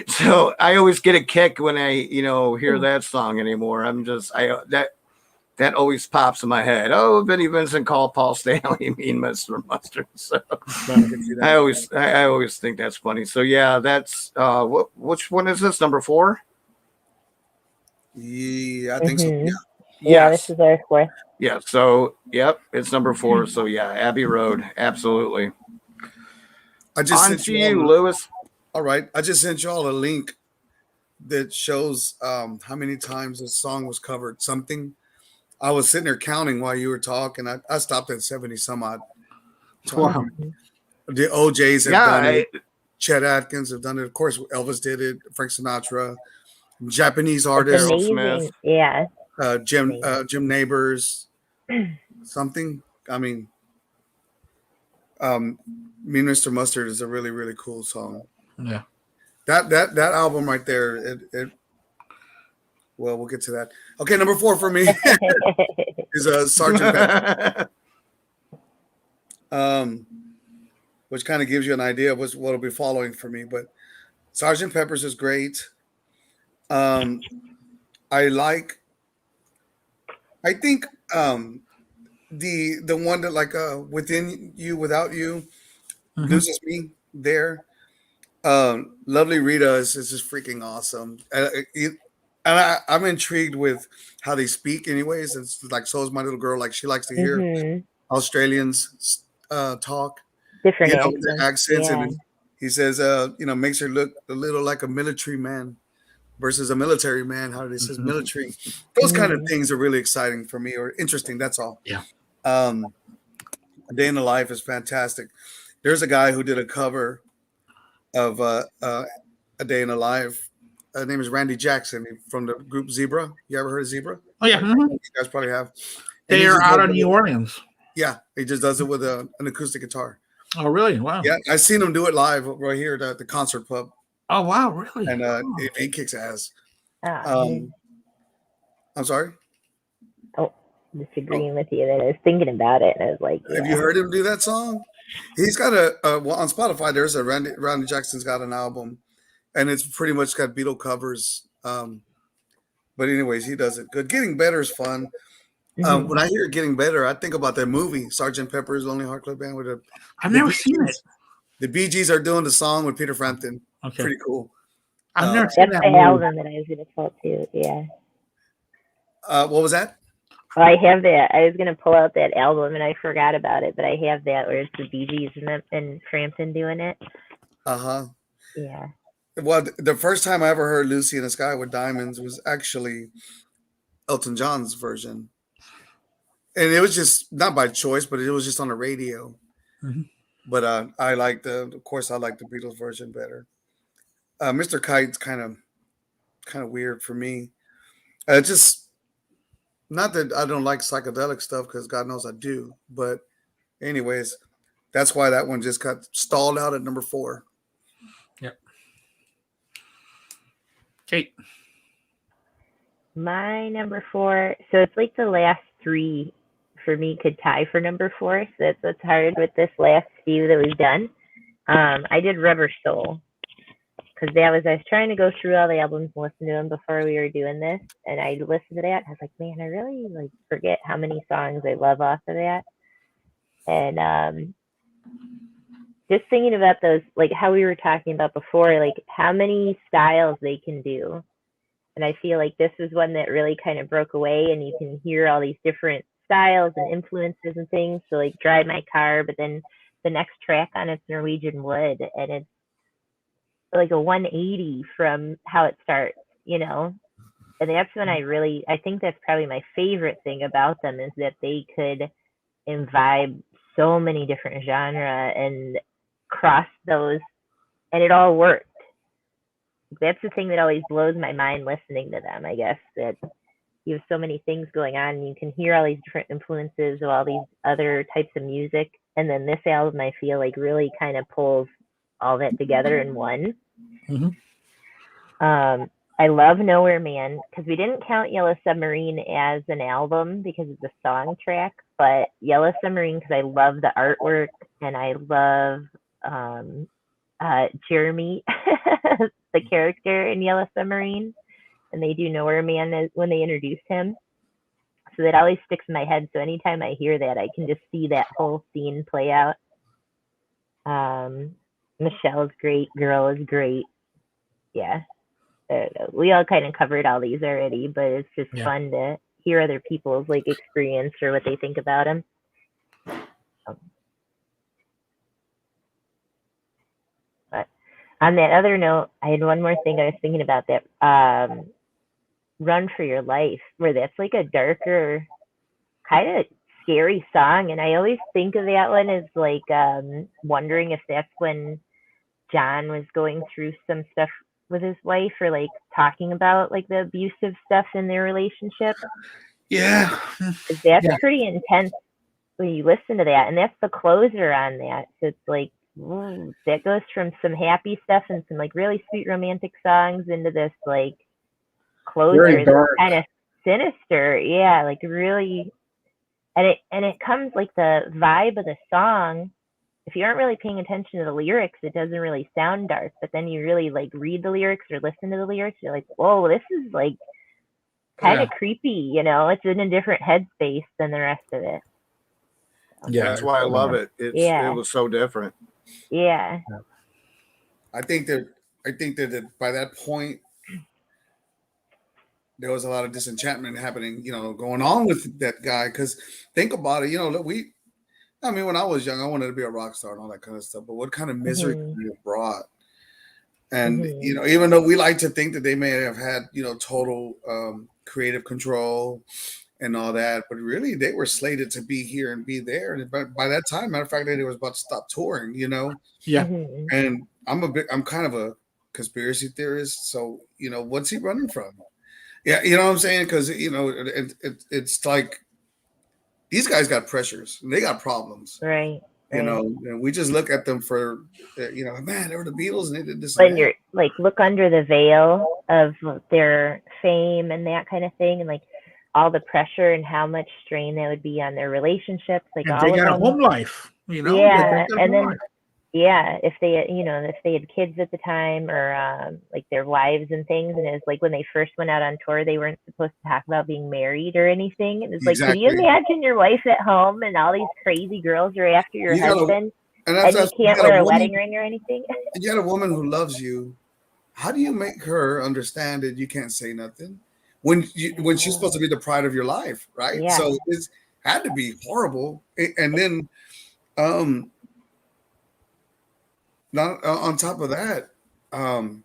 So I always get a kick when I, you know, hear that song anymore. That always pops in my head. Oh, Vinnie Vincent called Paul Stanley Mean Mr. Mustard. So I always think that's funny. So yeah, that's which one is this? Number 4? Yeah, I think so. Yeah. Yeah, this is our 4th. Yeah. So yep, it's number 4. So yeah, Abbey Road, absolutely. I just On sent to you you, all. Lewis. All right, I just sent you all a link that shows how many times this song was covered. Something. I was sitting there counting while you were talking. I stopped at 70 some odd Wow. times. The OJs have Yeah, done it. Chet Atkins have done it. Of course, Elvis did it. Frank Sinatra, Japanese It's artists, amazing. Yeah. Jim Neighbors, something. I mean, Me and Mr. Mustard is a really really cool song. Yeah. That album right there. Well, we'll get to that. Okay, number 4 for me is Sergeant Pepper, which kind of gives you an idea of what'll be following for me. But Sergeant Pepper's is great. I think the one that like Within You Without You loses me there. Lovely Rita is just freaking awesome. I'm intrigued with how they speak. Anyways, it's like so is my little girl. Like she likes to hear Hmm. Australians talk, Different with their accents, Yeah. and he says, makes her look a little like a military man versus a military man. How it says military. Those kind of Mm. things are really exciting for me or interesting. That's all. Yeah. Um, a Day in the Life is fantastic. There's a guy who did a cover of A Day in the Life. His name is Randy Jackson from the group Zebra. You ever heard of Zebra? Oh yeah. You guys probably have. And They he are just out does of it New with- Orleans. Yeah, he just does it with an acoustic guitar. Oh really? Wow. Yeah, I seen him do it live right here at the concert pub, Oh wow, really? and Oh. he kicks ass. Oh, I'm sorry. disagreeing with you. Then I was thinking about it, and I was like, Have you heard him do that song? He's got well on Spotify. There's a Randy Jackson's got an album, and it's pretty much got Beatle covers. But anyways, he does it good. Getting Better is fun. Mhm. When I hear Getting Better, I think about that movie Sergeant Pepper's Lonely Heart Club Band with I've the never Bee seen it. Gees. The Bee Gees are doing the song with Peter Frampton. Okay. Pretty cool. I've never seen That's that the movie. album that I was gonna pull too. Yeah. What was that? Oh, I have that. I was gonna pull out that album, and I forgot about it, but I have that where it's the Bee Gees and Frampton doing it. Uh-huh. Yeah. Well, the first time I ever heard Lucy in the Sky with Diamonds was actually Elton John's version. And it was just not by choice, but it was just on the radio. Mhm. But I like of course, I like the Beatles version better. Mr. Kite's kind of weird for me. Just not that I don't like psychedelic stuff because God knows I do. But anyways, that's why that one just got stalled out at number 4. Yep. Kate. My number 4. So it's like the last 3 for me could tie for number 4. So that's what's hard with this last few that we've done. I did Rubber Soul because I was trying to go through all the albums and listen to them before we were doing this, and I listened to that. And I was like, man, I really like forget how many songs I love off of that. And just thinking about those, like how we were talking about before, like how many styles they can do. And I feel like this was one that really kind of broke away, and you can hear all these different styles and influences and things. So like Drive My Car, but then the next track on it's Norwegian Wood, and it's like a 180 from how it starts, And that's when I think that's probably my favorite thing about them is that they could imbibe so many different genre and cross those, and it all worked. That's the thing that always blows my mind listening to them, I guess, that you have so many things going on and you can hear all these different influences of all these other types of music. And then this album, I feel like really kind of pulls all that together in one. Mm-hmm. I love Nowhere Man because we didn't count Yellow Submarine as an album because it's a song track, but Yellow Submarine because I love the artwork and I love Jeremy, the character in Yellow Submarine, and they do Nowhere Man when they introduce him. So that always sticks in my head. So anytime I hear that, I can just see that whole scene play out. Michelle's great. Girl is great. Yeah. We all kind of covered all these already, but it's just fun to hear other people's like experience or what they think about them. On that other note, I had one more thing I was thinking about that. Run for Your Life, where that's like a darker, kind of scary song. And I always think of that one as like wondering if that's when John was going through some stuff with his wife, or like talking about like the abusive stuff in their relationship. Yeah. 'Cause that's Yeah. pretty intense when you listen to that. And that's the closer on that. So it's like, ooh, that goes from some happy stuff and some like really sweet romantic songs into this like Very closer that's dark. kind of sinister. Yeah, like really, and it comes like the vibe of the song. If you aren't really paying attention to the lyrics, it doesn't really sound dark. But then you really like read the lyrics or listen to the lyrics, you're like, whoa, this is like kind Yeah. of creepy. You know, it's in a different headspace than the rest of it. Yeah. That's why I love it. It Yeah, was so different. yeah. I think that by that point there was a lot of disenchantment happening, going on with that guy. Because think about it, I mean, when I was young, I wanted to be a rock star and all that kind of stuff. But what kind of misery Mhm. could it brought? And Mhm. even though we like to think that they may have had total creative control and all that, but really they were slated to be here and be there. And by that time, matter of fact, they was about to stop touring. Yeah. Mhm. And I'm kind of a conspiracy theorist. So what's he running from? Yeah, you know what I'm saying? Because it's like these guys got pressures and they got problems. Right. Right. And we just look at them for man, they were the Beatles and they did this and When that. you're like look under the veil of their fame and that kind of thing, and like all the pressure and how much strain that would be on their relationships, like And they all of got a them. home life. They Yeah, got a and home then life. yeah, if they if they had kids at the time, or like their wives and things, and it's like when they first went out on tour, they weren't supposed to talk about being married or anything. And it's like, can you Exactly. imagine your wife at home and all these crazy girls are after your You got a husband, and and you that's you can't got a wear a woman. wedding ring or anything? You got a woman who loves you. How do you make her understand that you can't say nothing when she's supposed to be the pride of your life, right? Yeah. So it's had to be horrible. And then um not on top of that, um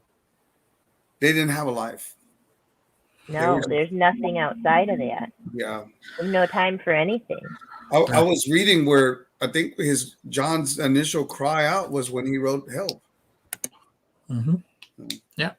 they didn't have a life. They were No, there's nothing outside of that. yeah. There's no time for anything. I was reading where I think his John's initial cry out was when he wrote "Help." Mm-hmm. Yeah.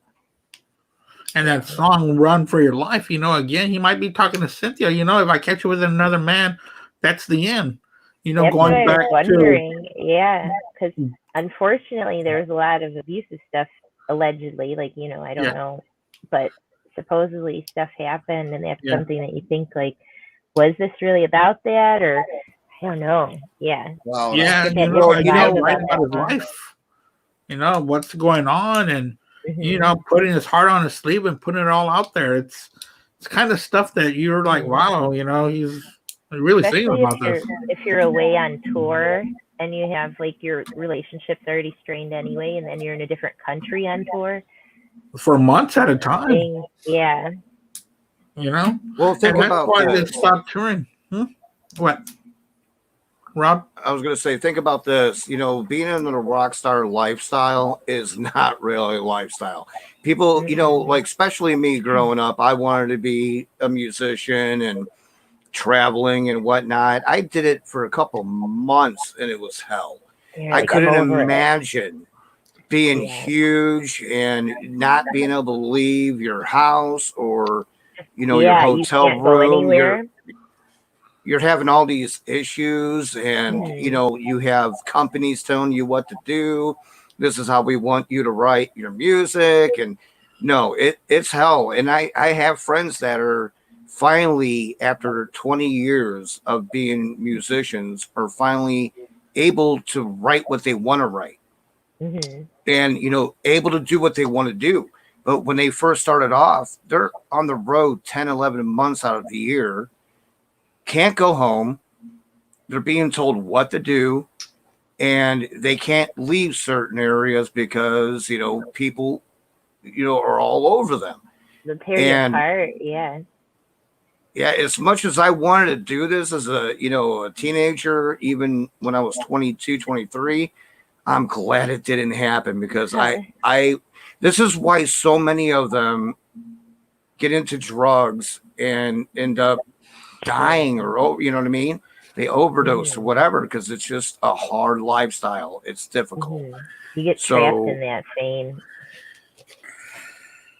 And that song "Run for Your Life," again, he might be talking to Cynthia. If I catch you with another man, that's the end. That's what Going I was back to wondering. Yeah, because unfortunately, there was a lot of abusive stuff allegedly. Like, I don't yeah, know, but supposedly stuff happened, and that's yeah, something that you think like, was this really about that, or I don't know. Yeah, Wow, I that's yeah. get that Well, different you vibe know, Writing about about that his song. life. What's going on, and Hmm. putting his heart on his sleeve and putting it all out there. It's kind of stuff that you're like, wow, he's really thinking Especially about this if you're away on tour and you have like your relationship's already strained anyway, and then you're in a different country on tour. for months at a time. Thing, yeah. well, think And that's about why they this. stopped touring. What, Rob? I was going to say, think about this. Being in the rock star lifestyle is not really a lifestyle. People, like especially me growing up, I wanted to be a musician and traveling and whatnot. I did it for a couple months and it was hell. You're I like, I'm couldn't over it. imagine being Yeah. huge and not being able to leave your house or, your Yeah, you hotel can't go room. anywhere. You're having all these issues and Mhm. you have companies telling you what to do. This is how we want you to write your music. And no, it's hell. And I have friends that are finally, after 20 years of being musicians, are finally able to write what they want to write Mhm. and able to do what they want to do. But when they first started off, they're on the road 10, 11 months out of the year, can't go home. They're being told what to do, and they can't leave certain areas because people are all over them. They'll tear you And apart. Yeah. yeah, as much as I wanted to do this as a teenager, even when I was 22, 23, I'm glad it didn't happen because this is why so many of them get into drugs and end up dying or, you know what I mean? They overdose or whatever because it's just a hard lifestyle. It's difficult. You get trapped in that fame.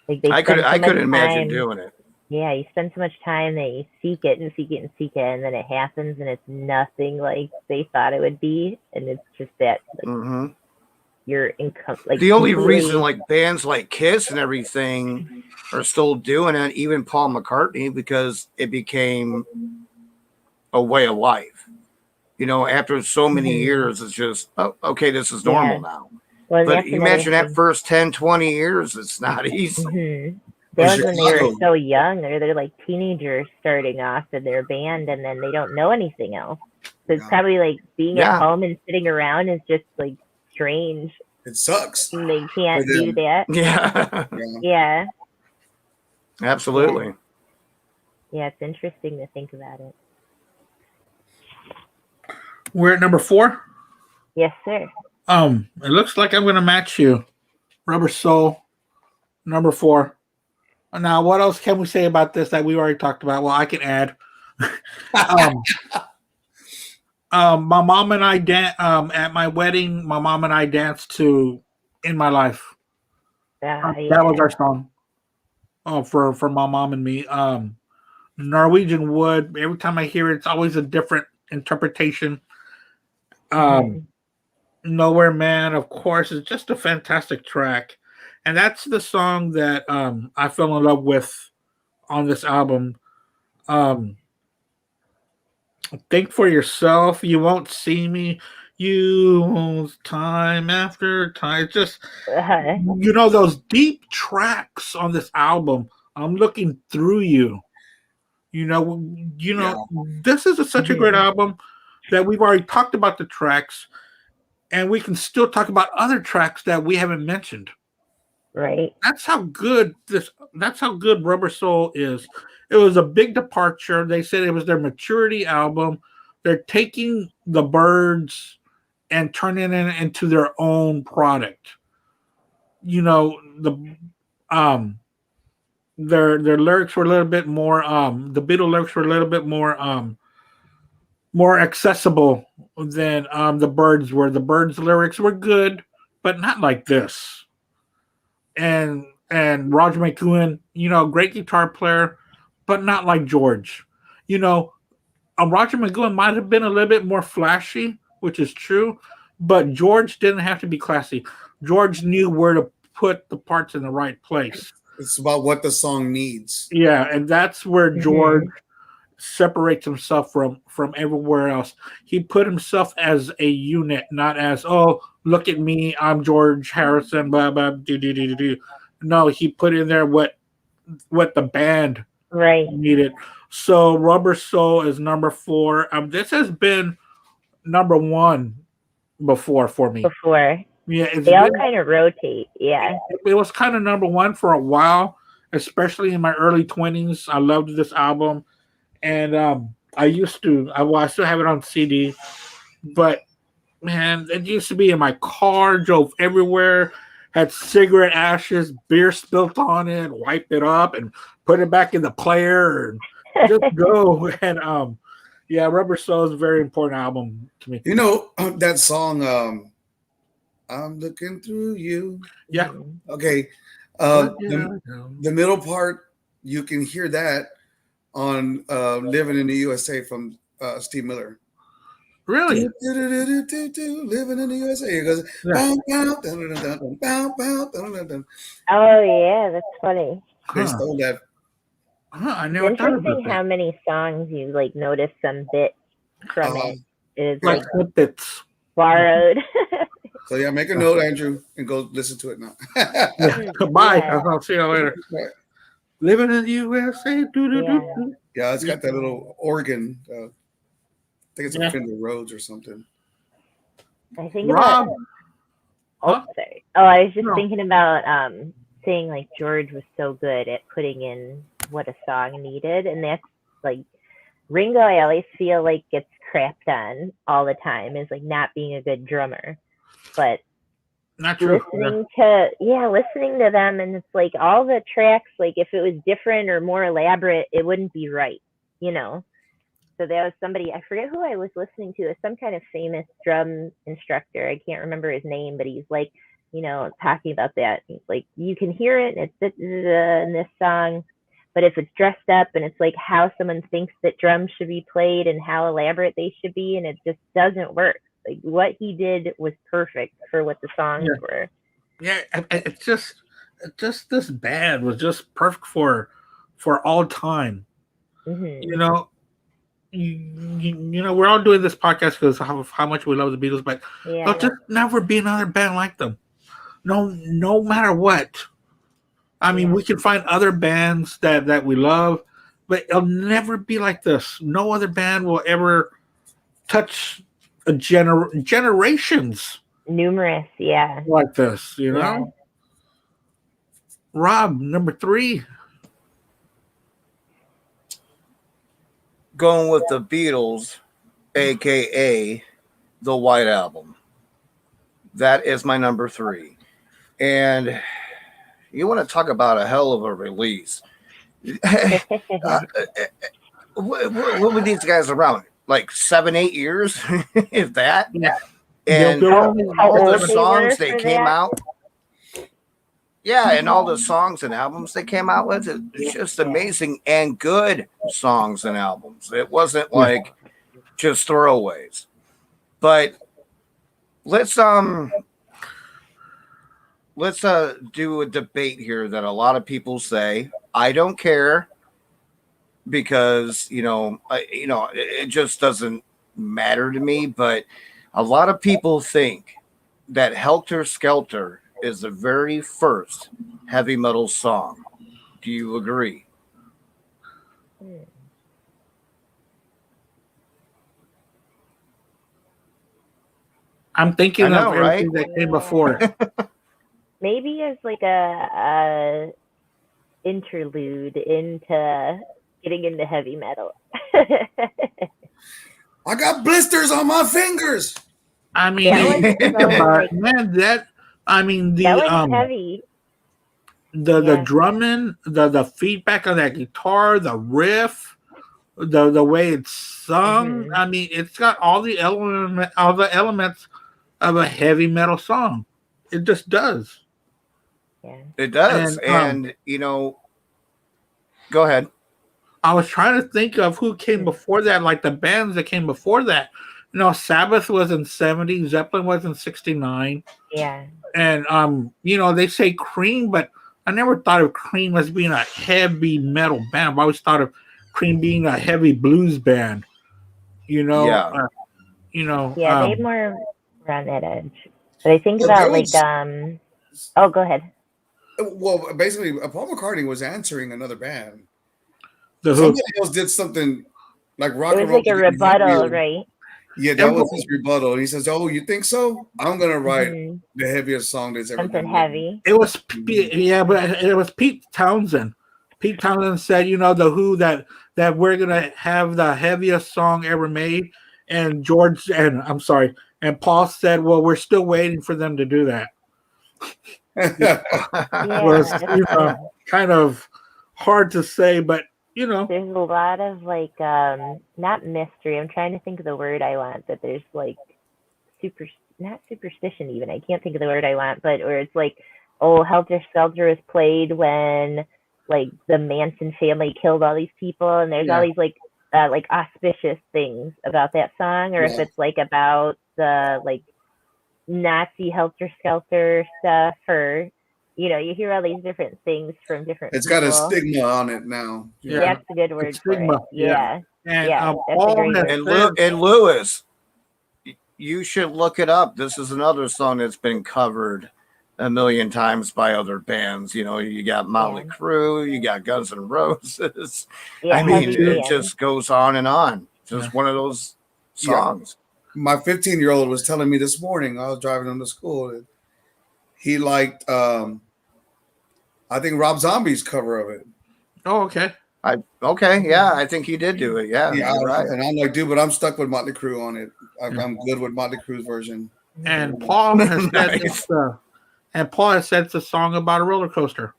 Like they I spend couldn't imagine doing it. Yeah, you spend so much time that you seek it and seek it and seek it, and then it happens, and it's nothing like they thought it would be, and it's just that you're like the only reason like bands like Kiss and everything are still doing it, even Paul McCartney, because it became a way of life. You know, after so many years, it's just okay, this is normal now. Well, but imagine that first 10, 20 years, it's not easy. That was when they were so young, or they're like teenagers starting off in their band, and then they don't know anything else. So it's probably like being at home and sitting around is just like strange. It sucks. And they can't do that. Yeah. Absolutely. Yeah, it's interesting to think about it. We're at number 4? Yes, sir. It looks like I'm going to match you. Rubber Soul, number 4. Now, what else can we say about this that we already talked about? Well, I can add. My mom and I at my wedding. My mom and I danced to "In My Life." That was our song. For my mom and me. Norwegian Wood. Every time I hear it, it's always a different interpretation. Nowhere Man, of course, is just a fantastic track. And that's the song that I fell in love with on this album. Think for Yourself, You Won't See Me, You Time After Time. It's just, those deep tracks on this album. I'm Looking Through You. This is such a great album that we've already talked about the tracks, and we can still talk about other tracks that we haven't mentioned. Right. That's how good Rubber Soul is. It was a big departure. They said it was their maturity album. They're taking the Byrds and turning it into their own product. Their lyrics were a little bit more the Beatles lyrics were a little bit more accessible than the Byrds were. The Byrds lyrics were good, but not like this. And Roger McGowan, great guitar player, but not like George. Roger McGowan might have been a little bit more flashy, which is true, but George didn't have to be classy. George knew where to put the parts in the right place. It's about what the song needs. Yeah, and that's where George separates himself from everywhere else. He put himself as a unit, not as, oh, look at me, I'm George Harrison, blah blah do. No, he put in there what the band needed. So Rubber Soul is number 4. This has been number 1 before for me. Yeah, they all kind of rotate. Yeah, it was kind of number 1 for a while, especially in my early 20s. I loved this album. And I still have it on CD, but man, it used to be in my car, drove everywhere, had cigarette ashes, beer spilt on it, wiped it up and put it back in the player and just go. And Rubber Soul is a very important album to me. That song, I'm Looking Through You. Yeah. Okay. The middle part, you can hear that on Living in the USA from Steve Miller. Really? Living in the USA. It goes, oh, yeah, that's funny. They stole that. I never it's thought about interesting that. how many songs you notice some bit from it. It is like bits borrowed. So make a note, Andrew, and go listen to it now. Bye. I'll see you later. Right. Living in the USA. Yeah, it's got that little organ. I think it's a Fender Rhodes or something. I think about. Sorry. Oh, I was just thinking about saying like George was so good at putting in what a song needed, and that's like Ringo. I always feel like gets crapped on all the time is like not being a good drummer. but Not true. listening to them, and it's like all the tracks, like if it was different or more elaborate, it wouldn't be right, you know. So there was somebody, I forget who I was listening to, some kind of famous drum instructor. I can't remember his name, but he's like, you know, talking about that. He's like, you can hear it, and it's in this song, but if it's dressed up and it's like how someone thinks that drums should be played and how elaborate they should be, and it just doesn't work. Like what he did was perfect for what the songs were. Yeah, it's just this band was just perfect for all time. Mm-hmm. You know, you know, we're all doing this podcast because of how much we love the Beatles, but there'll just never be another band like them. No matter what. I mean, we can find other bands that we love, but it'll never be like this. No other band will ever touch a generations Numerous, like this, you know. Yeah. Rob, number 3. Going with the Beatles, aka the White Album. That is my number 3. And you want to talk about a hell of a release. What were these guys around? Like 7-8 years, if that. Yeah. And all the songs they came that? out. Yeah, and all the songs and albums they came out with, it's just amazing and good songs and albums. It wasn't like just throwaways. But let's do a debate here that a lot of people say. I don't care because it just doesn't matter to me. But a lot of people think that Helter Skelter is the very first heavy metal song. Do you agree? I'm thinking of everything that came before. Maybe as like a interlude into getting into heavy metal. I got blisters on my fingers. I mean, think about it, man. That was heavy. The drumming, the feedback on that guitar, the riff, the way it's sung. I mean, it's got all the elements of a heavy metal song. It just does. Yeah, it does. And go ahead. I was trying to think of who came before that, like the bands that came before that. You know, Sabbath was in 70, Zeppelin was in 69. Yeah. And they say Cream, but I never thought of Cream as being a heavy metal band. I've always thought of Cream being a heavy blues band. Yeah. They more around that edge. But I think about go ahead. Well, basically, Paul McCartney was answering another band. Who? Somebody else did something like rock and roll. It was like a rebuttal, right? Yeah, that was his rebuttal. And he says, "Oh, you think so? I'm gonna write the heaviest song that's ever something been heavy." It was but it was Pete Townsend. Pete Townsend said, the Who that we're gonna have the heaviest song ever made, and and Paul said, "Well, we're still waiting for them to do that." Was kind of hard to say, but there's a lot of not mystery. I'm trying to think of the word I want, but there's like not superstition even. I can't think of the word I want, but where it's like, Helter Skelter was played when like the Manson family killed all these people, and there's all these like auspicious things about that song, or if it's like about the like Nazi Helter Skelter stuff, or you hear all these different things from different It's people. got a stigma on it now. Yeah. That's a good word for it. Yeah. And, and Lewis, you should look it up. This is another song that's been covered a million times by other bands. You got Motley Crue, you got Guns N' Roses. Yeah, I mean, it just goes on and on. Just one of those songs. Yeah. My 15-year-old was telling me this morning, I was driving him to school, he liked I think Rob Zombie's cover of it. Oh, okay. I think he did do it. Yeah, you're right. right. And I'm like, dude, but I'm stuck with Motley Crue on it. I'm good with Motley Crue's version. and Paul has said Nice. it's a song about a roller coaster.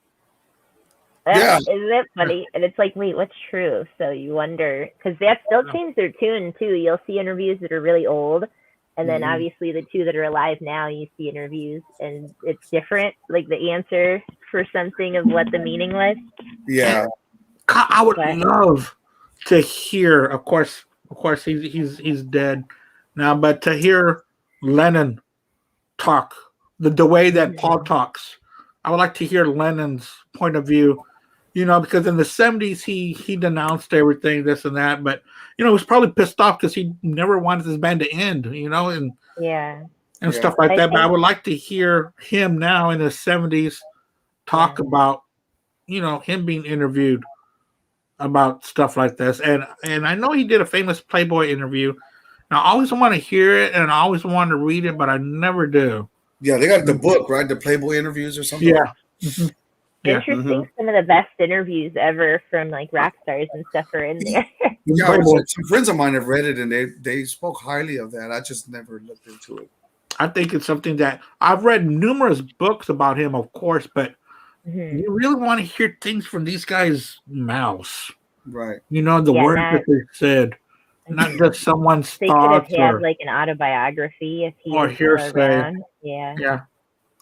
Yeah. Isn't it funny? And it's like, wait, what's true? So you wonder, because they'll change their tune too. You'll see interviews that are really old, and then Mhm. obviously the two that are alive now, you see interviews, and it's different. Like the answer for something of what the meaning was. Yeah. I would But love to hear. Of course, he's dead now, but to hear Lennon talk the way that Paul talks, I would like to hear Lennon's point of view. Because in the '70s he denounced everything, this and that, but he was probably pissed off because he never wanted this band to end, and yeah, stuff but like I that. But I think would like to hear him now in the '70s talk about him being interviewed about stuff like this. And I know he did a famous Playboy interview. And I always want to hear it and I always want to read it, but I never do. Yeah, they got the book, right? The Playboy interviews or something. Yeah. Mhm. Yeah. interesting. Some of the best interviews ever from like rock stars and stuff are in there. Yeah, Playboy. some friends of mine have read it and they spoke highly of that. I just never looked into it. I think it's something that I've read numerous books about him, of course, but Mhm. you really want to hear things from these guys' mouths. Right. The Yeah, words that they said, not Mhm. just someone's They could have thoughts had or like an autobiography if he or was still hearsay. around. Yeah. Yeah.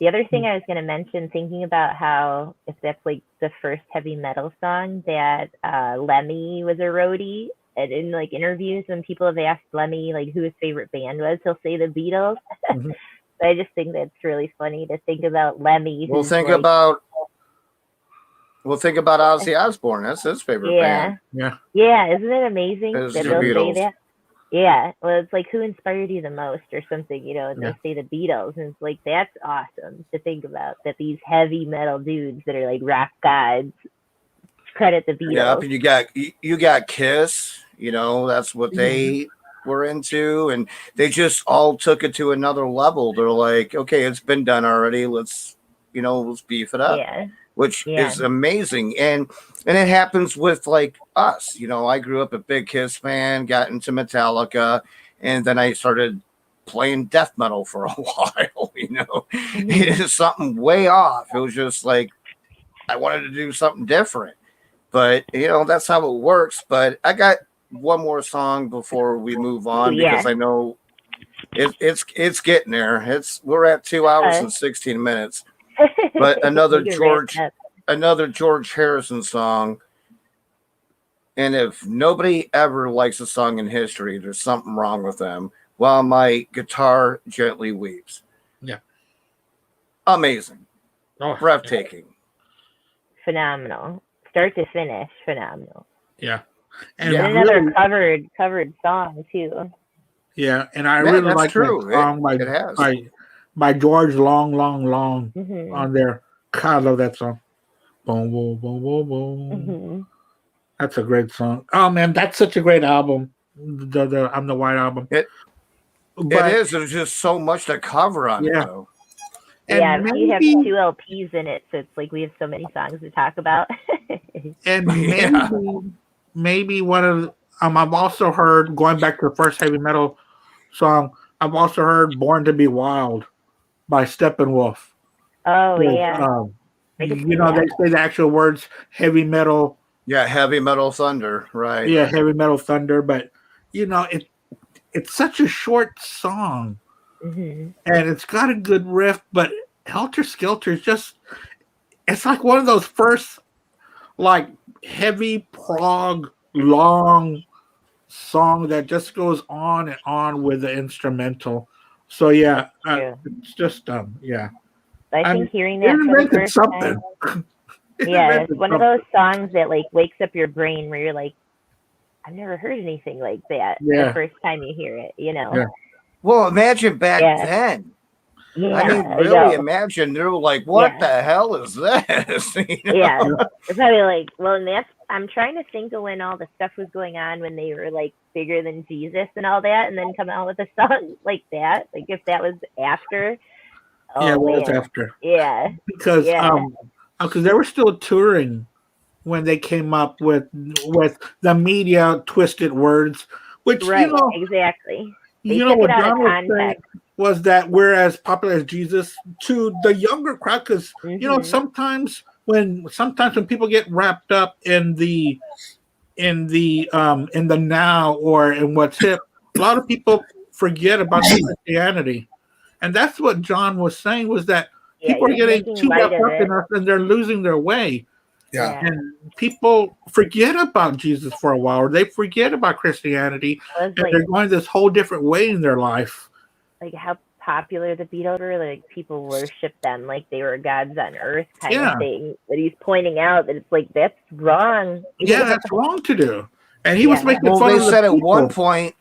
The other thing I was going to mention, thinking about how if that's like the first heavy metal song that Lemmy was a roadie, and in like interviews when people have asked Lemmy like who his favorite band was, he'll say the Beatles. Mhm. But I just think that's really funny to think about Lemmy. We'll Who's think like, about Ozzy Osbourne. That's his favorite band. Yeah. Yeah, isn't it amazing Is that the they'll say Beatles. that? Yeah, well, it's like who inspired you the most or something, and Yeah. they say the Beatles, and it's like that's awesome to think about that these heavy metal dudes that are like rock gods credit the Yeah, Beatles. but you got Kiss. That's what they were into, and they just all took it to another level. They're like, okay, it's been done already. Let's beef it up. Yeah, Which yeah, is amazing. And it happens with like us. I grew up a big Kiss fan, got into Metallica, and then I started playing death metal for a while. It's something way off. It was just like I wanted to do something different. But that's how it works. But I got one more song before we move on because I know it's getting there. We're at 2 hours and 16 minutes. But another George Harrison song. And if nobody ever likes a song in history, there's something wrong with them. While my guitar gently weeps. Yeah. Amazing. Oh, breathtaking. Phenomenal, start to finish, phenomenal. Yeah. And another covered song too. Yeah, and I really like that song by George Long on there. God, I love that song. Boom, boom, boom, boom, boom. That's a great song. Oh man, that's such a great album. The I'm the White album. It is. There's just so much to cover on it, though. And you have 2 LPs in it, so it's like we have so many songs to talk about. And maybe one of I've also heard, going back to the first heavy metal song, I've also heard "Born to Be Wild" by Steppenwolf. Oh yeah. They say the actual words "heavy metal." Yeah, heavy metal thunder, right? Yeah, heavy metal thunder. But it's such a short song, and it's got a good riff. But Helter Skelter is just—it's like one of those first, like heavy prog long song that just goes on and on with the instrumental. So yeah, it's just yeah. I think hearing that for the first time, it's one of those songs that like wakes up your brain where you're like, I've never heard anything like that the first time you hear it, Yeah. Well, imagine back then. Yeah, I mean, really imagine they were like, what the hell is this? Yeah. It's probably like, well, and I'm trying to think of when all the stuff was going on when they were like bigger than Jesus and all that, and then come out with a song like that. Like if that was after. Oh, it was after. Yeah. Because they were still touring when they came up with the media twisted words, which exactly. They took it out of context. was that we're as popular as Jesus to the younger crowd, because sometimes when people get wrapped up in the now or in what's hip, a lot of people forget about Christianity. And that's what John was saying, was that people are getting too wrapped up in us and they're losing their way. Yeah. And people forget about Jesus for a while, or they forget about Christianity, and they're going this whole different way in their life. Like how popular the Beatles were, like people worship them like they were gods on earth kind of thing. But he's pointing out that it's like, that's wrong. Yeah, that's wrong to do. And he was making fun of the said people. at one point,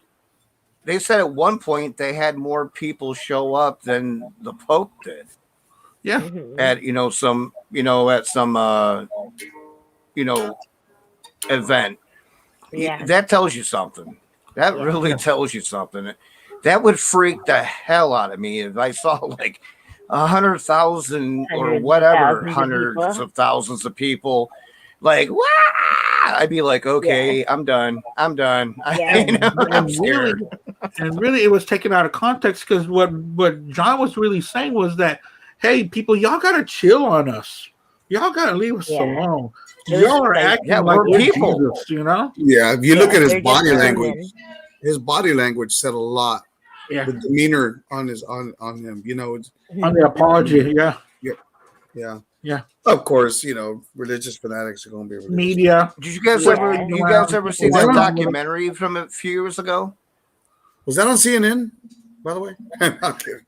they said at one point they had more people show up than the Pope did. Yeah. At some event. Yeah. That tells you something. That really tells you something. That would freak the hell out of me if I saw like 100,000 or whatever, hundreds of thousands of people. Like, wah! I'd be like, okay, I'm done. I'm scared. And really, it was taken out of context, because what John was really saying was that, hey, people, y'all gotta chill on us. Y'all gotta leave us alone. Y'all are acting like people, Jesus, Yeah, if you look at his body language, his body language said a lot. Yeah, the demeanor on him, on the apology. Yeah. Of course, religious fanatics are going to be religious. Media. Did you guys ever see that documentary from a few years ago? Was that on CNN, by the way? I'm kidding.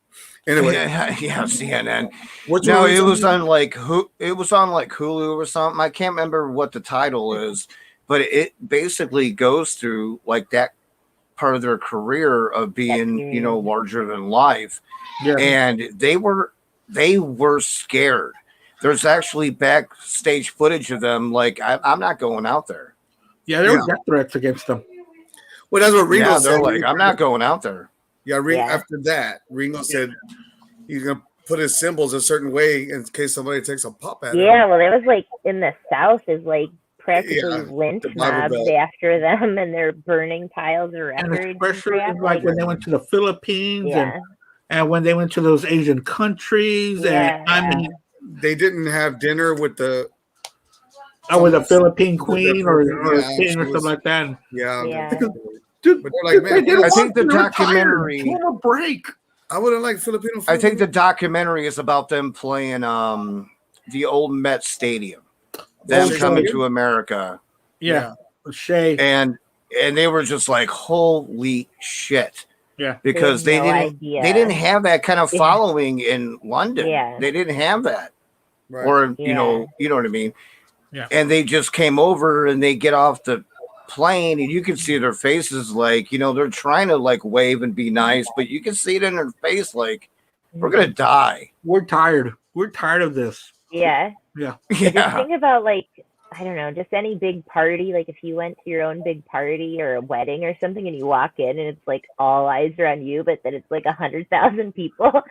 Anyway, CNN. It was on like Hulu or something. I can't remember what the title is, but it basically goes through like that part of their career of being, larger than life. Yeah. And they were scared. There's actually backstage footage of them like, I'm not going out there. Yeah, there were death threats against them. Well, that's what Ringo said. They're like, I'm not going out there. Yeah, after that, Ringo said he's going to put his symbols a certain way in case somebody takes a pop at him. Yeah, well, it was like in the South is like practically lynch mobs after them, and they're burning piles of records. And especially like when they went to the Philippines and when they went to those Asian countries. And I mean, they didn't have dinner with the Philippine queen or king or something like that. Yeah. Dude, but they're like, man, I think the documentary. Give them a break. I would have liked Filipino food. I think the documentary is about them playing the old Met Stadium. Them coming to America. Yeah. Shay. And they were just like, holy shit. Yeah. Because they didn't have that kind of following in London. Yeah. They didn't have that. Right. Or you know what I mean? Yeah. And they just came over and they get off the plane and you can see their faces like, they're trying to like wave and be nice, but you can see it in their face like, we're gonna die. We're tired of this. Yeah. Just think about like, I don't know, just any big party. Like if you went to your own big party or a wedding or something and you walk in and it's like all eyes are on you, but then it's like 100,000 people.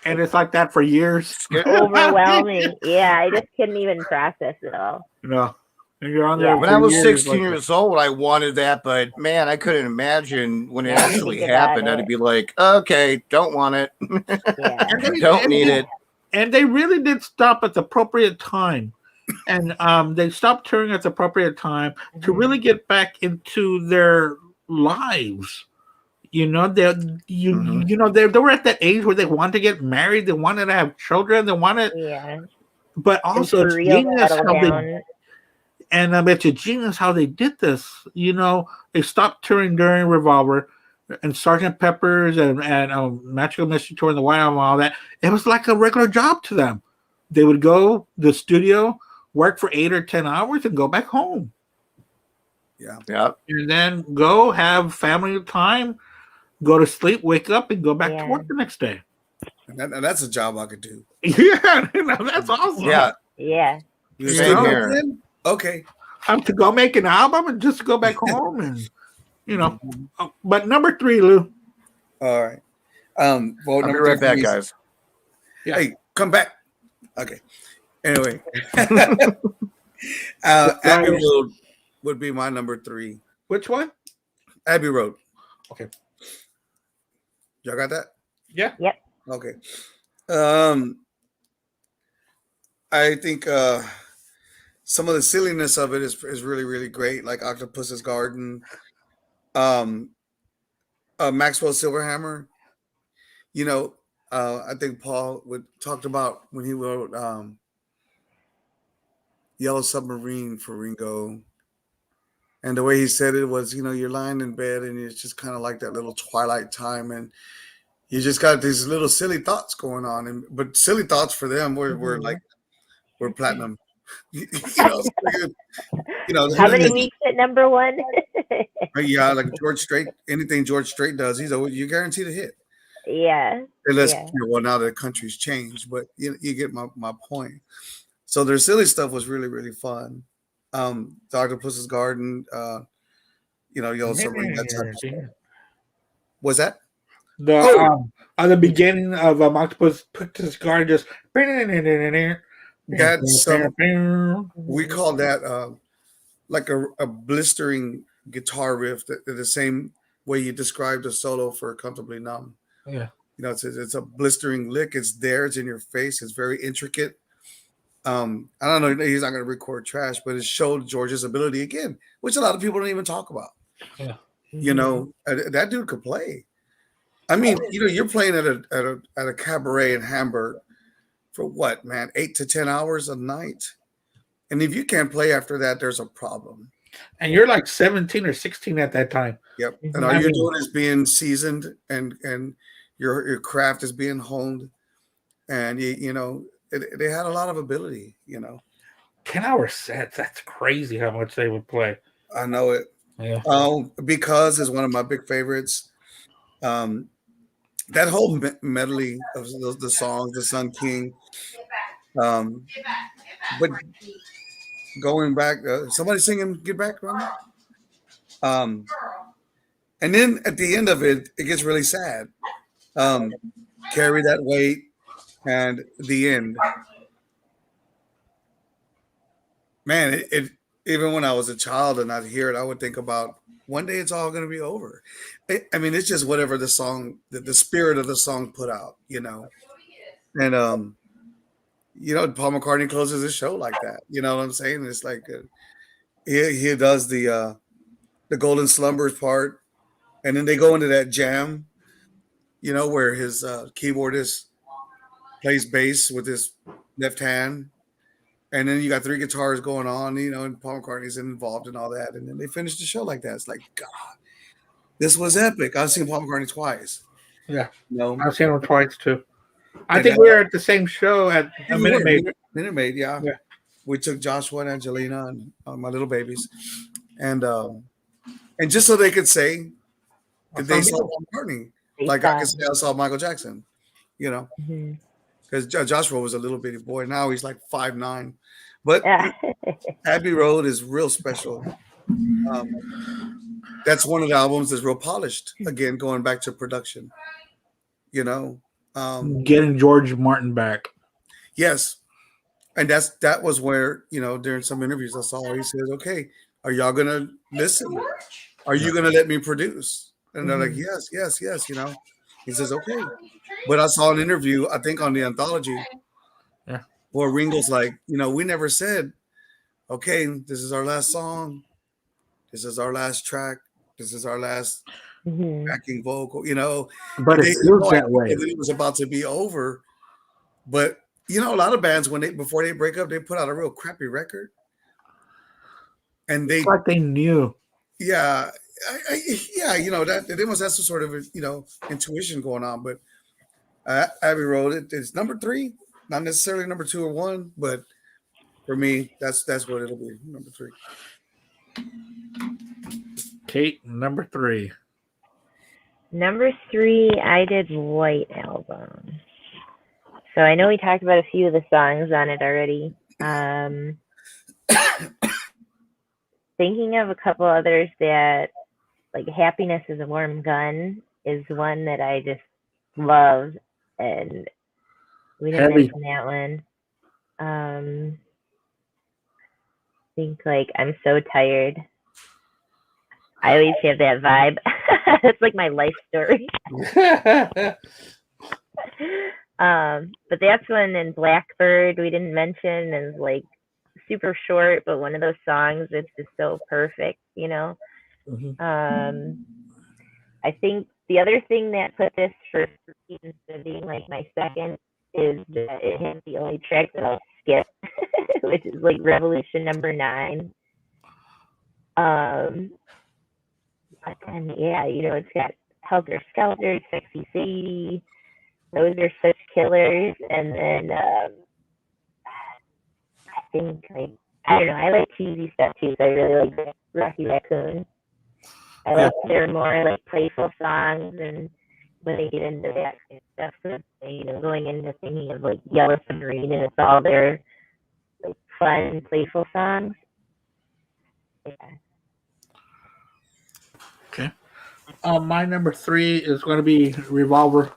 And it's like that for years. Overwhelming. Yeah, I just couldn't even process it all. No. And you're on there. When I was 16 years old, I wanted that, but man, I couldn't imagine when it actually happened. I'd be like, okay, don't want it. Don't need it. And they really did stop at the appropriate time. And they stopped touring at the appropriate time to really get back into their lives. They were at that age where they wanted to get married, they wanted to have children, but also it's genius it's a genius how they did this. They stopped touring during Revolver and Sgt. Pepper's and Magical Mystery Tour and the White Album and all that. It was like a regular job to them. They would go to the studio, work for 8 or 10 hours, and go back home. Yeah. And then go have family time, go to sleep, wake up, and go back to work the next day. And that's a job I could do. Yeah, that's awesome. Yeah. Same here. Okay. To go make an album and just go back home and But number 3, Lou. All right. I'll be right back, guys. Yeah. Hey, come back. Okay. Anyway. Abbey Road would be my number 3. Which one? Abbey Road. Okay. Y'all got that? Yeah. Yep. Okay. I think some of the silliness of it is really really great, like Octopus's Garden, um, Maxwell Silverhammer. You know, I think Paul would talked about when he wrote Yellow Submarine for Ringo, and the way he said it was, you're lying in bed and it's just kind of like that little twilight time, and you just got these little silly thoughts going on, and but silly thoughts for them were like we're platinum. So How many weeks at number one? yeah, like George Strait, anything George Strait does, he's always you guaranteed a hit. Yeah. Unless Yeah. well, now the country's changed, but you get my point. So their silly stuff was really really fun. The Octopus's Garden, Yellow Submarine. That's was that? The Oh, on the beginning of Octopus put this guard just that's we Mhm. call that like a blistering guitar riff, that the same way you described a solo for Comfortably Numb. yeah. It's a blistering lick. It's there. It's in your face. It's very intricate. I don't know. He's not going to record trash, but it showed George's ability again, which a lot of people don't even talk about. Yeah. Mhm. That dude could play. I mean, you're playing at a cabaret in Hamburg for what, man, 8 to 10 hours a night, and if you can't play after that, there's a problem. And you're like 17 or 16 at that time. Yep. And all Mhm. I you're mean, doing is being seasoned, and your craft is being honed, and they had a lot of ability. 10-hour sets. That's crazy how much they would play. I know it. Yeah. Because is one of my big favorites. That whole medley of the songs, the Sun King. Um, but going back, somebody singing "Get Back" around there. And then at the end of it, it gets really sad. Um, Carry that weight, and the end. Man, it even when I was a child and I'd hear it, I would think about one day it's all going to be over. I mean, it's just whatever the song, the spirit of the song put out. And Paul McCartney closes his show like that. You know what I'm saying? It's like he does the Golden Slumbers part, and then they go into that jam. Where his keyboardist plays bass with his left hand, and then you got three guitars going on. And Paul McCartney's involved in all that, and then they finish the show like that. It's like, God, this was epic. I've seen Paul McCartney twice. Yeah. You know, I've seen them twice too. I and think we were at the same show at a we Minute were Maid. Minute Maid, yeah. Yeah. We took Joshua and Angelina and my little babies, and just so they could say that they saw Paul McCartney, like I could say I saw Michael Jackson, Mhm. because Joshua was a little bitty boy. Now he's like 5'9", but Yeah. Abbey Road is real special. That's one of the albums that's real polished. Again, going back to production, Getting George Martin back. yes, and that was where during some interviews I saw he says, "Okay, are y'all gonna listen? Are you gonna let me produce?" And they're like, Mhm. "Yes, yes, yes." He says, "Okay," but I saw an interview, I think on the anthology, Yeah. where Ringo's like, we never said, "Okay, this is our last song, this is our last track, this is our last Mhm. backing vocal," But and it they had feels no that idea way. that it was about to be over. But a lot of bands before they break up, they put out a real crappy record, and It's like they knew. yeah, yeah, that they must have some sort of intuition going on. But Abbey Road, it's number 3, not necessarily number 2 or 1, but for me, that's what it'll be, number 3. Kate, number 3. Number 3, I did White Album. So I know we talked about a few of the songs on it already. Thinking of a couple others that, like Happiness is a Warm Gun is one that I just love, and we didn't Heavy. mention that one. Think like I'm so tired. I always have that vibe. It's like my life story. But that's one in Blackbird we didn't mention, and like super short, but one of those songs that's just so perfect. Mhm. I think the other thing that put this for instead of being like my second is that it has the only track that I'll skip, which is like Revolution number 9. Um, but then yeah, it's got Helter Skelter, Sexy Sadie. Those are such killers. And then I think like I don't know, I like cheesy stuff too. So I really like Rocky Raccoon. I like their more like playful songs, and when they get into that kind of stuff, so, going into thinking of like Yellow Submarine, and it's all their like fun, playful songs. Yeah. Okay. My number 3 is going to be Revolver.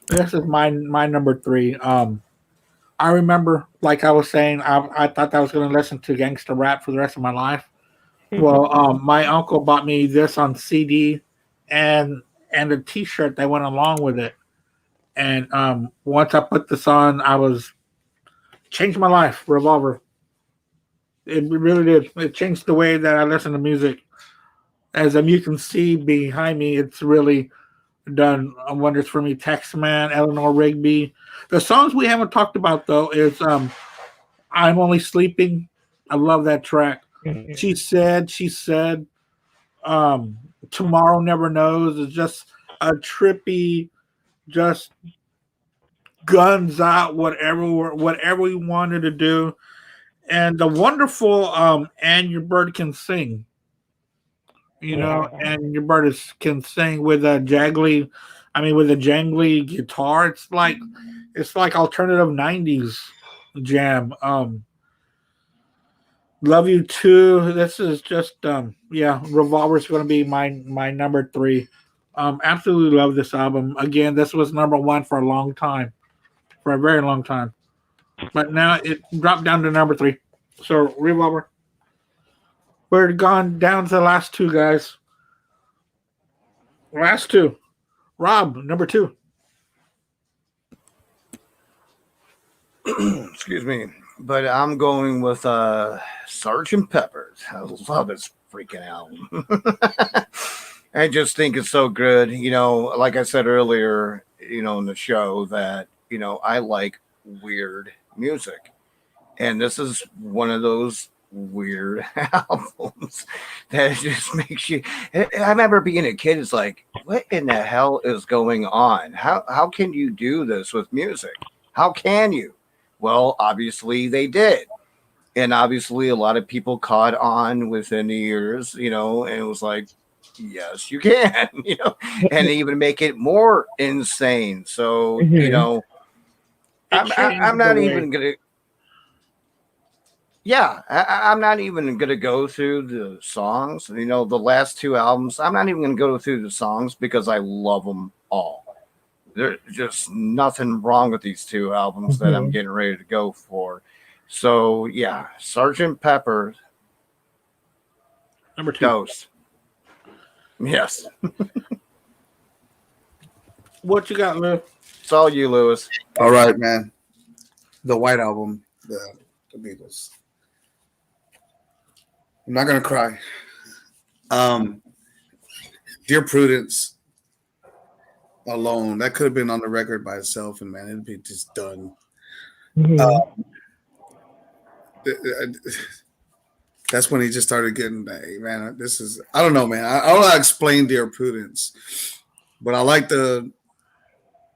This is my number 3. I remember, like I was saying, I thought I was going to listen to gangster rap for the rest of my life. Well, my uncle bought me this on CD, and a T-shirt that went along with it. And once I put this on, I was changed my life. Revolver. It really did. It changed the way that I listen to music. As you can see behind me, it's really done wonders for me. Taxman, Eleanor Rigby. The songs we haven't talked about though is "I'm Only Sleeping." I love that track. She said, "Tomorrow Never Knows" is just a trippy, just guns out, whatever we wanted to do, and the wonderful "And Your Bird Can Sing." Yeah. And your bird can sing with a with a jangly guitar. It's like alternative '90s jam. Love You Too. This is just yeah. Revolver's going to be my number 3. Absolutely love this album. Again, this was number 1 for a long time, for a very long time. But now it dropped down to number 3. So Revolver. We're gone down to the last 2 guys. Last 2. Rob, number 2. Excuse me. But I'm going with Sergeant Pepper's. I love his freaking album. I just think it's so good. Like I said earlier, in the show that, I like weird music. And this is one of those weird albums that just makes you. I remember being a kid, it's like, what in the hell is going on? How can you do this with music? How can you? Well, obviously they did. And obviously a lot of people caught on within the years, and it was like, yes, you can, and even make it more insane. So, It I'm changed the not way. even gonna. Yeah, I'm not even gonna go through the songs. The last 2 albums. I'm not even gonna go through the songs because I love them all. There's just nothing wrong with these 2 albums that I'm getting ready to go for. So yeah, Sergeant Pepper, Number 2. Ghost. Yes, What you got, Lou? it's all you, Lewis. All right, man. The White Album, the Beatles. I'm not gonna cry. Um, Dear Prudence alone, that could have been on the record by itself, and man, it'd be just done. That's when he just started getting, hey, man, this is, I don't know, man. I don't know how to explain Dear Prudence, but I like the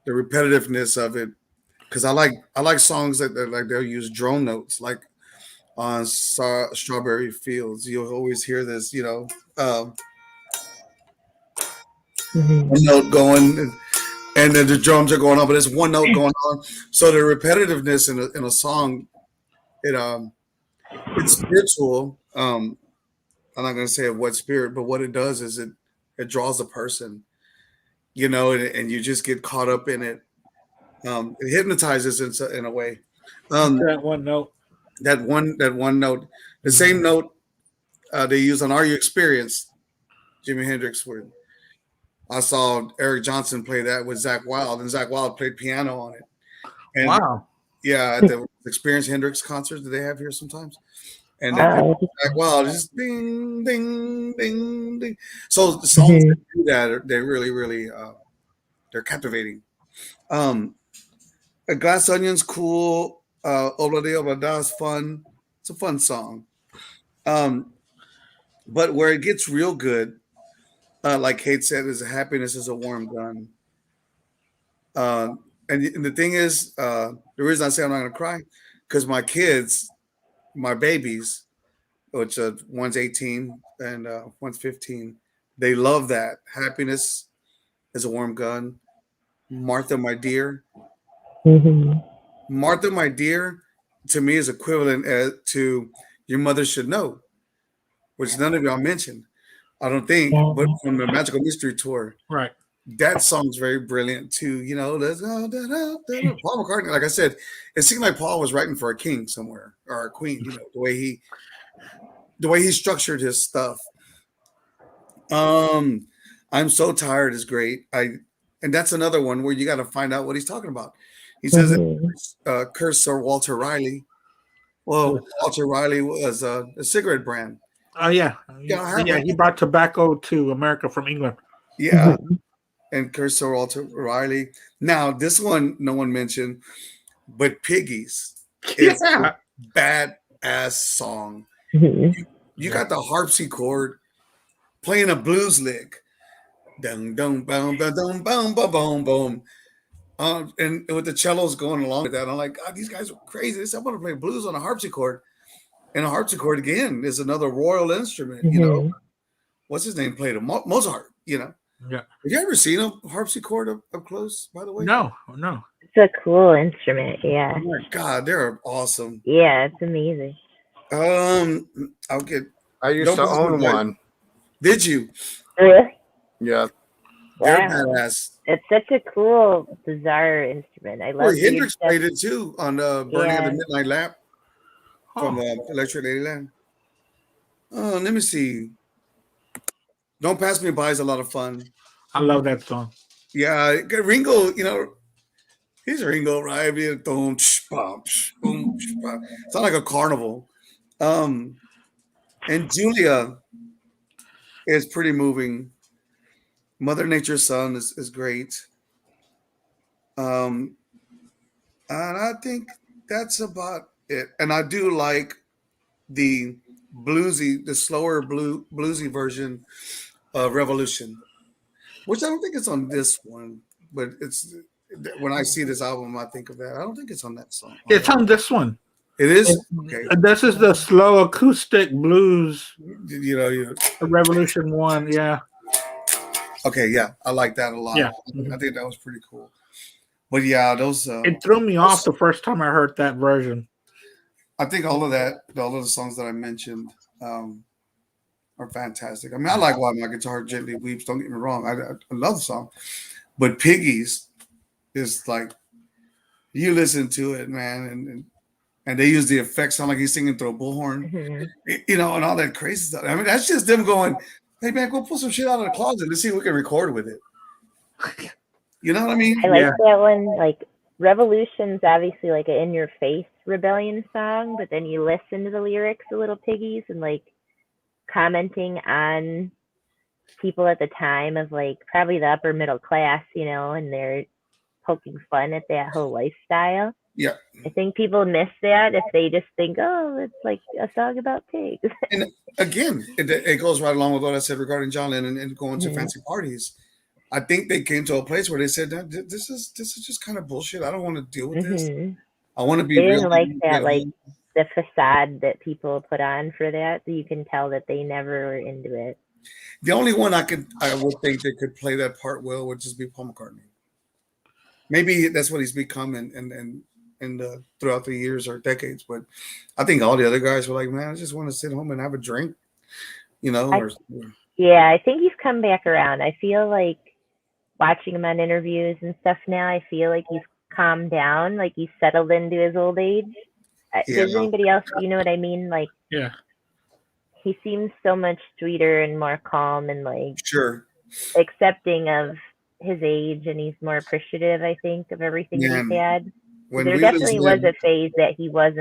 repetitiveness of it because I like songs that like they'll use drone notes, like on Strawberry Fields. You'll always hear this, one note going, and then the drums are going on, but there's one note going on. So the repetitiveness in a song, it's spiritual. I'm not going to say what spirit, but what it does is it draws a person, and you just get caught up in it. It hypnotizes in a way. That one note. That one note, the same note they use on "Are You Experienced?" Jimi Hendrix, where I saw Eric Johnson play that with Zach Wild, and Zach Wild played piano on it. And Wow. yeah, at the Experience Hendrix concerts that they have here sometimes. And they play Uh, Zach Wild, just ding, ding, ding, ding. So the songs that do that, they're really, really, they're captivating. Um, A Glass Onion's cool. Obladi Oblada is fun. It's a fun song. Um, but where it gets real good, like Kate said, is happiness is a warm gun. Uh, and the thing is, the reason I say I'm not gonna cry, because my kids, my babies, which one's 18 and one's 15, they love that. Happiness is a warm gun. Martha, my dear. mhm. Martha, my dear, to me is equivalent to Your Mother Should Know, which none of y'all mentioned, I don't think, Yeah. but from the Magical Mystery Tour. Right. That song's very brilliant too. You know, let's go, Paul McCartney. Like I said, it seemed like Paul was writing for a king somewhere or a queen. You know, the way he structured his stuff. Um, I'm so tired is great. And that's another one where you got to find out what he's talking about. He says, Mhm. "Curse Sir Walter Riley." Well, Walter Riley was a cigarette brand. Oh yeah. Yeah, I have Yeah. it. He brought tobacco to America from England. Yeah, Mhm. and Curse Sir Walter Riley. Now, this one no one mentioned, but Piggies is a Yeah. badass song. Mhm. You Yeah. got the harpsichord playing a blues lick. Dum dum bum ba dum bum ba boom boom. And with the cellos going along with that, I'm like, God, these guys are crazy. They said, I want to play blues on a harpsichord. And a harpsichord again is another royal instrument. You know, Mhm. what's his name played a Mozart. You know, have Yeah. you ever seen a harpsichord up close? By the way, No. No. It's a cool instrument. Yeah. oh my God, they're awesome. Yeah, it's amazing. I'll get. I used Don't to pass me own by. one. Did you? Really? Yeah. They're Wow. badass. It's such a cool, bizarre instrument. I Well, love weird Hendrix stuff. played it too on Burning of the Yeah. Midnight Lap from Oh, Electric Ladyland. Oh, let me see. Don't Pass Me By is a lot of fun. I love that song. Yeah, Ringo, you know, he's Ringo, right? Boom, boom, boom. Sound like a carnival. Um, and Julia is pretty moving. Mother Nature's Son is great. Um, and I think that's about it. And I do like the the slower bluesy version of Revolution, which I don't think it's on this one, but it's when I see this album, I think of that. I don't think it's on that song. On It's that, on this one. it is okay. This is the slow acoustic blues You know, Revolution One. Yeah. okay, yeah, I like that a lot. Yeah. I Mhm. think that was pretty cool. But yeah, It threw me off the first time I heard that version. I think all of that, all of the songs that I mentioned, um, are fantastic. I mean, I like Why My Guitar Gently Weeps. Don't get me wrong, I love the song, but Piggies is like you listen to it, man, and they use the effects sound like he's singing through a bullhorn, Mhm. you know, and all that crazy stuff. I mean, that's just them going, "Hey man, go pull some shit out of the closet. Let's see if we can record with it." You know what I I mean? like Yeah. that one. Like Revolution's obviously like an in your face rebellion song, but then you listen to the lyrics of Little Piggies and like commenting on people at the time of like probably the upper middle class, you know, and they're poking fun at that whole lifestyle. Yeah. I think people miss that if they just think, oh, it's like a song about pigs. And again, it goes right along with what I said regarding John Lennon and going to Mhm. fancy parties. I think they came to a place where they said, This is just kind of bullshit. I don't want to deal with this. Mhm. I want to be They real didn't like at that, like home." the facade that people put on for that. So you can tell that they never were into it. The only one I would think that could play that part well would just be Paul McCartney. Maybe that's what he's become and throughout the years or decades. But I think all the other guys were like, man, I just want to sit home and have a drink, you know. I Yeah, I think he's come back around. I feel like watching him on interviews and stuff now, I feel like he's calmed down, like he's settled into his old age. Yeah, Does anybody else, you know what I mean? Like Yeah. he seems so much sweeter and more calm and like sure. accepting of his age, and he's more appreciative, I think, of everything that he's Man, had. when There we was definitely was in, a phase that he was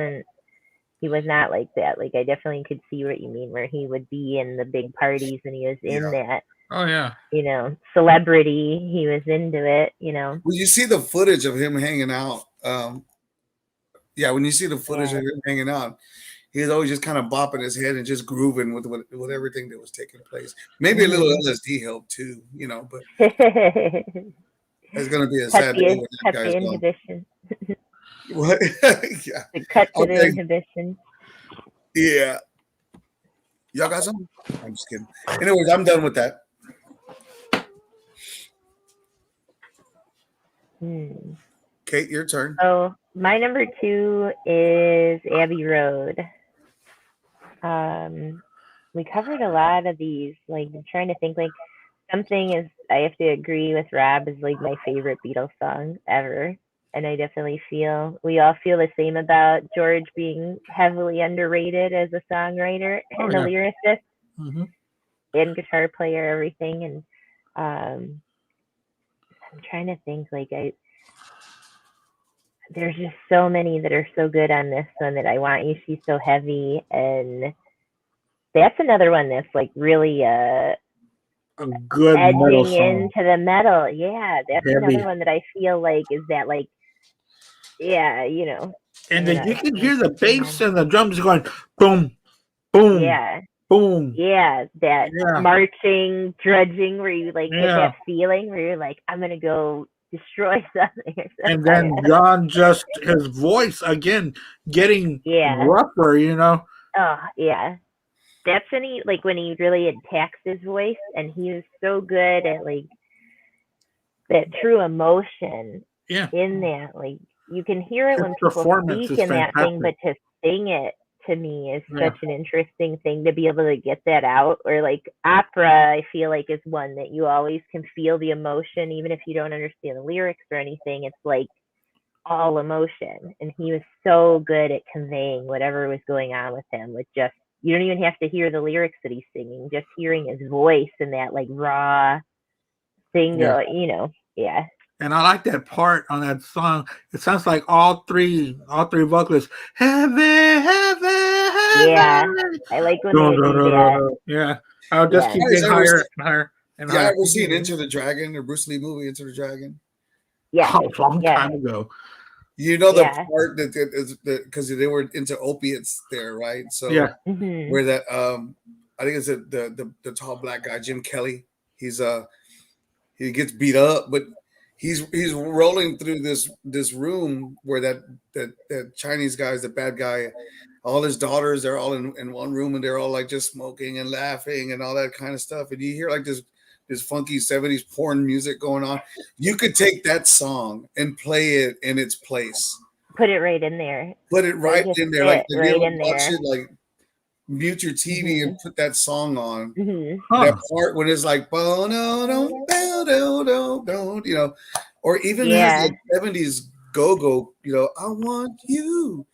not like that. Like I definitely could see what you mean, where he would be in the big parties and he was in yeah. that, Oh yeah. celebrity. He was into it. When you see the footage of him hanging out, yeah, when you see the footage Yeah. of him hanging out, he was always just kind of bopping his head and just grooving with everything that was taking place. Maybe a little LSD helped too, but it's gonna be a sad day when that Cut guy's the gone. inhibition. What? Yeah. To cut to the Okay. inhibition. Yeah. Y'all got something? I'm just kidding. Anyways, I'm done with that. Kate, your turn. So my number 2 is Abbey Road. We covered a lot of these. Like I'm trying to think. Like something is. I have to agree with Rob. Is like my favorite Beatles song ever, and I definitely feel we all feel the same about George being heavily underrated as a songwriter and a lyricist and guitar player, everything. And I'm trying to think. Like there's just so many that are so good on this one that I Want You, She's So Heavy, and that's another one that's like really A good metal edging song. into the metal. Yeah, that's Heavy. another one that I feel like is that like, yeah, And then you can hear the bass and the drums going boom, boom, yeah, boom. yeah, that marching, drudging, where you like get that feeling where you're like, I'm gonna go destroy something. And then John just his voice again getting rougher. Oh yeah. That's when he really attacks his voice, and he was so good at like that true emotion in that. Like you can hear it when people speak in that thing, but to sing it to me is such an interesting thing to be able to get that out. Or like opera, I feel like is one that you always can feel the emotion, even if you don't understand the lyrics or anything. It's like all emotion, and he was so good at conveying whatever was going on with him with just. You don't even have to hear the lyrics that he's singing, just hearing his voice and that like raw thing, yeah. And I like that part on that song. It sounds like all three vocalists. Heaven, heaven. Yeah, I like when they do that. Yeah, I'll just keep getting higher and higher and higher. Yeah, ever seen Enter the Dragon, or Bruce Lee movie Enter the Dragon? Yeah, a long time ago. The part that is because they were into opiates there, right? So where that I think it's the tall black guy Jim Kelly. He gets beat up, but he's rolling through this room where that Chinese guy is the bad guy. All his daughters, they're all in one room, and they're all like just smoking and laughing and all that kind of stuff. And you hear like this funky 70s porn music going on. You could take that song and play it in its place. Put it right in there. Put it right in there. Like right in there. It, like mute your TV and put that song on. That part when it's like or even has the 70s go, I want you.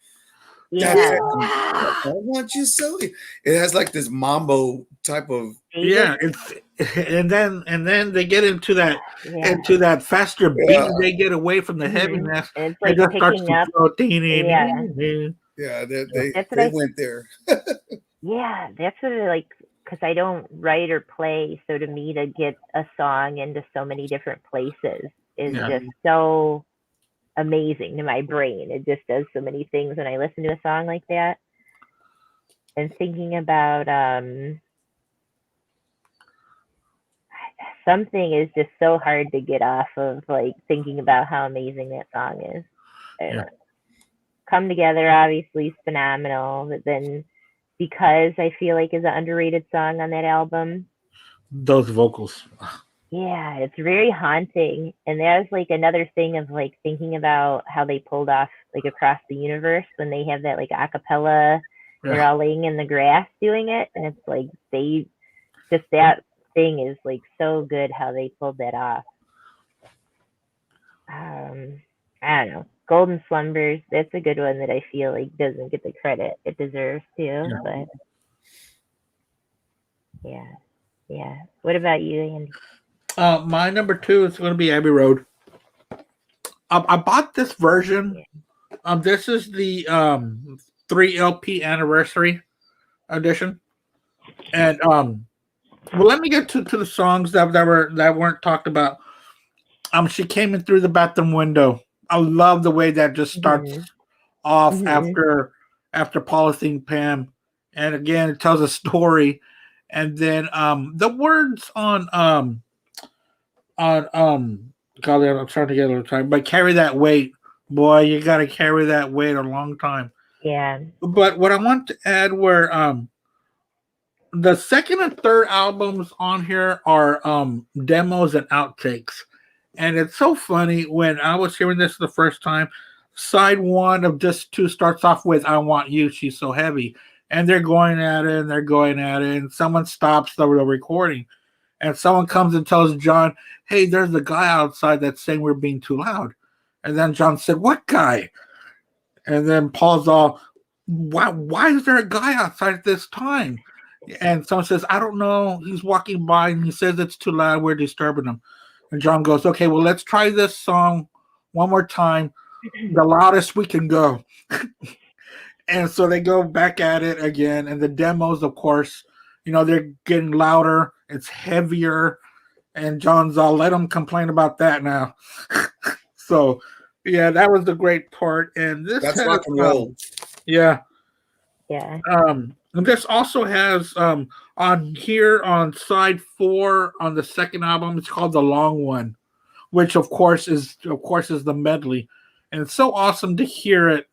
Yeah. I want you so. It has like this mambo type of and then they get into that faster beat. They get away from the heaviness. And it's like it picking up. They went there. Yeah, that's what I like, because I don't write or play. So to me, to get a song into so many different places is just so amazing to my brain. It just does so many things when I listen to a song like that. And thinking about something is just so hard to get off of, like thinking about how amazing that song is. Come Together obviously is phenomenal, but then Because I feel like is an underrated song on that album. Those vocals. Yeah, it's very haunting. And that was like another thing of like thinking about how they pulled off like Across the Universe when they have that like a cappella, they're all laying in the grass doing it. And it's like that thing is like so good how they pulled that off. I don't know. Golden Slumbers, that's a good one that I feel like doesn't get the credit it deserves to. But yeah. What about you, Andy? My number two is going to be Abbey Road. I bought this version. This is the 3 LP anniversary edition, and well, let me get to the songs that weren't talked about. She came in through the bathroom window. I love the way that just starts off after Polythene Pam, and again it tells a story, and then the words on God, I'm trying to get a little time, but carry that weight, boy, you got to carry that weight a long time. Yeah. But what I want to add were the second and third albums on here are demos and outtakes. And it's so funny when I was hearing this the first time. Side one of Disc 2 starts off with "I Want You, She's So Heavy," and they're going at it and they're going at it, and someone stops the recording, and someone comes and tells John, "Hey, there's a guy outside that's saying we're being too loud," and then John said, "What guy?" And then Paul's all, "Why is there a guy outside at this time?" And someone says, "I don't know. He's walking by and he says it's too loud. We're disturbing him." And John goes, "Okay, well, let's try this song one more time, the loudest we can go." And so they go back at it again. And the demos, of course, they're getting louder. It's heavier. And John's all, "Let them complain about that now." So, yeah, that was the great part. And that's rock and roll. Yeah. Yeah. And this also has on here on side 4 on the second album, it's called The Long One, which of course is the medley. And it's so awesome to hear it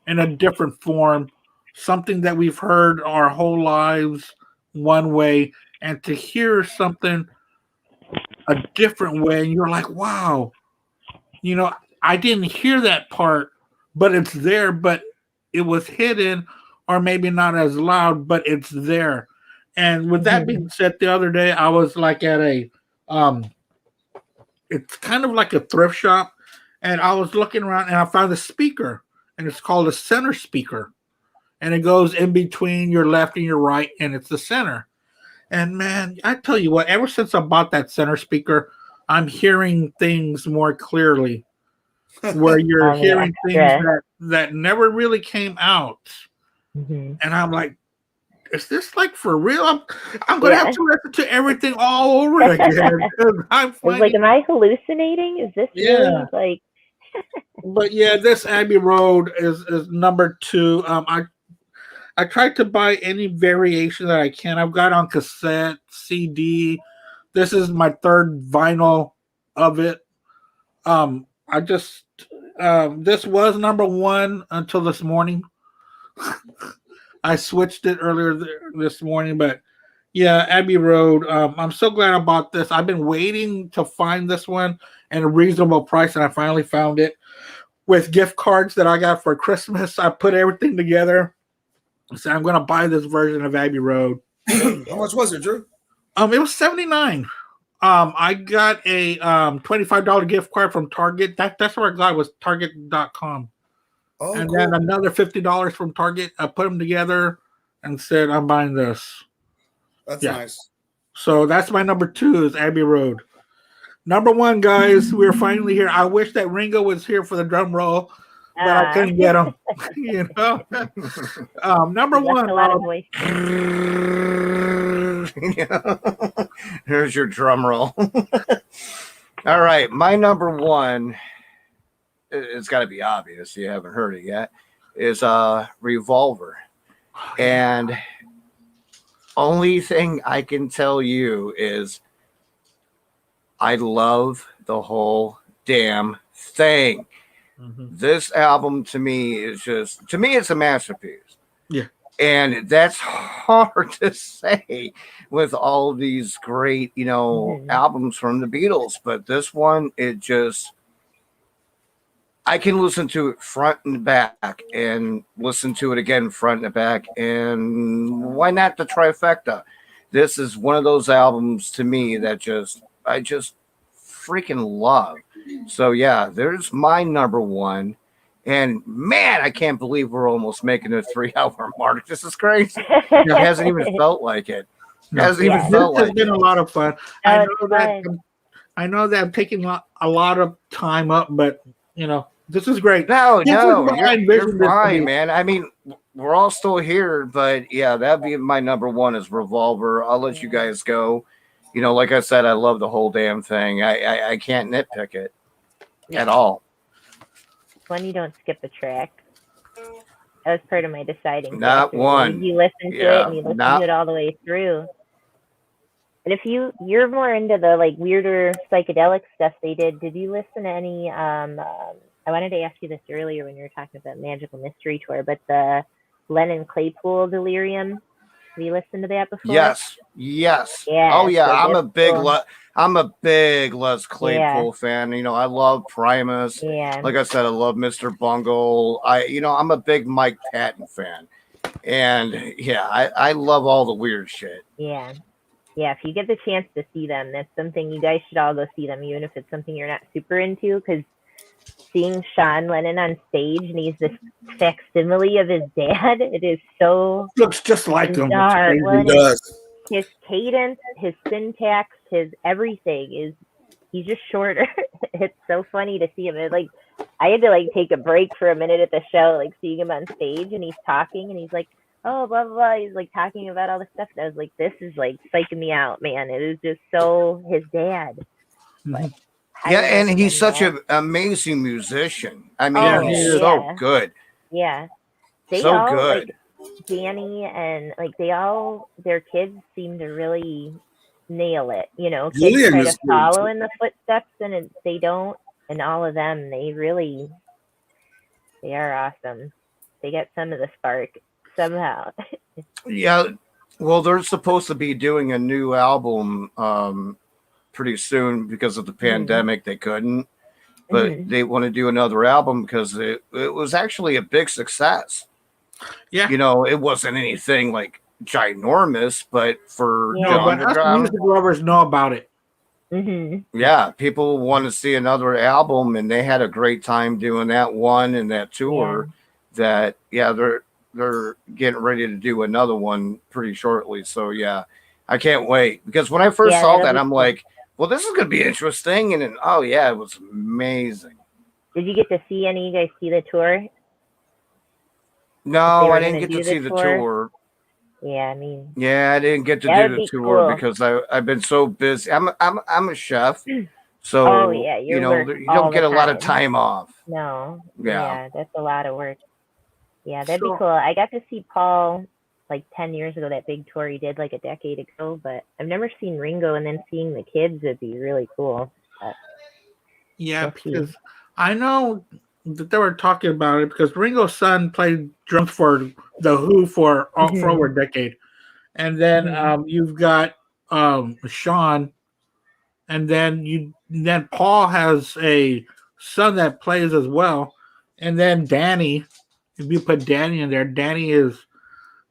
in a different form, something that we've heard our whole lives one way, and to hear something a different way, and you're like, wow, I didn't hear that part, but it's there, but it was hidden, or maybe not as loud, but it's there. And with that being said, the other day I was like at a it's kind of like a thrift shop, and I was looking around and I found a speaker, and it's called a center speaker, and it goes in between your left and your right, and it's the center. And man, I tell you what, ever since I bought that center speaker, I'm hearing things more clearly, where you're hearing things that never really came out. And I'm like, is this like for real? I'm going to have to listen to everything all over again. It's like, am I hallucinating? Is this really like? But yeah, this Abbey Road is number 2. I tried to buy any variation that I can. I've got on cassette, CD. This is my third vinyl of it. I just this was number 1 until this morning. I switched it earlier this morning, but yeah, Abbey Road. I'm so glad I bought this. I've been waiting to find this one at a reasonable price, and I finally found it with gift cards that I got for Christmas. I put everything together. So I'm going to buy this version of Abbey Road. How much was it, Drew? It was $79. I got a $25 gift card from Target. That's where I got it, was Target.com. Oh, and cool. Then another $50 from Target. I put them together and said, I'm buying this. That's nice. So that's my number 2 is Abbey Road. Number 1, guys, we're finally here. I wish that Ringo was here for the drum roll, but I couldn't get him. Number 1. A lot of voice. Here's your drum roll. All right, my number 1. It's got to be obvious. You haven't heard it yet. Is Revolver, and only thing I can tell you is I love the whole damn thing. This album to me it's a masterpiece. Yeah. And that's hard to say with all these great, albums from the Beatles. But this one, I can listen to it front and back and listen to it again front and back. And why not the trifecta? This is one of those albums to me that I just freaking love. So yeah, there's my number 1. And man, I can't believe we're almost making a 3-hour mark. This is crazy. It hasn't even felt like it. It hasn't even felt like it. It's been a lot of fun. I know that I know that I'm taking a lot of time up, but this is great. No, This is no, what I you're envisioned this to fine, be. man. I mean, we're all still here, but yeah, that'd be my number one is Revolver. I'll let you Yeah. guys go. Like I said, I love the whole damn thing. I can't nitpick it at all. One, you don't skip a track. That was part of my deciding Not factor. one. You listen to it Yeah, and you listen to not it all the way through. And if you're more into the like weirder psychedelic stuff they did you listen to any I wanted to ask you this earlier when you were talking about Magical Mystery Tour, but the Lennon Claypool Delirium, have you listened to that before? yes, yes. Oh Yeah, yeah, so that's cool. I'm a big Les Yeah, Claypool fan. I love Primus. yeah, Like I said, I love Mr. Bungle. I'm a big Mike Patton fan. And yeah, I love all the weird shit. yeah. Yeah, if you get the chance to see them, that's something you guys should all go see them, even if it's something you're not super into, because seeing Sean Lennon on stage and he's this facsimile of his dad, it is so Looks just like him. It's bizarre. Well, crazy. and It does. his cadence, his syntax, his everything is he's just shorter. It's so funny to see him. I had to take a break for a minute at the show, seeing him on stage and he's talking and he's like, oh blah blah blah. He's talking about all this stuff. And I was like, this is psyching me out, man. It is just so his dad. But Mhm. Yeah, highly and he's recommend such that. an amazing musician. I mean, Yeah, Oh he he's is. so yeah, good. yeah. They So all good. Danny and their kids seem to really nail it. Kids Julian try to is good follow too. in the footsteps and they don't. And all of them, they are awesome. They get some of the spark somehow. Yeah. Well, they're supposed to be doing a new album pretty soon because of the Mm-hmm. pandemic. They couldn't, but Mm-hmm. they want to do another album because it was actually a big success. Yeah. It wasn't anything like ginormous, but for Yeah. the No, but us underground, music lovers know about it. Mm-hmm. yeah, people want to see another album, and they had a great time doing that one and that Yeah. tour. That yeah, they're getting ready to do another one pretty shortly. So yeah, I can't wait because when I first Yeah, saw that'll that, be I'm cool. like, well, this is gonna be interesting, and then oh yeah, it was amazing. Did you get to see any of you guys see the tour? If they No, I were didn't gonna get to do the see the tour? tour. Yeah, I mean Yeah, I didn't get to that do would the be tour cool. because I've been so busy. I'm a chef, Oh so yeah, you work you all don't the get a lot of time. time off. No. Yeah. Yeah, that's a lot of work. Yeah, that'd be So cool. I got to see Paul 10 years ago, that big tour he did a decade ago, but I've never seen Ringo, and then seeing the kids would be really cool. But yeah, we'll see. because I know that they were talking about it because Ringo's son played drums for the Who for over a decade, and then Mhm. you've got Sean, and then Paul has a son that plays as well, and then Danny. If you put Danny in there, Danny is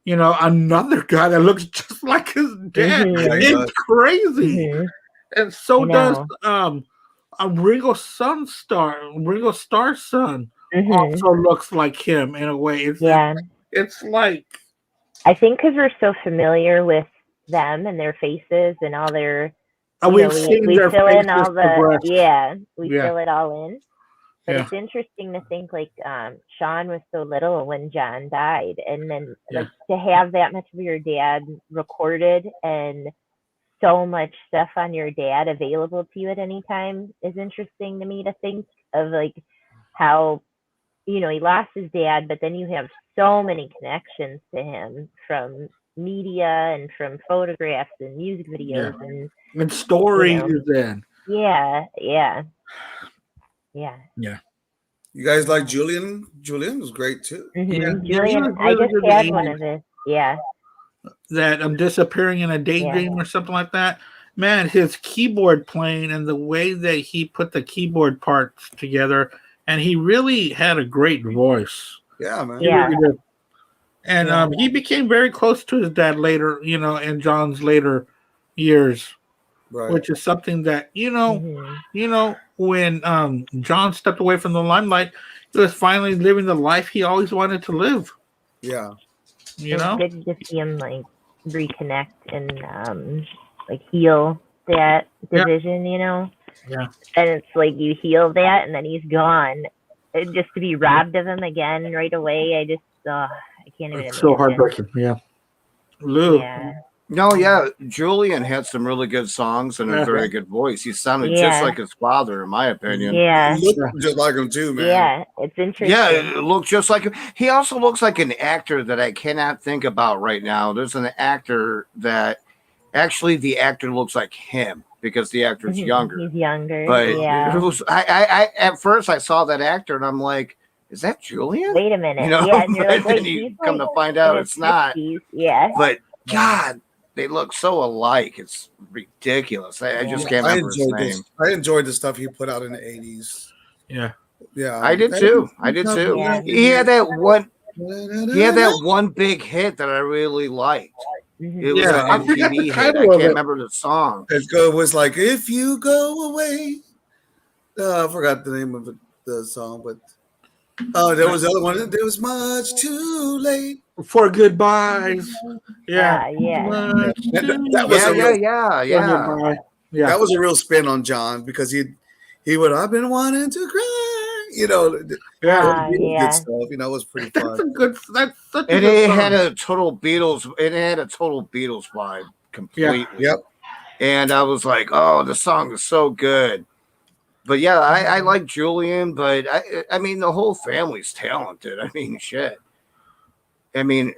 another guy that looks just like his dad. Yeah, he Mhm. It's does. crazy, Mhm. and I so does know. Ringo Starr's son Mhm. also looks like him in a way. Yeah. It's like I think because we're so familiar with them and their faces and all their, we've seen we their fill in faces all the, progress. yeah, we Yeah, fill it all in. But yeah, it's interesting to think Sean was so little when John died, and then yeah, to have that much of your dad recorded and so much stuff on your dad available to you at any time is interesting to me to think of how he lost his dad, but then you have so many connections to him from media and from photographs and music yeah. videos and And you stories know and yeah yeah yeah yeah, You guys I like know. Julian? Julian was great too. yeah. He Julian, was I really just good in the had one 80s. of his. Yeah, That I'm disappearing in a yeah. daydream or something like that. Man, his keyboard playing and the way that he put the keyboard parts together, and he really had a great voice. Yeah, man. He Yeah, really did. And yeah. he became very close to his dad later, in John's later years, Right. which is something that Mhm. when John stepped away from the limelight, he was finally living the life he always wanted to live. Yeah. You It's know, good to see him reconnect and heal that yeah, division. Yeah. And it's like you heal that, and then he's gone. And just to be robbed of him again right away, I can't even It's so imagine. heartbreaking. Yeah. Lou. Yeah. No, yeah, Julian had some really good songs and a Yeah. very good voice. He sounded just Yeah. like his father, in my opinion. Yeah. He looked just like him too, man. Yeah. It's interesting. Yeah, it looked just like him. He also looks like an actor that I cannot think about right now. There's an actor that actually the actor looks like him because the actor's younger. He's younger. But yeah. it was I at first I saw that actor and I'm like, is that Julian? Wait a minute. You know, Yeah, and you're like, but then wait, you he's come like to find in out his it's not. 50s. Yeah. But God, they look so alike. It's ridiculous. I just can't remember his name. I enjoyed the stuff he put out in the 80s. Yeah. Yeah. I did too. I did too. Yeah. He had that one big hit that I really liked. It was Yeah, I an forgot the MTV hit. I title of can't it. remember the song. It was like, if you go away. I forgot the name of the song, but there was the other one. There was much too late. For goodbyes. Yeah. Yeah. That was a real, Yeah. that was a real spin on John because he would, I've been wanting to cry, Yeah. good stuff. It was pretty fun. That's such a And good it song. had a total Beatles. It had a total Beatles vibe completely. Yep. And I was like, oh, the song is so good. But yeah, I like Julian, but I mean the whole family's talented. I mean, shit. I mean,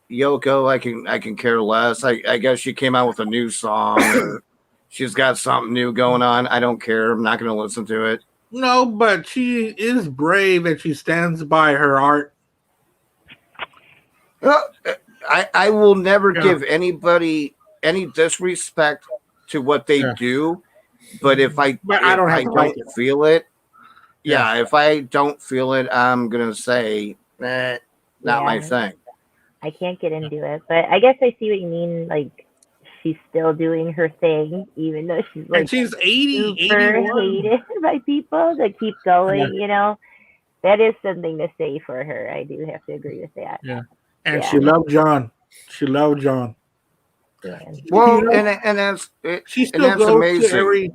Yoko, I can care less. I guess she came out with a new song. Or she's got something new going on. I don't care. I'm not going to listen to it. No, but she is brave and she stands by her art. Well, I will never give anybody any disrespect to what they do, but if I don't feel it, if I don't feel it, I'm gonna say, not my thing. I can't get into it, but I guess I see what you mean. Like, she's still doing her thing, even though she's like, and she's 80, super 81. hated by people that keep going. That is something to say for her. I do have to agree with that. Yeah, and she loved John. She loved John. Yeah. Well, and that's she still that's goes amazing. to every.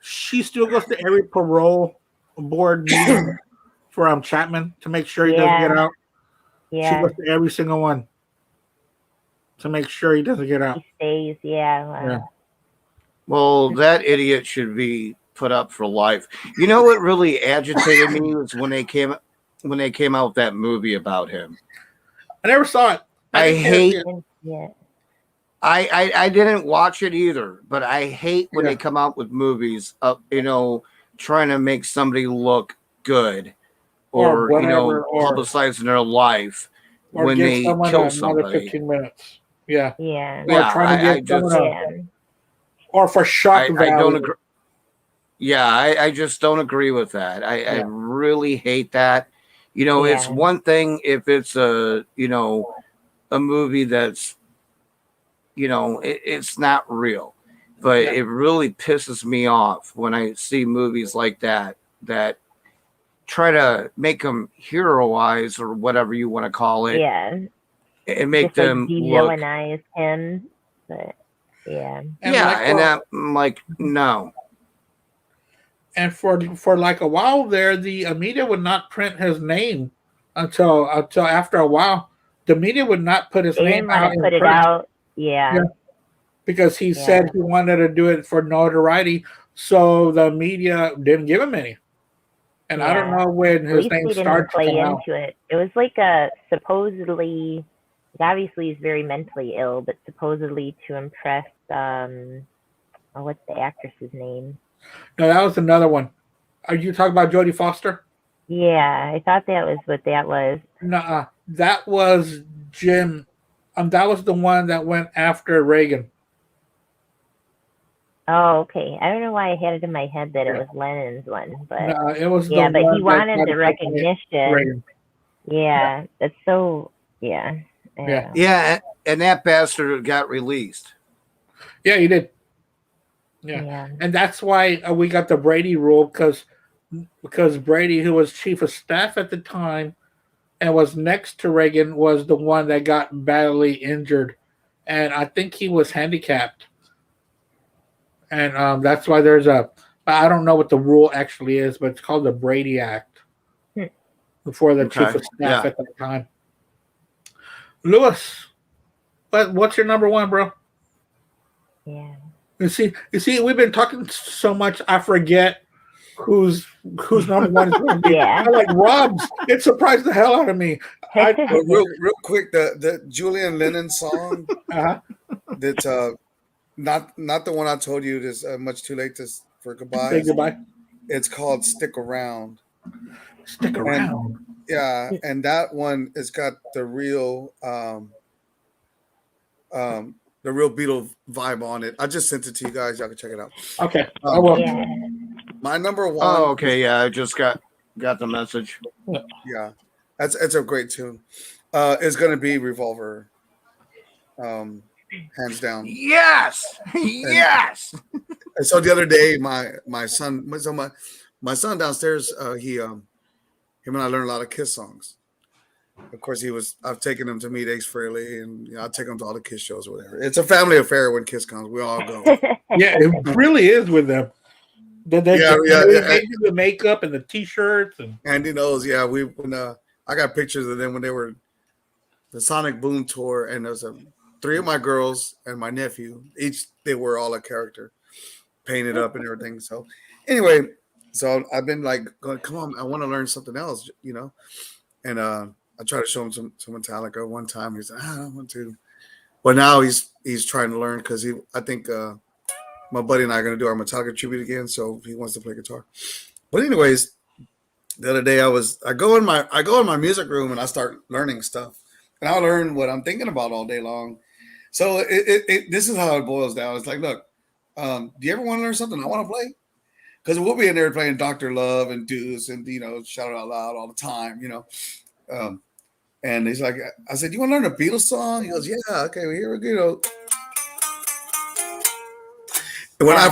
She still goes to every parole board meeting for Chapman to make sure he doesn't get out. Yeah. She goes to every single one to make sure he doesn't get out. He stays. Yeah. Wow. Yeah. Well, that idiot should be put up for life. You know what really agitated me was when they came out with that movie about him. I never saw it. I hate. Yeah. I didn't watch it either, but I hate when they come out with movies of trying to make somebody look good or publicizing their life or when they kill somebody. 15 minutes. Yeah. Yeah. Or trying to get or for shock value. I don't agree. Yeah, I just don't agree with that. I really hate that. It's one thing if it's a movie that's it's not real, but it really pisses me off when I see movies like that try to make them heroize or whatever you want to call it. Yeah. And make just them de-villainize him. But and I'm like, no. And for like a while there, the media would not print his name until after a while. The media would not put his name out. Put it out. Yeah. Because he said he wanted to do it for notoriety, so the media didn't give him any. And I don't know when his name started to come out. It was like supposedly, obviously he's very mentally ill, but supposedly to impress what's the actress's name? No, that was another one. Are you talking about Jodie Foster? Yeah, I thought that was what that was. Nuh-uh. That was Jim. That was the one that went after Reagan. Oh, okay. I don't know why I had it in my head that it was Lennon's one, but it was. Yeah, but he wanted the recognition. Yeah, that's so. Yeah. Yeah, and that bastard got released. Yeah, he did. Yeah. And that's why we got the Brady rule because Brady, who was chief of staff at the time and was next to Reagan, was the one that got badly injured, and I think he was handicapped. and that's why there's a. I don't know what the rule actually is, but it's called the Brady Act Hmm. before the chief Okay. of staff Yeah. at that time. Lewis, what's your number one, bro? Yeah. You see, we've been talking so much, I forget who's number one is going to be. Yeah. I like Rob's. It surprised the hell out of me. I Well, real quick, the Julian Lennon song uh, that not the one I told you. This much too late for say goodbyes. goodbye. It's called "Stick Around," Stick and around. yeah, and that one has got the real Beatle vibe on it. I just sent it to you guys. Y'all can check it out. Okay. I Um, will. Yeah. my number one. Oh, okay. Yeah, I just got the message. Yeah, it's a great tune. It's gonna be Revolver, hands down. Yes, yes. And so the other day, my son, my son downstairs, him and I learned a lot of Kiss songs. Of course, I've taken him to meet Ace Frehley, and I take him to all the Kiss shows, or whatever. It's a family affair when Kiss comes. We all go. Yeah, it really is with them. Yeah. They do the makeup and the t-shirts and Andy knows. Yeah, I got pictures of them when they were the Sonic Boom tour, and there's three of my girls and my nephew. Each they were all a character, painted up and everything. So anyway, so I've been like going, come on, I want to learn something else, And I tried to show him some Metallica one time. He said, I don't want to. But now he's trying to learn because I think my buddy and I are going to do our Metallica tribute again. So he wants to play guitar. But anyways, the other day I go in my music room and I start learning stuff, and I learn what I'm thinking about all day long. So this is how it boils down. It's like, look, do you ever want to learn something I want to play? Because we'll be in there playing Dr. Love and Deuce and shout it out loud all the time, and he's like, I said, you want to learn a Beatles song? He goes, yeah, okay, well, here we go. And when I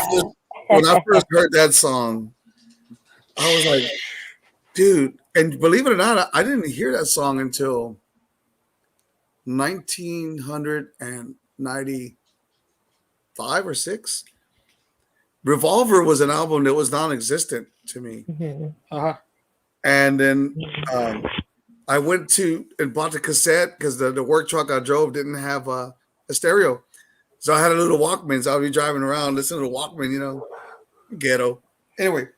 first heard that song, I was like, dude, and believe it or not, I didn't hear that song until 1995 or 6. Revolver was an album that was non-existent to me. uh-huh. And then I went to and bought the cassette because the work truck I drove didn't have a stereo. So I had a little Walkman. So I'll be driving around listening to Walkman, ghetto. Anyway,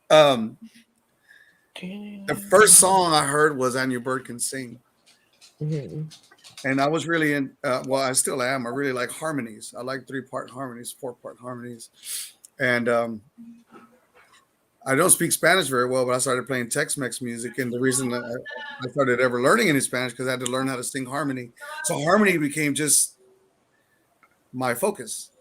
the first song I heard was "And Your Bird Can Sing," and I was really in. Well, I still am. I really like harmonies. I like 3-part harmonies, 4-part harmonies, and I don't speak Spanish very well, but I started playing Tex-Mex music, and the reason that I started ever learning any Spanish because I had to learn how to sing harmony. So harmony became just my focus,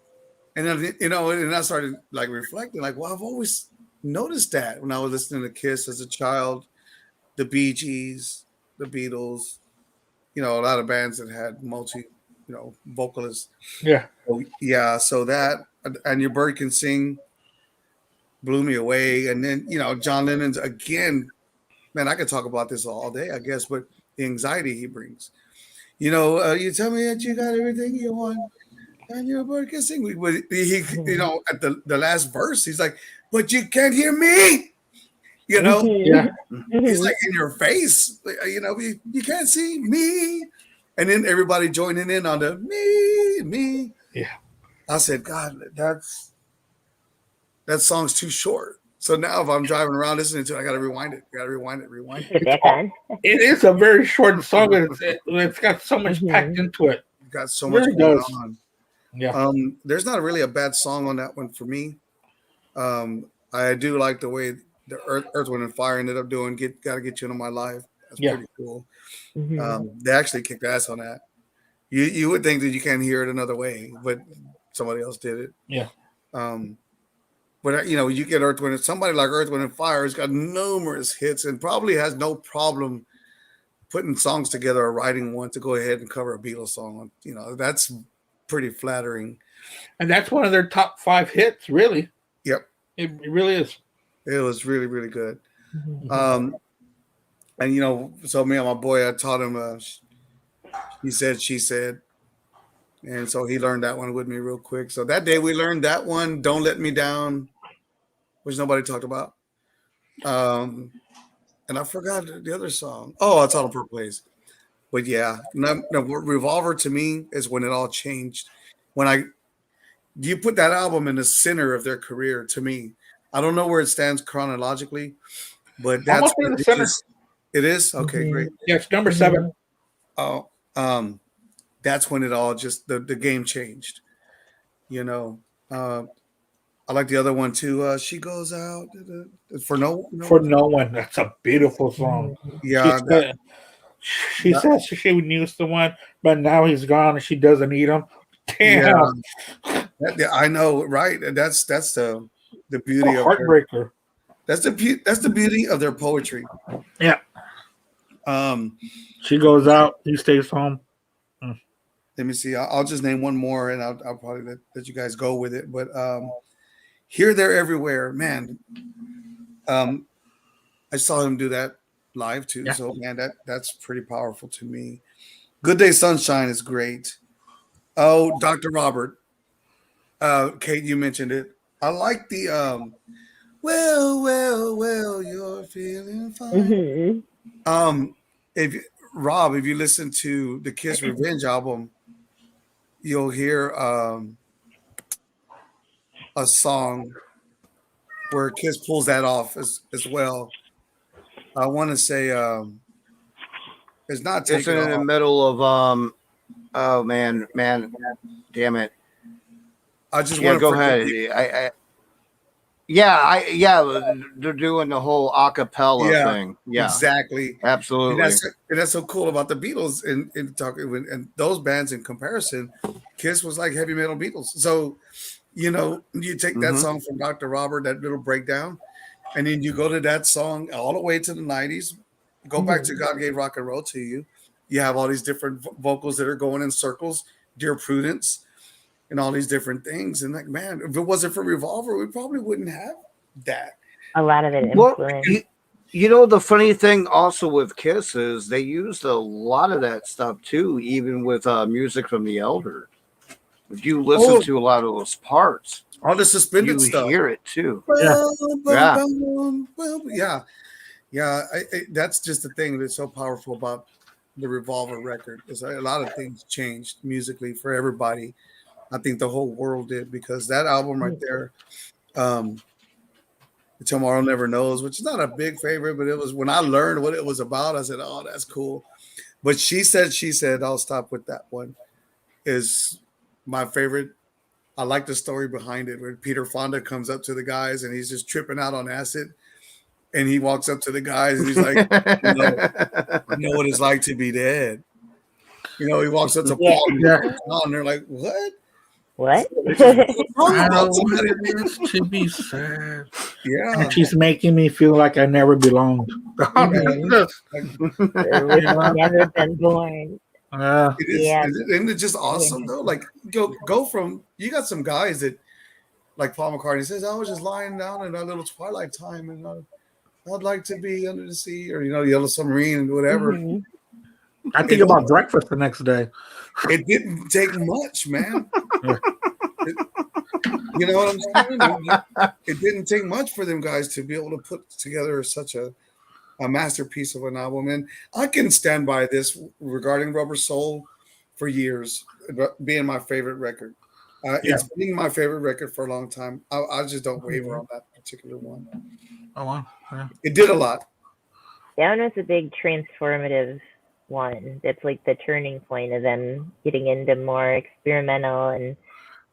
and then and I started like reflecting, like, well, I've always noticed that when I was listening to Kiss as a child, the Bee Gees, the Beatles, a lot of bands that had multi, vocalists. Yeah. So, yeah. So that and Your Bird Can Sing blew me away. And then, John Lennon's again, man, I could talk about this all day, I guess, but the anxiety he brings. You tell me that you got everything you want and your bird can sing. But he at the last verse, he's like, but you can't hear me. Yeah. He's like in your face. You can't see me. And then everybody joining in on the me. Yeah. I said, God, that song's too short. So now if I'm driving around listening to it, I got to rewind it. Rewind it. Back on. It is a very short song, but it's got so much packed into it. You've got so much really going does. on. Yeah. There's not really a bad song on that one for me. I do like the way the Earth, Wind, and Fire ended up doing. Gotta get you into my life. That's pretty cool. They actually kicked ass on that. You would think that you can't hear it another way, but somebody else did it. Yeah. But you get Earth, Wind, somebody like Earth, Wind, and Fire has got numerous hits and probably has no problem putting songs together or writing one to go ahead and cover a Beatles song. That's pretty flattering. And that's one of their top 5 hits, really. Yep. It really is. It was really, really good. And so me and my boy, I taught him he said, she said, And so he learned that one with me real quick. So that day we learned that one, Don't Let Me Down, which nobody talked about. Um, and I forgot the other song. Oh, it's All Purple Haze. But yeah, no, Revolver to me is when it all changed. When I you put that album in the center of their career to me. I don't know where it stands chronologically, but that's Almost in when the it center. just it is okay, great. Yes, number 7. Oh, that's when it all just the game changed. You know, I like the other one too. She goes out for no For one. no one. That's a beautiful song. She Yeah, said she that says she used the one, but now he's gone and she doesn't need him. yeah, Damn, I know, right? That's the a beauty of their heartbreaker. that's the beauty of their poetry. Yeah, Um, she goes out, he stays home. Mm. let me see. I'll just name one more, and I'll probably let you guys go with it. But here, there, everywhere, man. Um, I saw him do that live too. Yeah, So man, that's pretty powerful to me. Good Day Sunshine is great. Oh, Dr. Robert. Kate, you mentioned it. I like the well, you're feeling fine. Hmm. Um, if Rob, if you listen to the Kiss Revenge album, you'll hear a song where Kiss pulls that off as well. I want to say it's not It's Take It in the Off. middle of oh man, damn it. I just Yeah, want to go forget. ahead. Yeah, they're doing the whole acapella Yeah, thing. Yeah, exactly. And absolutely. that's so cool about the Beatles in talking and those bands in comparison. Kiss was like heavy metal Beatles. So you take that Hmm. song from Dr. Robert, that little breakdown, and then you go to that song all the way to the '90s. Go back to God Gave Rock and Roll to You. You have all these different vocals that are going in circles. Dear Prudence, and all these different things. And like, man, if it wasn't for Revolver, we probably wouldn't have that. A lot of it Well, influenced. you know the funny thing also with Kiss is they used a lot of that stuff too, even with music from the Elder. If you listen Oh, to a lot of those parts, all the suspended you stuff. hear it too. Yeah, Yeah. Yeah, yeah. That's just the thing that's so powerful about the Revolver record is a lot of things changed musically for everybody. I think the whole world did because that album right there, um, Tomorrow Never Knows, which is not a big favorite, but it was when I learned what it was about. I said, "Oh, that's cool." But she said, I'll stop with that one. Is my favorite. I like the story behind it where Peter Fonda comes up to the guys and he's just tripping out on acid, and he walks up to the guys and he's like, I know what it's like to be dead." He walks up to Yeah. Paul yeah. and they're like, "What? What? What are you talking I know about?" what it is to be sad, Yeah, and she's making me feel like I never belonged. like, Or You wish I'd know? never been born. it is. Yeah. Isn't it just awesome though? Like go from you got some guys that like Paul McCartney says, I was just lying down in our little twilight time, and I'd like to be under the sea, or Yellow Submarine, and whatever. Hmm. I think It, about breakfast the next day. it didn't take much, man. Yeah. It, you know what I'm saying? It didn't take much for them guys to be able to put together such a masterpiece of an album. And I can stand by this regarding Rubber Soul for years, being my favorite record. Yeah. It's been my favorite record for a long time. I just don't waver on that particular one. Oh, wow. Yeah. It did a lot. That one was a big transformative one. That's like the turning point of them getting into more experimental and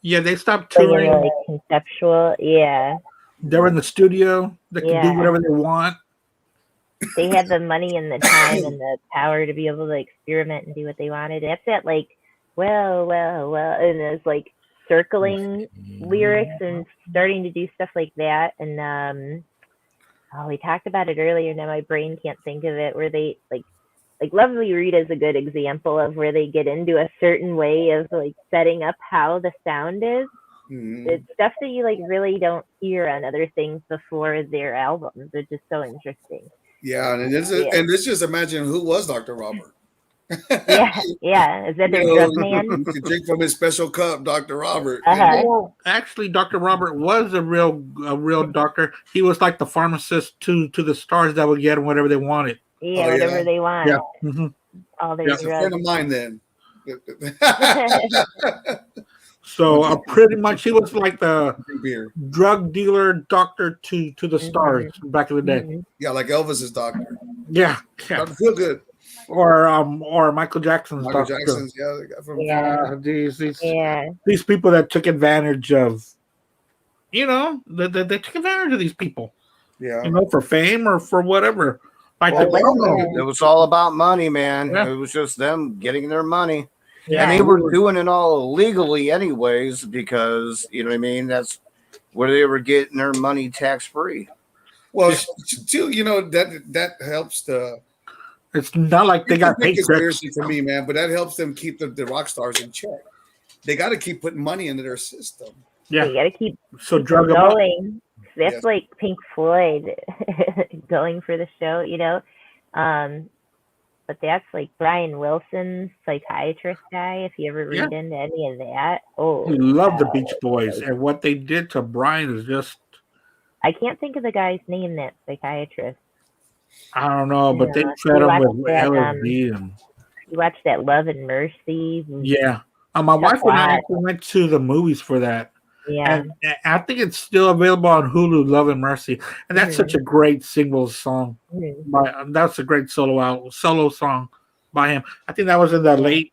Yeah, they stopped bringing touring. like conceptual. Yeah. They're in the studio. They can do Yeah. whatever they want. They had the money and the time and the power to be able to experiment and do what they wanted. That's that like, well, and it's like circling lyrics and starting to do stuff like that. And we talked about it earlier. Now my brain can't think of it. Where they like Lovely Rita is a good example of where they get into a certain way of like setting up how the sound is. Mhm. It's stuff that you like really don't hear on other things before their albums. It's just so interesting. Yeah, and Yeah. let's just imagine who was Dr. Robert. Yeah. Is that their You drug know, man? you can drink from his special cup, Dr. Robert. Uh-huh. Well, actually, Dr. Robert was a real doctor. He was like the pharmacist to the stars that would get them whatever they wanted. Yeah, Oh whatever yeah, they Yeah. want. hmm All their Yeah. he's a friend drugs. of mine then. So pretty much he was like the Drink beer. drug dealer doctor to the stars back in the day. Mhm. Yeah, like Elvis's doctor. Yeah. Yeah. Dr. Feel Good. Or Michael Jackson's Michael doctor. Jackson's, yeah, the guy from Yeah. These Yeah. people that took advantage of, they took advantage of these people, yeah. for fame or for whatever. Like Well, the Well, government. it was all about money, man. Yeah. It was just them getting their money. Yeah. And they were doing it all illegally anyways, because you know what I mean, that's where they were getting their money tax free. Well, too, that helps the. It's not like they got Take paid it checks. seriously for me, man, but that helps them keep the rock stars in check. They got to keep putting money into their system. Yeah. You got to keep So them drug them up. going. That's Yes. like Pink Floyd going for the show, But that's like Brian Wilson's psychiatrist guy. If you ever read into any of that, We love the Beach Boys, and what they did to Brian is just, I can't think of the guy's name. That psychiatrist. I don't know, but they Yeah. fed You him watched with that, LSD and You watched that Love and Mercy? yeah. My wife and I actually went to the movies for that. Yeah. And I think it's still available on Hulu, Love and Mercy. And that's such a great single song. Mhm. That's a great solo song by him. I think that was in the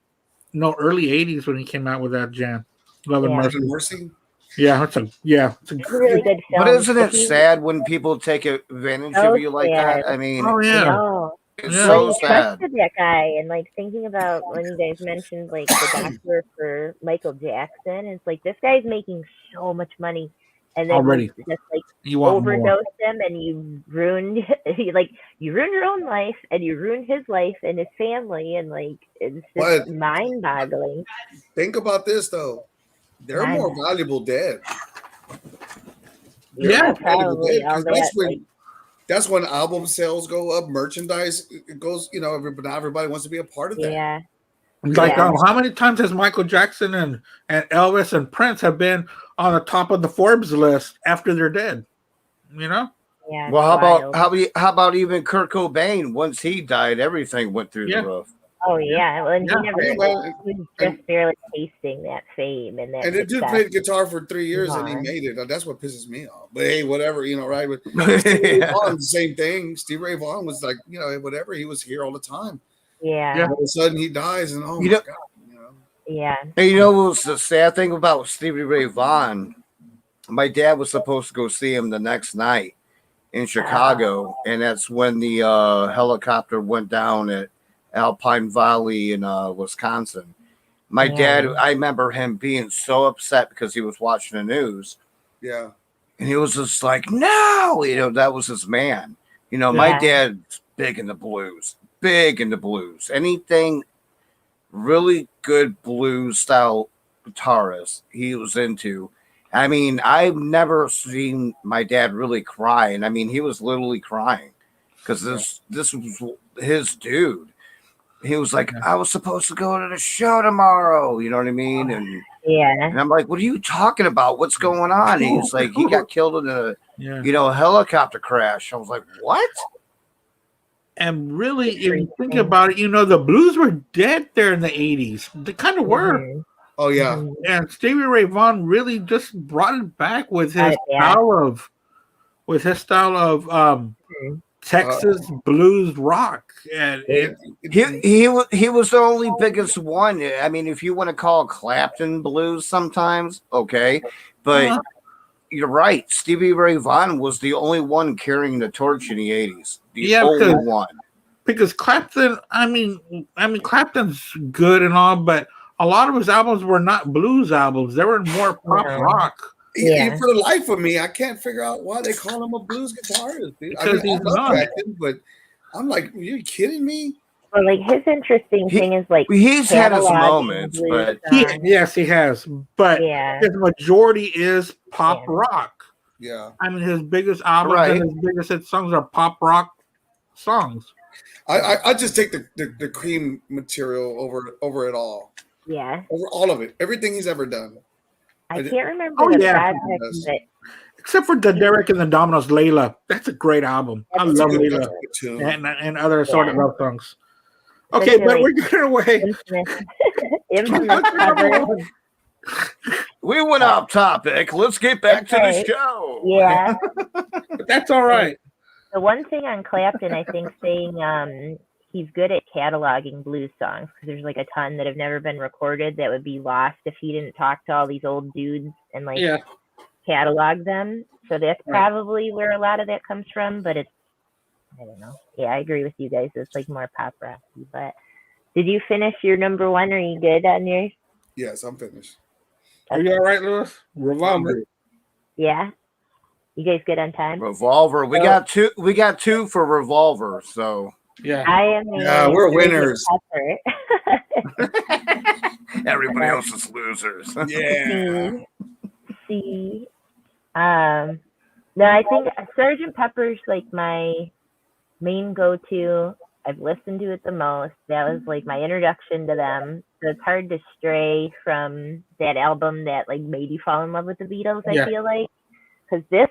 early 80s when he came out with that jam. Love and Yeah. Mercy. Mercy. Yeah, it's a It's a really good film. But isn't it sad when people take advantage So of you like sad. that? I mean, Oh yeah. No. it's Yeah. Well, so you sad. trusted that guy, and like thinking about when you guys mentioned like the doctor for Michael Jackson, it's like this guy's making so much money, and then Already. you just like You want more. overdosed him, and you ruined you ruined your own life, and you ruined his life and his family, and like it's just But- mind-boggling. Think about this though. They're more valuable dead. Yeah, probably all 'Cause that. that's when album sales go up, merchandise it goes. Not everybody wants to be a part of that. Yeah. Like Yeah. how many times has Michael Jackson and Elvis and Prince have been on the top of the Forbes list after they're dead? Yeah. Well, how wild. about how about even Kurt Cobain? Once he died, everything went through Yeah. the roof. Oh yeah. Well, and Yeah. he never Yeah, well, he was just barely tasting that fame and that. And the dude success. played guitar for 3 years and he Come on. made it. That's what pisses me off. But hey, whatever, right? But Stevie Ray Yeah. Vaughan, the same thing. Stevie Ray Vaughan was like, whatever. He was here all the time. Yeah. All of a sudden he dies, and oh You my know- god, Yeah. And you know what's the sad thing about Stevie Ray Vaughan? My dad was supposed to go see him the next night in Chicago, and that's when the helicopter went down at Alpine Valley in Wisconsin. My dad, I remember him being so upset because he was watching the news, yeah. and he was just like, "No," that was his man. My Yeah. dad's big in the blues, anything really good blues style guitarist he was into. I mean, I've never seen my dad really cry, and I mean, he was literally crying because this was his dude. He was like, I was supposed to go to the show tomorrow, you know what I mean? And Yeah. I'm like, what are you talking about? What's going on? And he's like, he got killed in a helicopter crash. I was like, what? And really, if you think about it, the blues were dead there in the 80s. They kind of were. Mhm. Oh yeah. Mhm. And Stevie Ray Vaughan really just brought it back with Brought his it back. style of Mhm. Texas blues rock. And He was the only biggest one. I mean, if you want to call Clapton blues sometimes, okay. But you're right. Stevie Ray Vaughan was the only one carrying the torch in the 80s. The only one. Because Clapton, I mean Clapton's good and all, but a lot of his albums were not blues albums. They were more pop rock. Yeah. For the life of me, I can't figure out why they call him a blues guitarist. Dude. Because he's I love not. Clapton, but I'm like, are you kidding me? Well, like his interesting thing is like He's had his cataloging moments, blues but songs. Yes, he has. But Yeah. his majority is pop Yeah. rock. Yeah. I mean, his biggest albums Right. and his biggest hit songs are pop rock songs. I just take the Cream material over it all, Yeah. over all of it, everything he's ever done. I did- can't remember Oh, the yeah. project, Yes. but Except for the Derek and the Dominoes, Layla. That's a great album. I That's love a good Layla That's a good tune. and other sort of Yeah. love songs. Okay, Such a, but like, we're getting away. infamous cover. We went off topic. Let's get back to the Okay. show. Yeah. But that's all right. The one thing on Clapton, I think, saying he's good at cataloging blues songs, because there's like a ton that have never been recorded that would be lost if he didn't talk to all these old dudes and like Yeah. catalog them. So that's Right. probably where a lot of that comes from. But it's, I don't know. Yeah, I agree with you guys. It's like more pop rocky. But did you finish your number one? Are you good on yours? Yes, I'm finished. Are you all right, Lewis? Revolver. Yeah. You guys good on time? Revolver. We So- got two. We got two for Revolver. So Yeah. I am. Yeah, we're Sgt. winners. Pepper. everybody else is losers. Yeah. See. No, I think Sgt. Pepper's like my main go-to. I've listened to it the most. That was like my introduction to them. So it's hard to stray from that album that like made you fall in love with the Beatles. Yeah. I feel like, because this,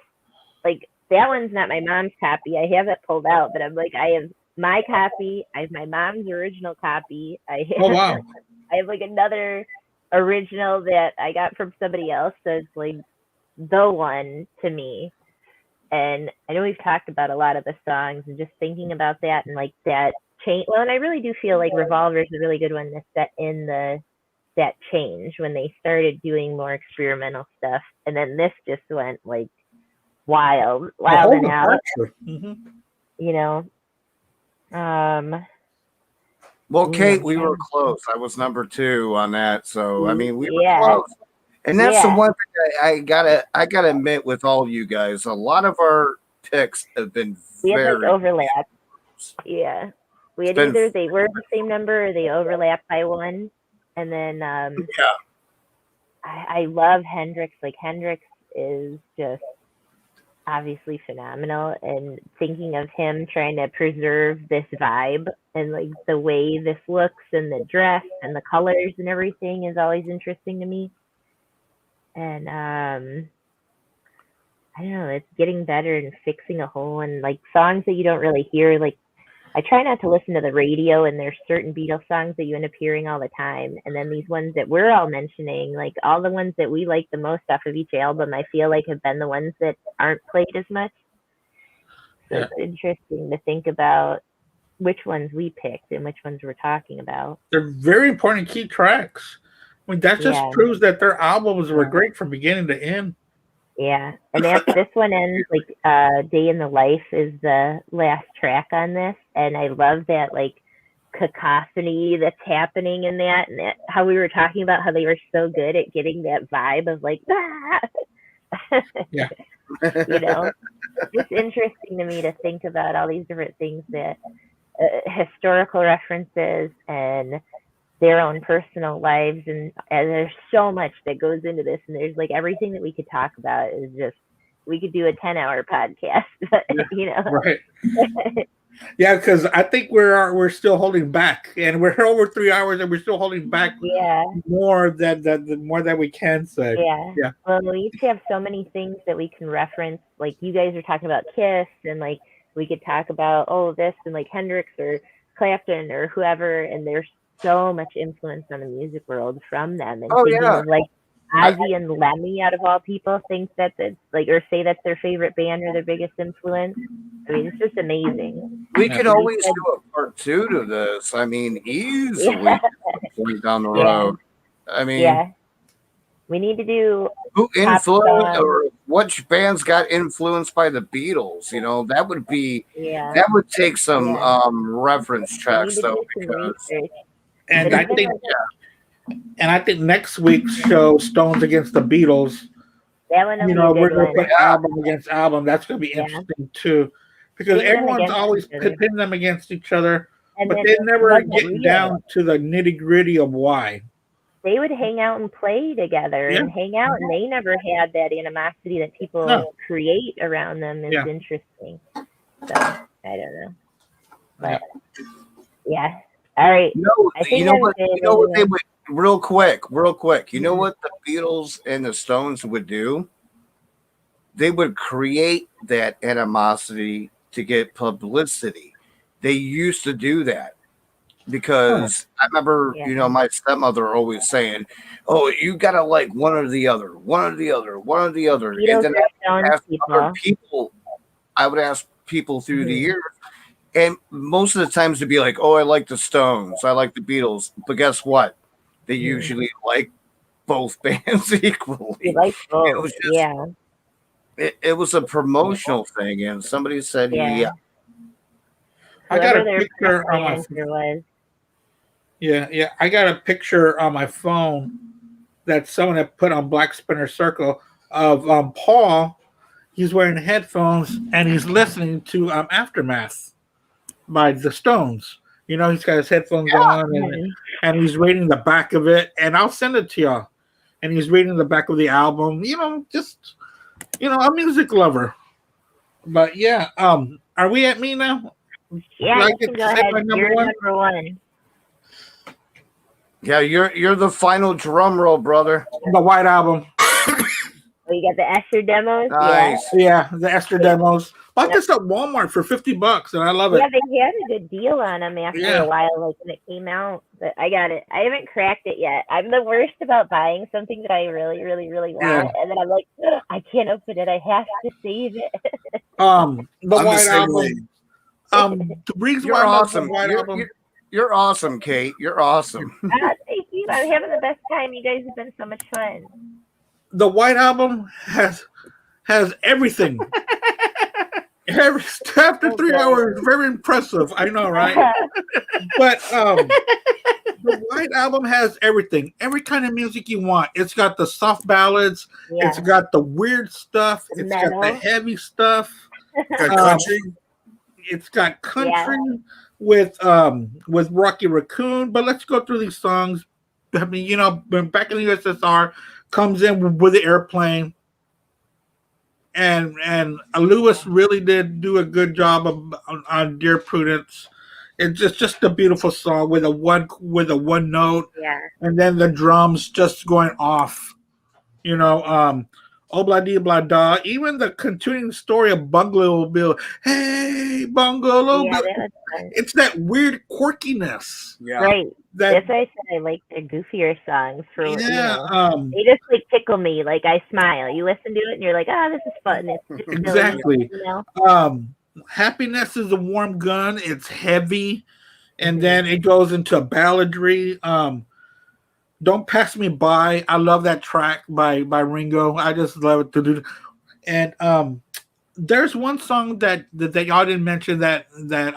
like, that one's not my mom's copy. I have it pulled out, but I'm like, I have my copy. I have my mom's original copy. I have, Oh, wow. I have like another original that I got from somebody else. So it's like the one to me. And I know we've talked about a lot of the songs, and just thinking about that and like that change. Well, and I really do feel like Revolver is a really good one to set in that change when they started doing more experimental stuff. And then this just went like wild and out, Mm-hmm. you know. Well, Kate, we were close. I was number 2 on that. So I mean, we were close. And that's the one thing I gotta admit with all you guys. A lot of our picks have been we had very like overlap. Yeah, we had either they were the same number or they overlapped by one. And then I love Hendrix. Like, Hendrix is just obviously phenomenal, and thinking of him trying to preserve this vibe and like the way this looks and the dress and the colors and everything is always interesting to me. And I don't know, it's getting better and fixing a hole, and like songs that you don't really hear. Like, I try not to listen to the radio, and there's certain Beatles songs that you end up hearing all the time. And then these ones that we're all mentioning, like all the ones that we like the most off of each album, I feel like have been the ones that aren't played as much. So it's interesting to think about which ones we picked and which ones we're talking about. They're very important key tracks. I mean, that just proves that their albums were great from beginning to end. Yeah, and this one ends like Day in the Life is the last track on this, and I love that like cacophony that's happening in that, and how we were talking about how they were so good at getting that vibe of like Yeah. You know, it's interesting to me to think about all these different things that historical references and their own personal lives, and there's so much that goes into this, and there's like everything that we could talk about is just, we could do a 10-hour podcast. You know, right? Yeah, because I think we're still holding back, and we're over 3 hours, and we're still holding back. More than more that we can say. Yeah. Well, we used to have so many things that we can reference. Like, you guys are talking about Kiss, and like we could talk about this and like Hendrix or Clapton or whoever, and there's so much influence on the music world from them. And thinking of like Ozzy and Lemmy, out of all people, think that that's like, or say that's their favorite band or their biggest influence. I mean, it's just amazing. We could always do a part 2 to this. I mean, easily down the road. I mean, we need to do who influenced or which bands got influenced by the Beatles. You know, that would be that would take some reference checks though, because and I think next week's show, Stones Against the Beatles, you know, we're going to put album against album. That's going to be interesting too, because everyone's always pitting them against each other, but they never get down to the nitty gritty of why. They would hang out and play together and hang out, and they never had that animosity that people create around them. Is interesting. So I don't know. But yeah. All right. I think I'm what? good. You know what they would real quick. You know Mhm. what the Beatles and the Stones would do? They would create that animosity to get publicity. They used to do that because I remember, Yeah. my stepmother always saying, "Oh, you gotta like one or the other, one or the other, one or the other," and Beatles then or Stones ask other people. people. I would ask people through the Mhm. years, and most of the times to be like, "Oh, I like the Stones, I like the Beatles," but guess what? They Mhm. usually like both bands equally. You like It both. was just Yeah. it was a promotional thing, and somebody said, "Yeah, Yeah. I got Whoever a their picture on primary my answer was. yeah. I got a picture on my phone that someone had put on Black Spinner Circle of Paul. He's wearing headphones and he's listening to Aftermath by the Stones. He's got his headphones on Mhm. and he's reading the back of it. And I'll send it to y'all. And he's reading the back of the album. Just a music lover. But yeah, are we at me now? Yeah, Do I you get can to go say ahead. my number You're one? number one. yeah, you're the final drum roll, brother." The White Album. Oh, you got the Esther demos? Nice. Yeah, the Esther Yeah. demos. Bought Yep. this at Walmart for $50, and I love it. Yeah, they had a good deal on them after Yeah. a while, like when it came out. But I got it. I haven't cracked it yet. I'm the worst about buying something that I really, really, really want, Yeah. and then I'm like, "Ugh, I can't open it. I have to save it." The I'm the White same way. Album. The reason why You're I love the awesome. White Album. You're awesome, Kate. You're awesome. Thank you. I'm having the best time. You guys have been so much fun. The White Album has everything. After 3 hours, very impressive. I know, right? But the White Album has everything, every kind of music you want. It's got the soft ballads. Yeah. It's got the weird stuff. The It's got the metal. heavy stuff. Got Um, country. It's got country with Rocky Raccoon. But let's go through these songs. I mean, back in the USSR, comes in with the airplane. And Lewis really did do a good job on Dear Prudence. It's just a beautiful song with a one note, Yeah. and then the drums just going off. Oh blah dee blah da. Even the continuing story of Bungalow Bill. Hey, Bungalow Yeah, Bill. that was fun. It's that weird quirkiness. Yeah. Right. That That's why I said I like the goofier songs for yeah. they just like tickle me. Like I smile. You listen to it and you're like, oh, this is fun. It's silly, Exactly. you know? Happiness is a warm gun. It's heavy, and Mhm. then it goes into balladry. Don't Pass Me By. I love that track by Ringo. I just love it to do. And there's one song that y'all didn't mention that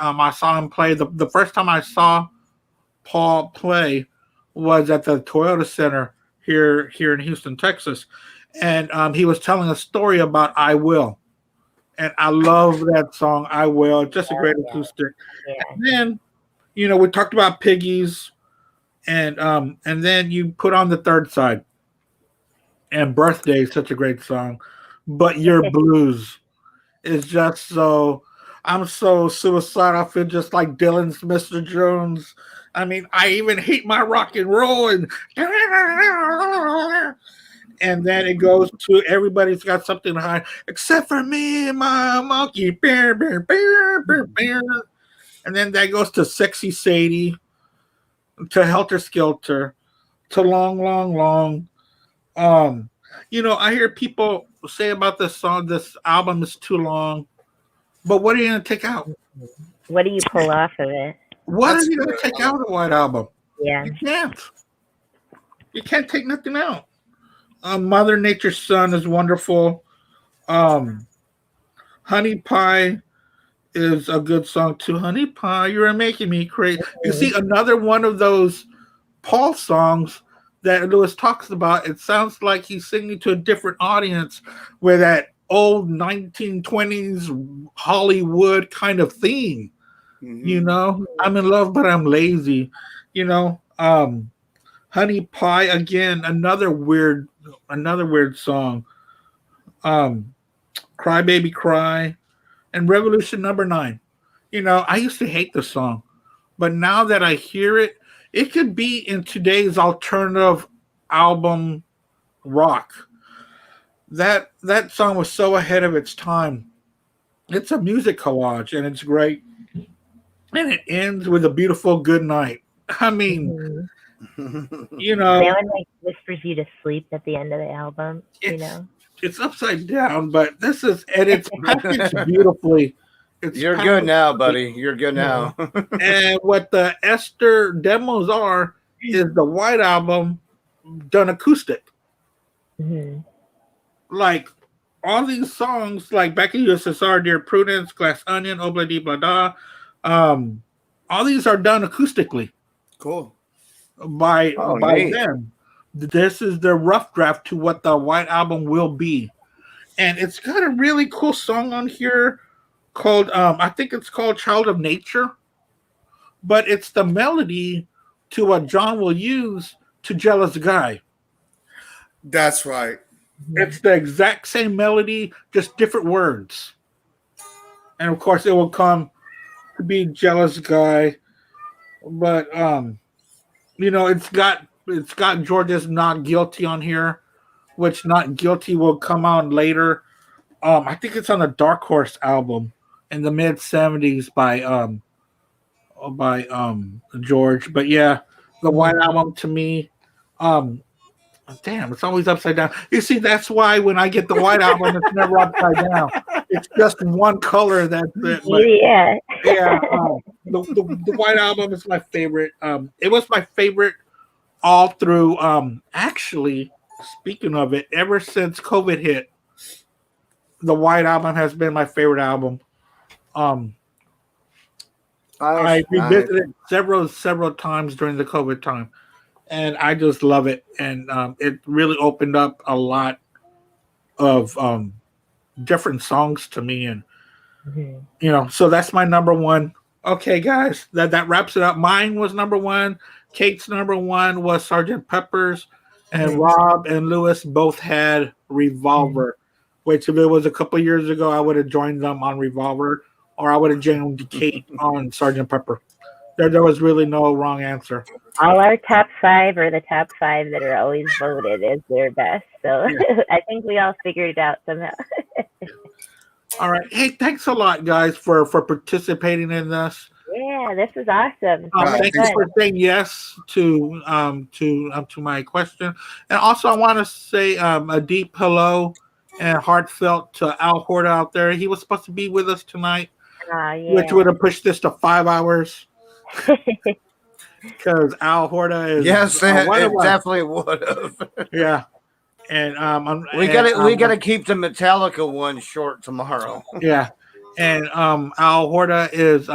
I saw him play. The first time I saw Paul play was at the Toyota Center here in Houston, Texas, and he was telling a story about "I Will," and I love that song "I Will." Just a great acoustic. Yeah. And then we talked about Piggies, and then you put on the third side, and "Birthday" is such a great song, but "Your Blues" is just so. I'm so suicidal. I feel just like Dylan's Mr. Jones. I mean, I even hate my rock and roll, and then it goes to Everybody's Got Something to Hide, except for me and my monkey. Bear, bear, bear, bear, bear. And then that goes to Sexy Sadie, to Helter Skelter, to Long, Long, Long. I hear people say about this song, this album is too long. But what are you going to take out? What do you pull off of it? What That's are you going to take out of the White Album? Yeah. You can't. You can't take nothing out. Mother Nature's Son is wonderful. Honey Pie is a good song too. Honey Pie, you're making me crazy. You see, another one of those Paul songs that Lewis talks about. It sounds like he's singing to a different audience with that old 1920s Hollywood kind of theme. Mhm. I'm in love, but I'm lazy. Honey Pie again, another weird song. Cry Baby Cry, and Revolution Number 9. I used to hate the song, but now that I hear it, it could be in today's alternative album rock. That song was so ahead of its time. It's a music collage and it's great. And it ends with a beautiful good night. I mean, Hmm. you That know, one like whispers you to sleep at the end of the album. it's it's upside down, but this is and it's packaged beautifully. It's You're good packaged now, beautifully. buddy. You're good Mhm. now. And what the Esther demos are is the White Album done acoustic. Mhm. Like all these songs, like Back in USSR, Dear Prudence, Glass Onion, Obla Di Blah Da, um, all these are done acoustically Cool. Oh, by neat. them. This is the rough draft to what the White Album will be, and it's got a really cool song on here called I think it's called Child of Nature, but it's the melody to what John will use to Jealous Guy. That's right. Mhm. It's the exact same melody, just different words. And of course it will come to be Jealous Guy, but it's got George's Not Guilty on here, which Not Guilty will come out later. I think it's on a Dark Horse album in the mid 70s by George. But yeah, the White Mhm. Album to me, um, damn, it's always upside down. You see, that's why when I get the White Album, it's never upside down. It's just one color. That's it. But Yeah. yeah, the White Album is my favorite. It was my favorite all through. Actually, speaking of it, ever since COVID hit, the White Album has been my favorite album. Um, I Nice, nice. revisited several times during the COVID time, and I just love it. And it really opened up a lot of different songs to me, and Mhm. so that's my number one. Okay, guys, that wraps it up. Mine was number one. Kate's number one was Sergeant Pepper's, and Mhm. Rob and Lewis both had Mhm. Revolver. Which, if it was a couple years ago, I would have joined them on Revolver, or I would have joined Kate on Sergeant Pepper. There was really no wrong answer. All our top five are the top five that are always voted as their best. So Yeah. I think we all figured it out somehow. All right. Hey, thanks a lot, guys, for participating in this. Yeah, this was awesome. All So right. much Thank you Thanks. for fun. saying yes to my question, and also I want to say a deep hello and heartfelt to Al Horta out there. He was supposed to be with us tonight, Oh which would yeah. have pushed this to 5 hours because Al Horta is Yes, one of it us. definitely would have. Yeah, and We gotta keep the Metallica one short tomorrow. yeah, and Al Horta is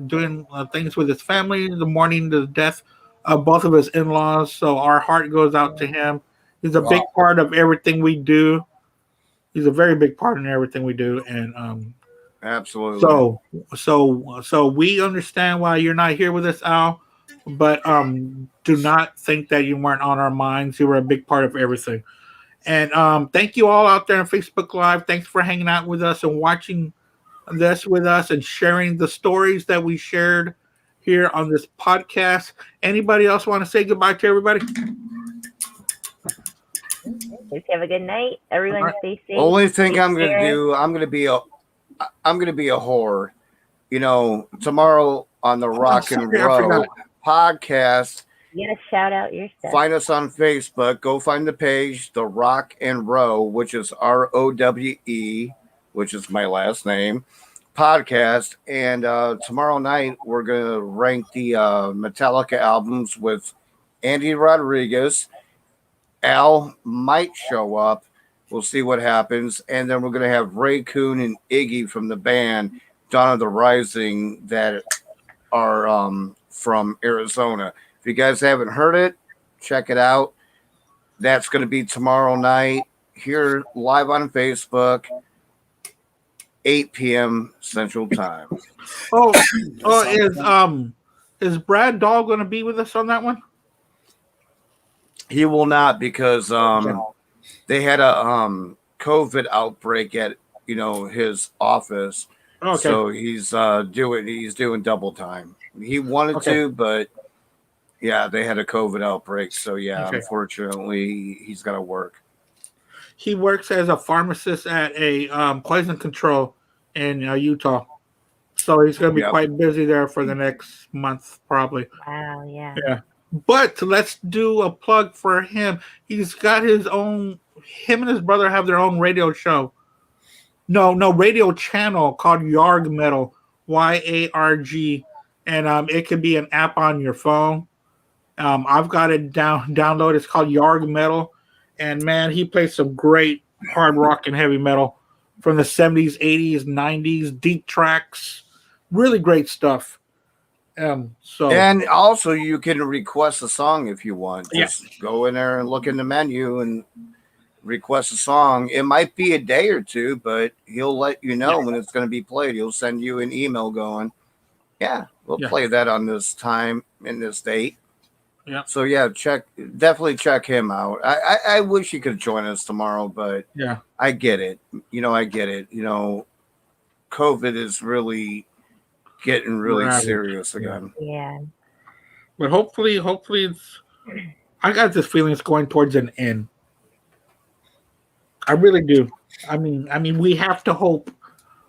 doing things with his family. The mourning the death of both of his in-laws. So our heart goes out to him. He's a big Wow. part of everything we do. He's a very big part in everything we do, and Absolutely. so we understand why you're not here with us, Al. But do not think that you weren't on our minds. You were a big part of everything. And thank you all out there on Facebook Live. Thanks for hanging out with us and watching this with us and sharing the stories that we shared here on this podcast. Anybody else want to say goodbye to everybody? Just have a good night. All Everyone right. stay safe. Only thing Take I'm gonna care. do, I'm gonna be a whore. Tomorrow on the Oh, Rock and sorry, I forgot. Row podcast. You gotta shout out your stuff. Find us on Facebook. Go find the page, The Rock and Row, which is ROWE, which is my last name, podcast. And tomorrow night, we're going to rank the Metallica albums with Andy Rodriguez. Al might show up. We'll see what happens. And then we're going to have Ray Kuhn and Iggy from the band Dawn of the Rising that are from Arizona. If you guys haven't heard it, check it out. That's going to be tomorrow night here live on Facebook, 8 p.m. Central Time. Oh, is Brad Dahl going to be with us on that one? He will not because they had a COVID outbreak at his office, Okay. So he's doing double time. He wanted Okay. to, but yeah, they had a COVID outbreak. So yeah, Okay. unfortunately, he's got to work. He works as a pharmacist at a poison control in Utah. So he's going to be Yep. quite busy there for the next month, probably. Wow, yeah. Yeah. But let's do a plug for him. He's got his own, him and his brother have their own radio show. No, radio channel called Yarg Metal, YARG. And it could be an app on your phone. I've got it download. It's called Yarg Metal. And man, he plays some great hard rock and heavy metal from the 70s, 80s, 90s, deep tracks. Really great stuff. So And also, you can request a song if you want. Yes. Just go in there and look in the menu and request a song. It might be a day or two, but he'll let you know when it's going to be played. He'll send you an email going, "Yeah, we'll play that on this time and this date." Yeah. So yeah, definitely check him out. I wish he could join us tomorrow, but yeah, I get it. I get it. COVID is really getting really Ravaged. serious again. Yeah. but hopefully it's. I got this feeling it's going towards an end. I really do. I mean, we have to hope.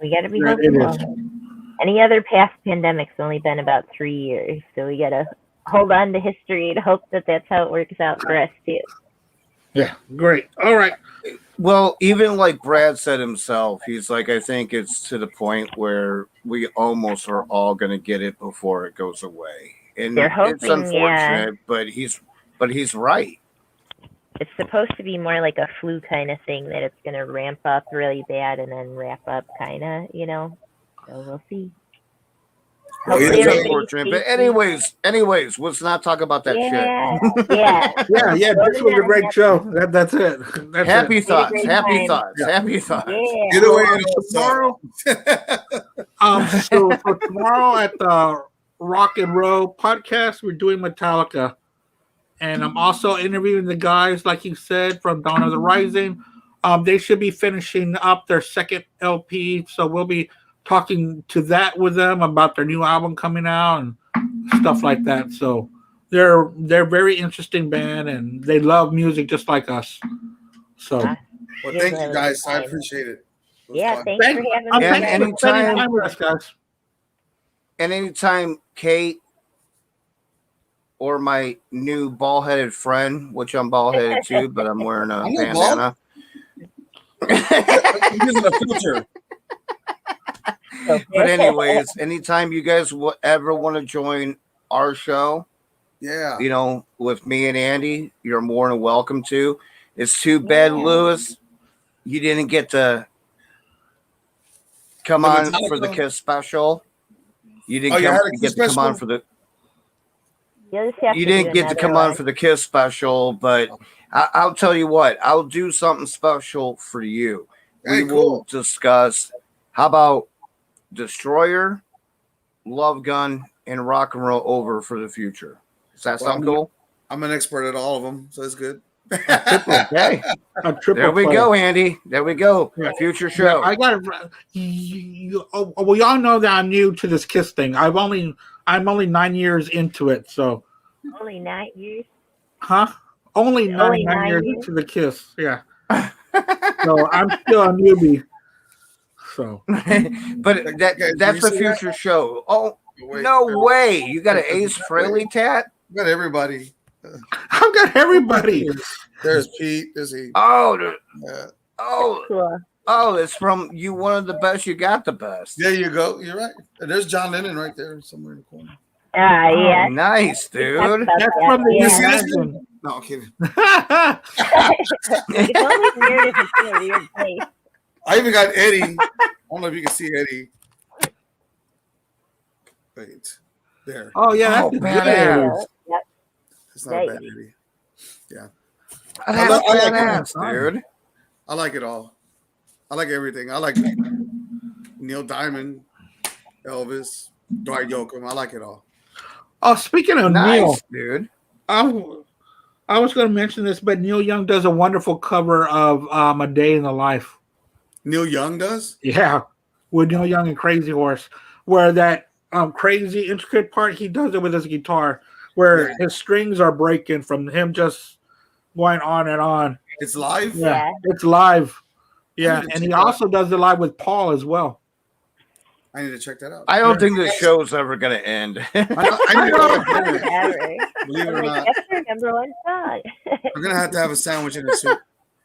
We got to be that it hopeful. is. Any other past pandemic's only been about 3 years, so we got to hold on to history and hope that that's how it works out for us too. Yeah, great. All right. Well, even like Brad said himself, he's like, I think it's to the point where we almost are all going to get it before it goes away, and They're hoping, it's unfortunate, but he's right. It's supposed to be more like a flu kind of thing, that it's going to ramp up really bad and then wrap up kind of, So we'll see. Well, It's Hopefully everybody unfortunate, but stays anyways, let's not talk about that shit. Yeah. This was a great show. That's it. That's Happy it. thoughts. great Happy time. thoughts. Yeah. Happy thoughts. Yeah. Either way, Tomorrow, so for tomorrow at the Rock and Roll podcast, we're doing Metallica, and I'm also interviewing the guys, like you said, from Dawn of the Rising. They should be finishing up their second LP, so we'll be talking to that with them about their new album coming out and stuff like that. So they're very interesting band, and they love music just like us. So Ah, well, thank you guys. I appreciate it. It was Yeah, fun. thanks for having me. And guys. thanks for spending anytime- time with us, guys. And anytime Kate or my new ball-headed friend, which I'm ball-headed too, but I'm wearing a I'm not bald. bandana. I'm using a filter. But anyways, anytime you guys ever want to join our show, Yeah. with me and Andy, you're more than welcome to. It's too bad, Yeah. Lewis, you didn't get to come The on Metallica- for the Kiss special. You didn't Oh, you had a get Kiss to come on special? for the. You'll just have You to do didn't get to another come on one. for the Kiss special, but I'll tell you what, I'll do something special for you. Hey, We cool. will discuss. How about Destroyer, Love Gun, and Rock and Roll Over for the future? Does that sound cool? I'm an expert at all of them, so it's good. Okay. A triple There we play. go, Andy. There we go. Yeah. A future Yeah, show. I got well, y'all know that I'm new to this Kiss thing. I'm only 9 years into it, so Only 9 years. only nine 9 years years? into the Kiss. Yeah. So I'm still a newbie. So But Okay, that's can a you see that? future show. Oh, Wait, no way. You got an Ace Frehley tat? got everybody. I've got everybody. There's Pete. There's he. Oh, Yeah. Cool. It's from You Wanted the Best, You Got the Best. There you go. You're right. And there's John Lennon right there somewhere in the corner. Yeah. Oh, nice, We talked dude. about That's that, from the yeah. Imagine. No, I'm kidding. It's always weird if it's in a weird place. I even got Eddie. I don't know if you can see Eddie. Wait. There. Oh yeah, that's Oh, the badass. good. Yep. It's not a bad Eddie. That's I like badass, dude. I like it all. I like everything. I like Neil Diamond, Elvis, Dwight Yoakam. I like it all. Oh, speaking of Neil, Nice, dude. I was going to mention this, but Neil Young does a wonderful cover of "A Day in the Life." Neil Young does? Yeah, with Neil Young and Crazy Horse, where that crazy intricate part he does it with his guitar, where Yeah. his strings are breaking from him just going on and on. It's live. Yeah, Yeah. it's live. I Yeah, need to and check he that out. also does it live with Paul as well. I need to check that out. I don't think this show's ever going to end. I need to go to dinner. Ever. Believe it or I'm not, like, that's your number one song. I'm gonna have to have a sandwich and a soup.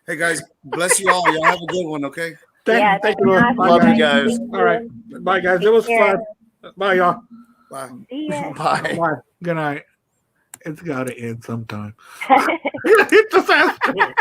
Hey guys, bless you all. Y'all have a good one, okay? Thank you, Lord. awesome, Bye, Love you guys. guys. Thank All right, you. bye, guys. It Take was care. fun. Bye, y'all. Bye. See ya. Bye. Bye. Good night. It's got to end sometime. It just has to.